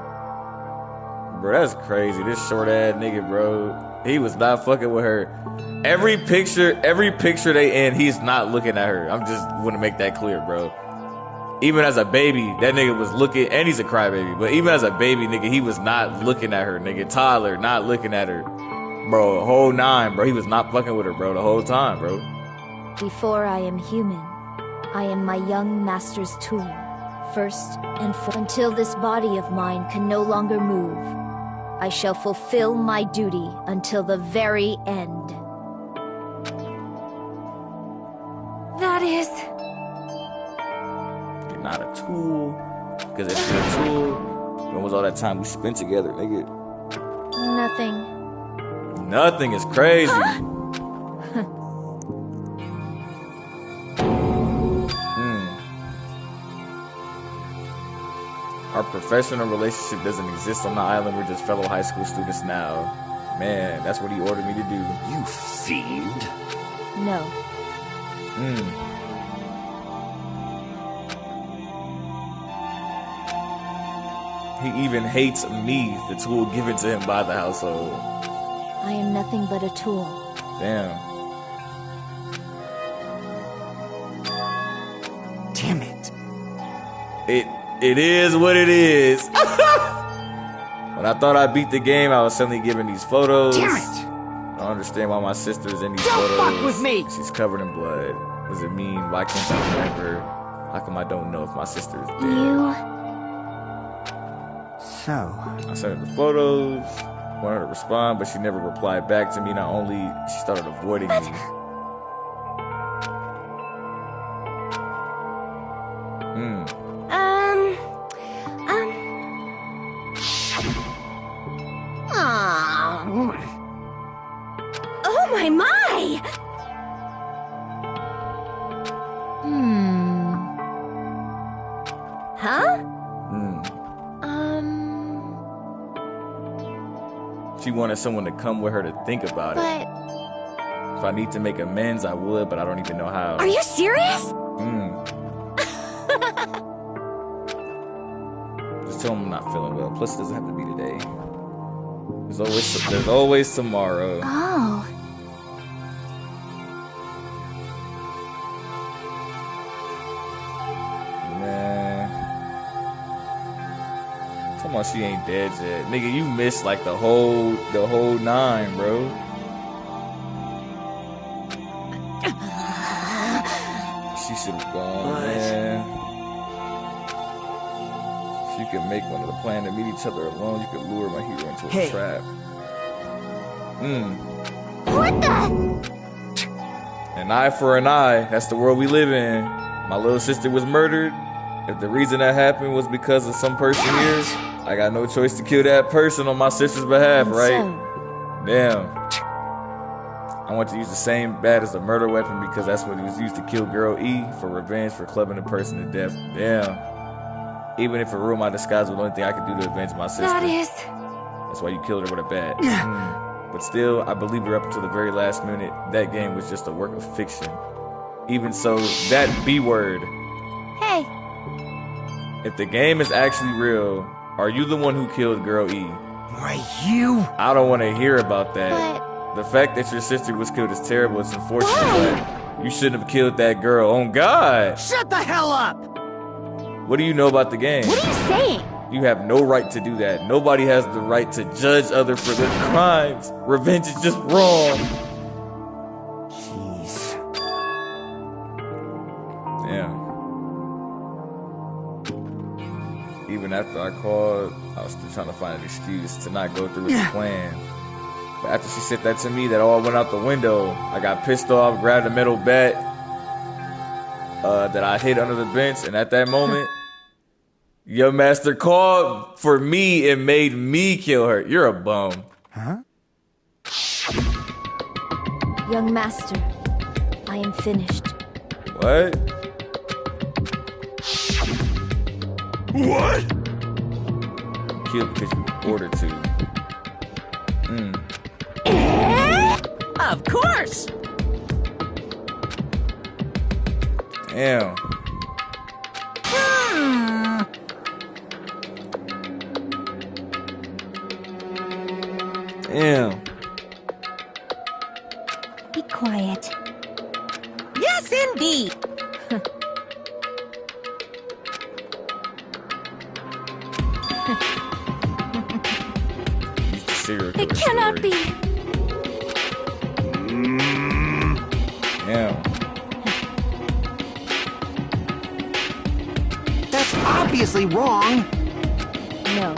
Bro, that's crazy. This short ass nigga, bro. He was not fucking with her. Every picture they in, he's not looking at her. I'm just want to make that clear, bro. Even as a baby, that nigga was looking, and he's a crybaby, but even as a baby, nigga, he was not looking at her, nigga. Tyler, not looking at her. Bro, the whole 9, bro. He was not fucking with her, bro, the whole time, bro. Before I am human, I am my young master's tool. First and foremost, until this body of mine can no longer move, I shall fulfill my duty until the very end. That is... You're not a tool. Because if you're a tool, when was all that time we spent together, nigga? Nothing. Nothing is crazy. Our professional relationship doesn't exist on the island. We're just fellow high school students now. Man, that's what he ordered me to do. You fiend. No. He even hates me, the tool given to him by the household. I am nothing but a tool. Damn. Damn it. It is what it is. When I thought I beat the game, I was suddenly given these photos. Damn it. I don't understand why my sister's in these Don't photos. fuck with me. She's covered in blood. What does it mean? Why can't I remember? How come I don't know if my sister is dead? So, I sent her the photos, wanted her to respond, but she never replied back to me. Not only, she started avoiding me. Oh my! Huh? She wanted someone to come with her to think about it. If I need to make amends, I would, but I don't even know how. Are you serious? Just tell him I'm not feeling well. Plus, it doesn't have to be today. There's always tomorrow. Oh. Man. Come on, she ain't dead yet. Nigga, you missed like the whole 9, bro. She should have gone, man. If you could make one of the plan to meet each other alone, you could lure my hero into a trap. What the? An eye for an eye. That's the world we live in. My little sister was murdered. If the reason that happened was because of some person here, I got no choice to kill that person on my sister's behalf, right? Damn. I want to use the same bat as a murder weapon because that's what it was used to kill girl E for revenge for clubbing a person to death. Damn. Even if it ruined my disguise was the only thing I could do to avenge my sister. That's why you killed her with a bat. But still, I believed her up until the very last minute. That game was just a work of fiction. Even so, that B word. Hey. If the game is actually real, are you the one who killed girl E? Why you? I don't want to hear about that. But The fact that your sister was killed is terrible. It's unfortunate, but you shouldn't have killed that girl. Oh God! Shut the hell up! What do you know about the game? What are you saying? You have no right to do that. Nobody has the right to judge others for their crimes. Revenge is just wrong. Jeez. Damn. Even after I called, I was still trying to find an excuse to not go through with the plan. But after she said that to me, that all went out the window. I got pissed off, grabbed a metal bat that I hid under the bench, and at that moment, your master called for me and made me kill her. You're a bum. Huh? Young master, I am finished. What? What? Killed because you ordered to. Of course! Damn. Damn. Be quiet. Yes, indeed! It cannot be. Damn. That's obviously wrong. No.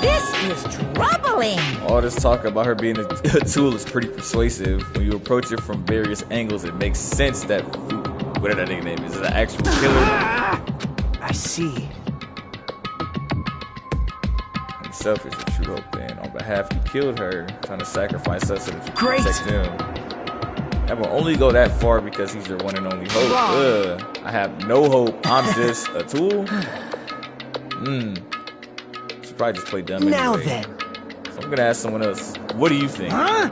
This is troubling! All this talk about her being a tool is pretty persuasive. When you approach it from various angles, it makes sense that whatever that nigga name is an actual killer. I see. I'm selfish and true hope then. On behalf, you killed her, trying to sacrifice us so that you can Great. protect him. That will only go that far because he's your one and only hope. I have no hope. I'm just a tool. She probably just played dumb Now anyway. then. So I'm gonna ask someone else. What do you think? Huh?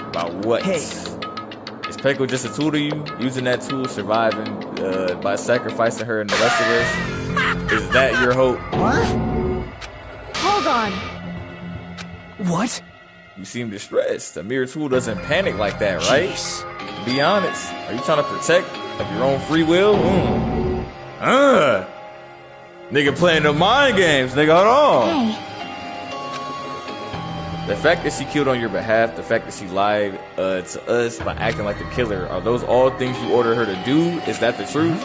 About what? Hey. Is Peko just a tool to you? Using that tool, surviving by sacrificing her and the rest of us? Is that your hope? What? Hold on. What? You seem distressed. A mere tool doesn't panic like that, right? Jeez. Be honest. Are you trying to protect of your own free will? Nigga playing the mind games, nigga. Hold on. Hey, The fact that she killed on your behalf, the fact that she lied to us by acting like the killer, are those all things you ordered her to do? Is that the truth?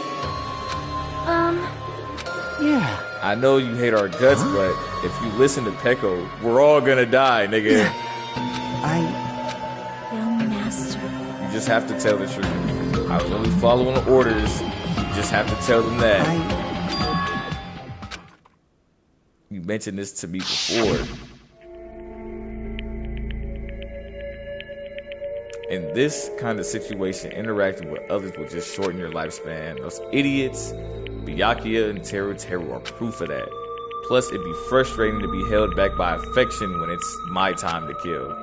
Yeah. I know you hate our guts, but if you listen to Peko, we're all gonna die, nigga. Young master. You just have to tell the truth. I was only following the orders. You just have to tell them that. You mentioned this to me before. In this kind of situation, interacting with others will just shorten your lifespan. Those idiots, Byakuya and Teru are proof of that. Plus, it'd be frustrating to be held back by affection when it's my time to kill.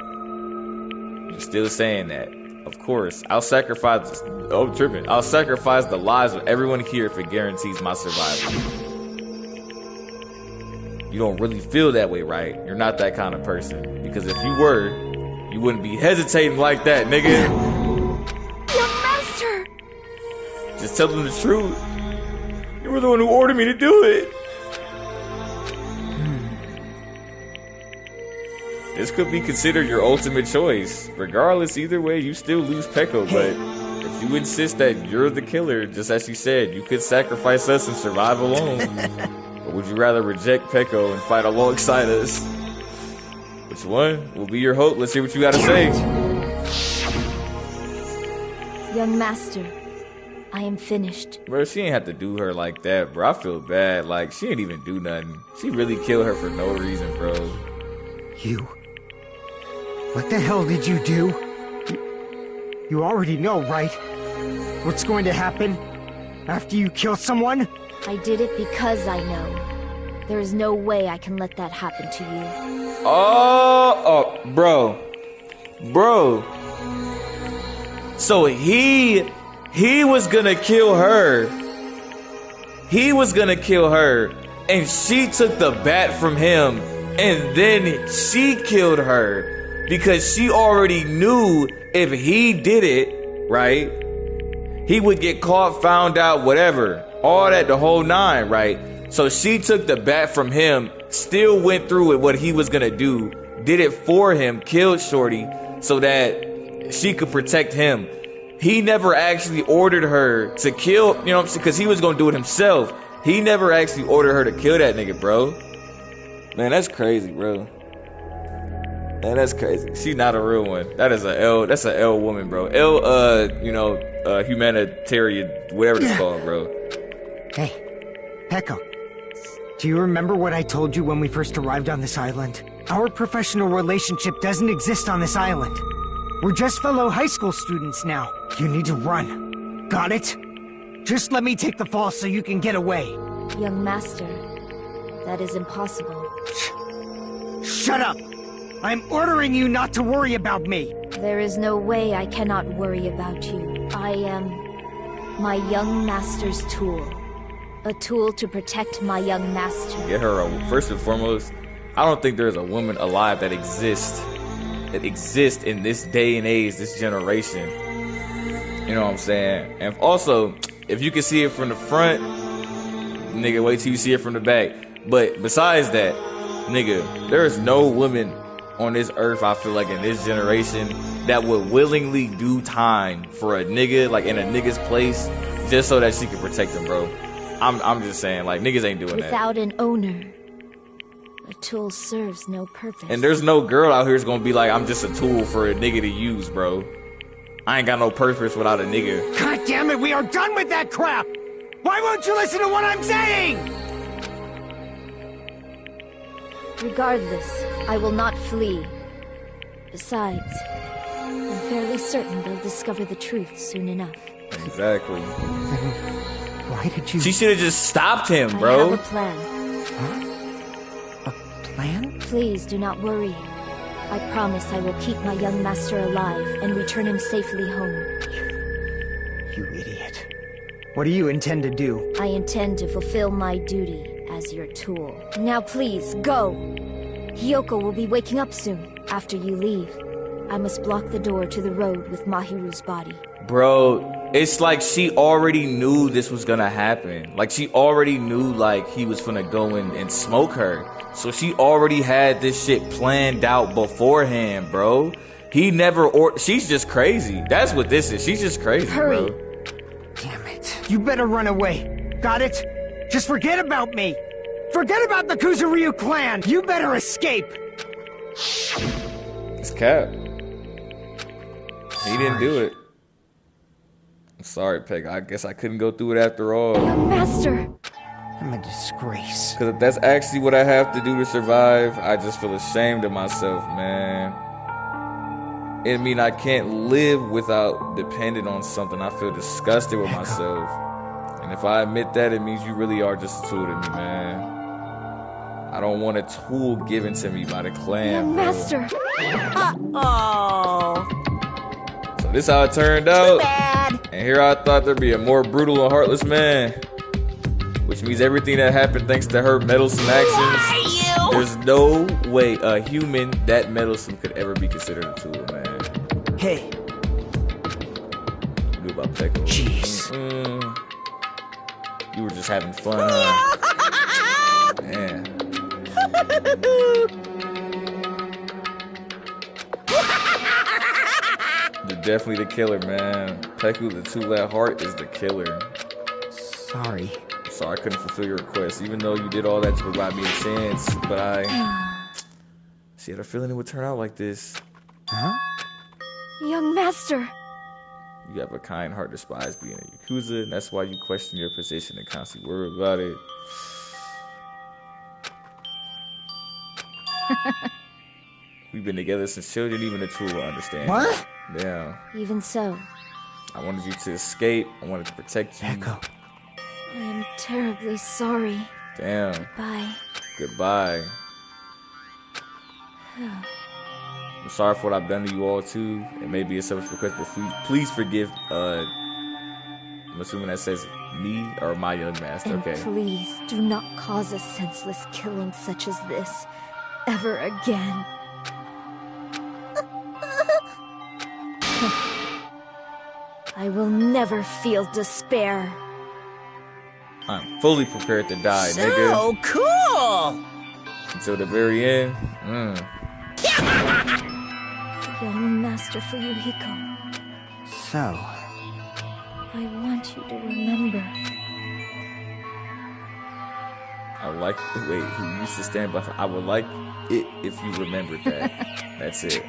You're still saying that. Of course, I'll sacrifice the lives of everyone here if it guarantees my survival. You don't really feel that way, right? You're not that kind of person. Because if you were, you wouldn't be hesitating like that, nigga. Young master! Just tell them the truth. You were the one who ordered me to do it. This could be considered your ultimate choice. Regardless, either way, you still lose Peko, but if you insist that you're the killer, just as you said, you could sacrifice us and survive alone. Or would you rather reject Peko and fight alongside us? Which one will be your hope? Let's hear what you gotta say. Young master, I am finished. Bro, she ain't have to do her like that, bro. I feel bad. Like, she didn't even do nothing. She really killed her for no reason, bro. You. What the hell did you do? You already know, right? What's going to happen after you kill someone? I did it because I know. There is no way I can let that happen to you. Oh, bro. So he was gonna kill her. He was gonna kill her. And she took the bat from him. And then she killed her. Because she already knew if he did it, right? He would get caught, found out, whatever. All that, the whole nine, right? So she took the bat from him, still went through with what he was gonna do, did it for him, killed Shorty, so that she could protect him. He never actually ordered her to kill, you know what I'm saying? Because he was gonna do it himself. He never actually ordered her to kill that nigga, bro. Man, that's crazy, bro. Man, that's crazy. She's not a real one. That's a L woman, bro. Humanitarian, whatever it's called, bro. Hey, Peko. Do you remember what I told you when we first arrived on this island? Our professional relationship doesn't exist on this island. We're just fellow high school students now. You need to run. Got it? Just let me take the fall so you can get away. Young master, that is impossible. Shut up! I'm ordering you not to worry about me! There is no way I cannot worry about you. I am my young master's tool. A tool to protect my young master. Get her first and foremost, I don't think there's a woman alive that exists in this day and age, this generation. You know what I'm saying? And also, if you can see it from the front, nigga, wait till you see it from the back. But besides that, nigga, there is no woman on this earth, I feel like, in this generation that would willingly do time for a nigga, like in a nigga's place, just so that she can protect him, bro. I'm just saying, like, niggas ain't doing that. Without an owner, a tool serves no purpose. And there's no girl out here that's gonna be like, I'm just a tool for a nigga to use, bro. I ain't got no purpose without a nigga. God damn it, we are done with that crap! Why won't you listen to what I'm saying? Regardless, I will not flee. Besides, I'm fairly certain they'll discover the truth soon enough. Exactly. Why did you... She should have just stopped him, I bro. have a plan. Huh? Please do not worry. I promise I will keep my young master alive and return him safely home. You idiot. What do you intend to do? I intend to fulfill my duty as your tool. Now please, go! Hiyoko will be waking up soon, after you leave. I must block the door to the road with Mahiru's body. Bro, it's like she already knew this was gonna happen. Like, she already knew, like, he was gonna go in and smoke her. So she already had this shit planned out beforehand, bro. He never, she's just crazy. That's what this is. She's just crazy, Hurry. bro. Damn it. You better run away. Got it? Just forget about me. Forget about the Kuzuryu clan. You better escape. It's Cap. He didn't do it. I'm sorry, Peg. I guess I couldn't go through it after all. Master! I'm a disgrace. Because if that's actually what I have to do to survive, I just feel ashamed of myself, man. I mean, I can't live without depending on something. I feel disgusted with myself. And if I admit that, it means you really are just a tool to me, man. I don't want a tool given to me by the clan, bro. Master! Uh-oh. So this how it turned out. Too bad. And here I thought there'd be a more brutal and heartless man. Which means everything that happened thanks to her meddlesome actions. There's no way a human that meddlesome could ever be considered a tool, man. Hey. Knew about Pecco. Jeez. You were just having fun, huh? Man. You're definitely the killer, man. Pecco, the two-led heart, is the killer. Sorry. Sorry I couldn't fulfill your request, even though you did all that to provide me a chance. But I had a feeling it would turn out like this. Huh? Young master! You have a kind heart despite being a Yakuza, and that's why you question your position and constantly worry about it. We've been together since children, even a tool will understand. What? Yeah. Even so, I wanted you to escape. I wanted to protect you. Echo. I am terribly sorry. Damn. Bye. Goodbye. I'm sorry for what I've done to you all too. It may be a selfish request, but please forgive. I'm assuming that says me or my young master. And okay. please do not cause a senseless killing such as this ever again. I will never feel despair. I'm fully prepared to die, So nigga. cool! Until the very end. Young Master Fuyuhiko, So, I want you to remember. I would like, wait, who used to stand by, I would like it if you remembered that. That's it.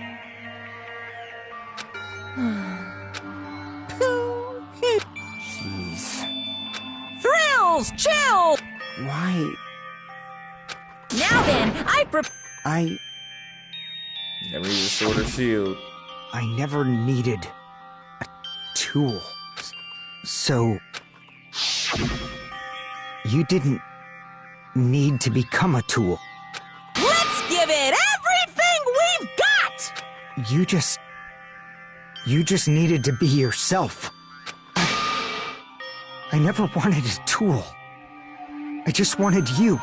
jeez. Thrills! Chill! Why? Now then, I Never needed a sword or shield. never needed a tool. So, you didn't need to become a tool. Let's give it everything we've got! You just needed to be yourself. I never wanted a tool. I just wanted you.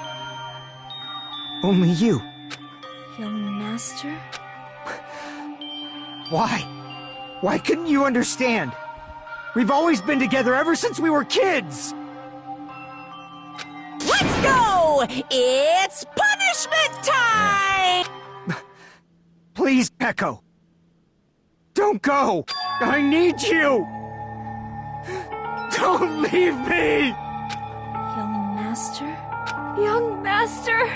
Only you. Young Master? Why? Why couldn't you understand? We've always been together ever since we were kids! Let's go! It's punishment time! Please, Echo. Don't go! I need you! Don't leave me! Young Master? Young Master!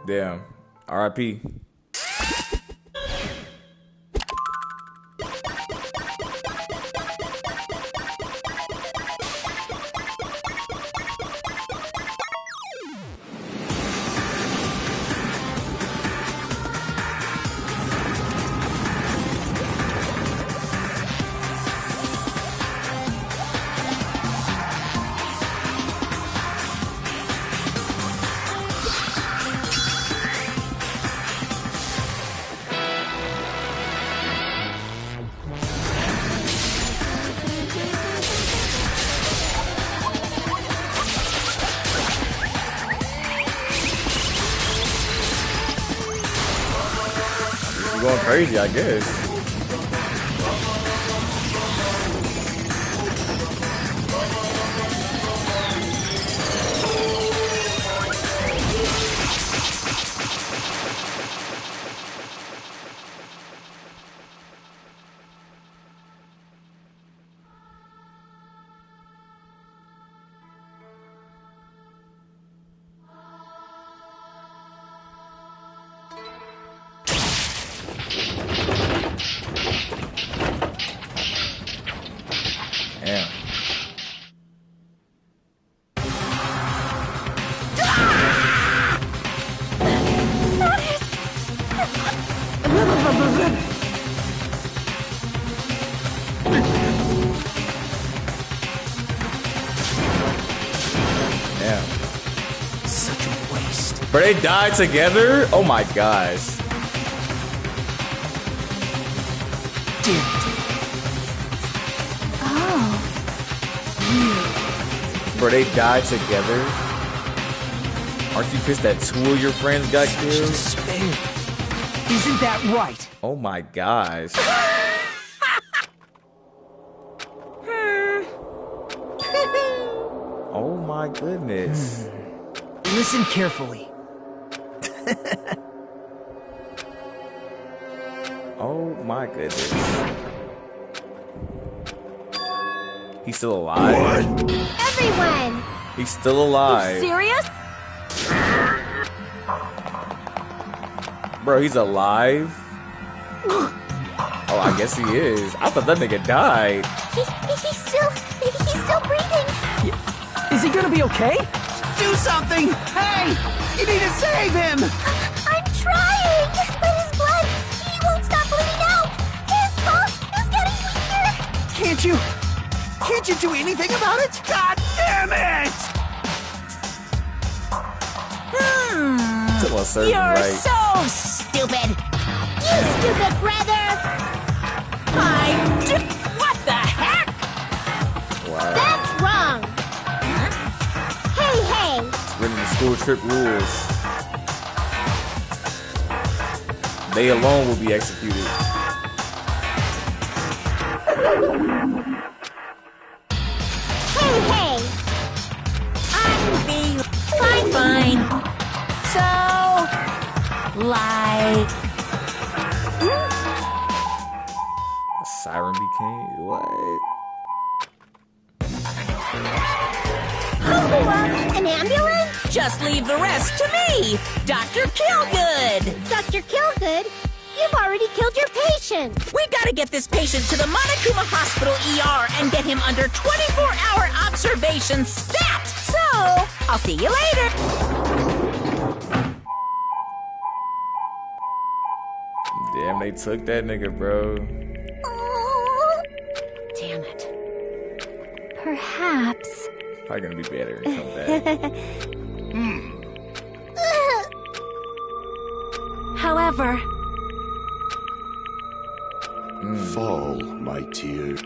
Damn. R.I.P. going crazy, I guess. Damn. Damn. Such a waste. But they died together? Oh my gosh. Damn it. Bro, they died together? Aren't you pissed that two of your friends got killed? Despair. Isn't that right? Oh my gosh. Oh my goodness. Listen carefully. Oh my goodness. He's still alive? Everyone! He's still alive. Serious? Bro, he's alive? Oh, I guess he is. I thought that nigga died. He's still breathing. Is he gonna be okay? Do something! Hey! You need to save him! I'm trying! But his blood, he won't stop bleeding out! His pulse is getting weaker! Can't you do anything about it? God damn it! To a certain You're right. so stupid. You stupid brother! What the heck? Wow. That's wrong! Hey! It's written in the school trip rules. They alone will be executed. Hey! Fine. So, like, A siren became what? An ambulance? just leave the rest to me, Dr. Killgood. Dr. Killgood, you've already killed your patient! We gotta get this patient to the Monokuma Hospital ER and get him under 24-hour observation stat. So, I'll see you later. Damn, they took that nigga, bro. Damn it. Perhaps. Probably gonna be better and come back. However, Fall, my tear.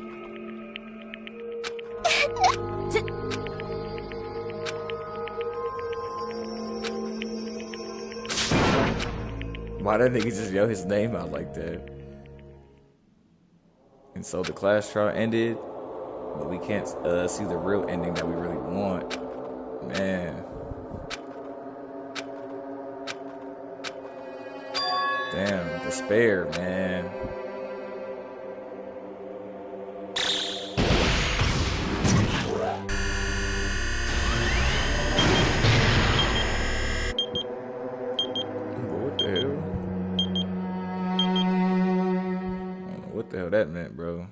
Why did nigga just yell his name out like that? And so the class trial ended, but we can't see the real ending that we really want. Man. Damn, despair, man. What the hell? I don't know what the hell that meant, bro.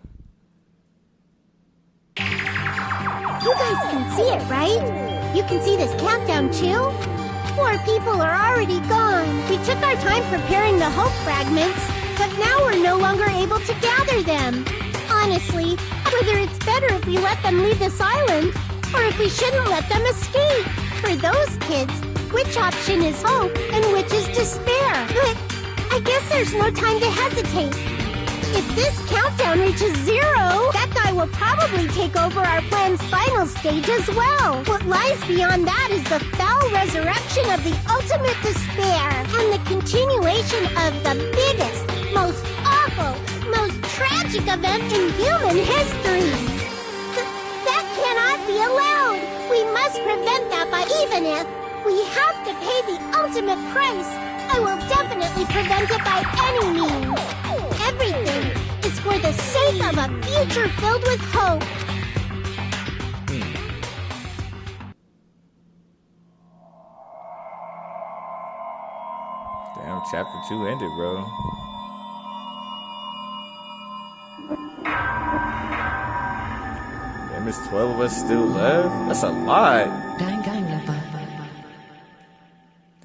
You guys can see it, right? You can see this countdown, too? Poor people are already gone. We took our time preparing the hope fragments, but now we're no longer able to gather them. Honestly, whether it's better if we let them leave this island, or if we shouldn't let them escape. For those kids, which option is hope and which is despair? But I guess there's no time to hesitate. If this countdown reaches 0, that guy will probably take over our plan's final stage as well. What lies beyond that is the foul resurrection of the ultimate despair and the continuation of the biggest, most awful, most tragic event in human history. That cannot be allowed. We must prevent that by even if we have to pay the ultimate price. I will definitely prevent it by any means. Everything is for the sake of a future filled with hope. Damn, chapter 2 ended, bro. Damn, there's 12 of us still left? That's a lot.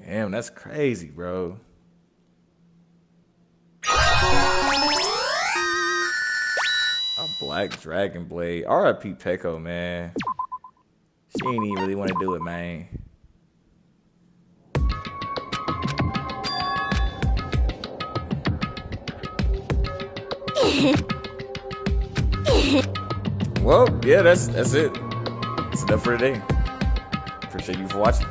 Damn, that's crazy, bro. A black dragon blade. R.I.P. Peko, man. She ain't even really want to do it, man. Well, yeah, that's it. That's enough for today. Appreciate you for watching.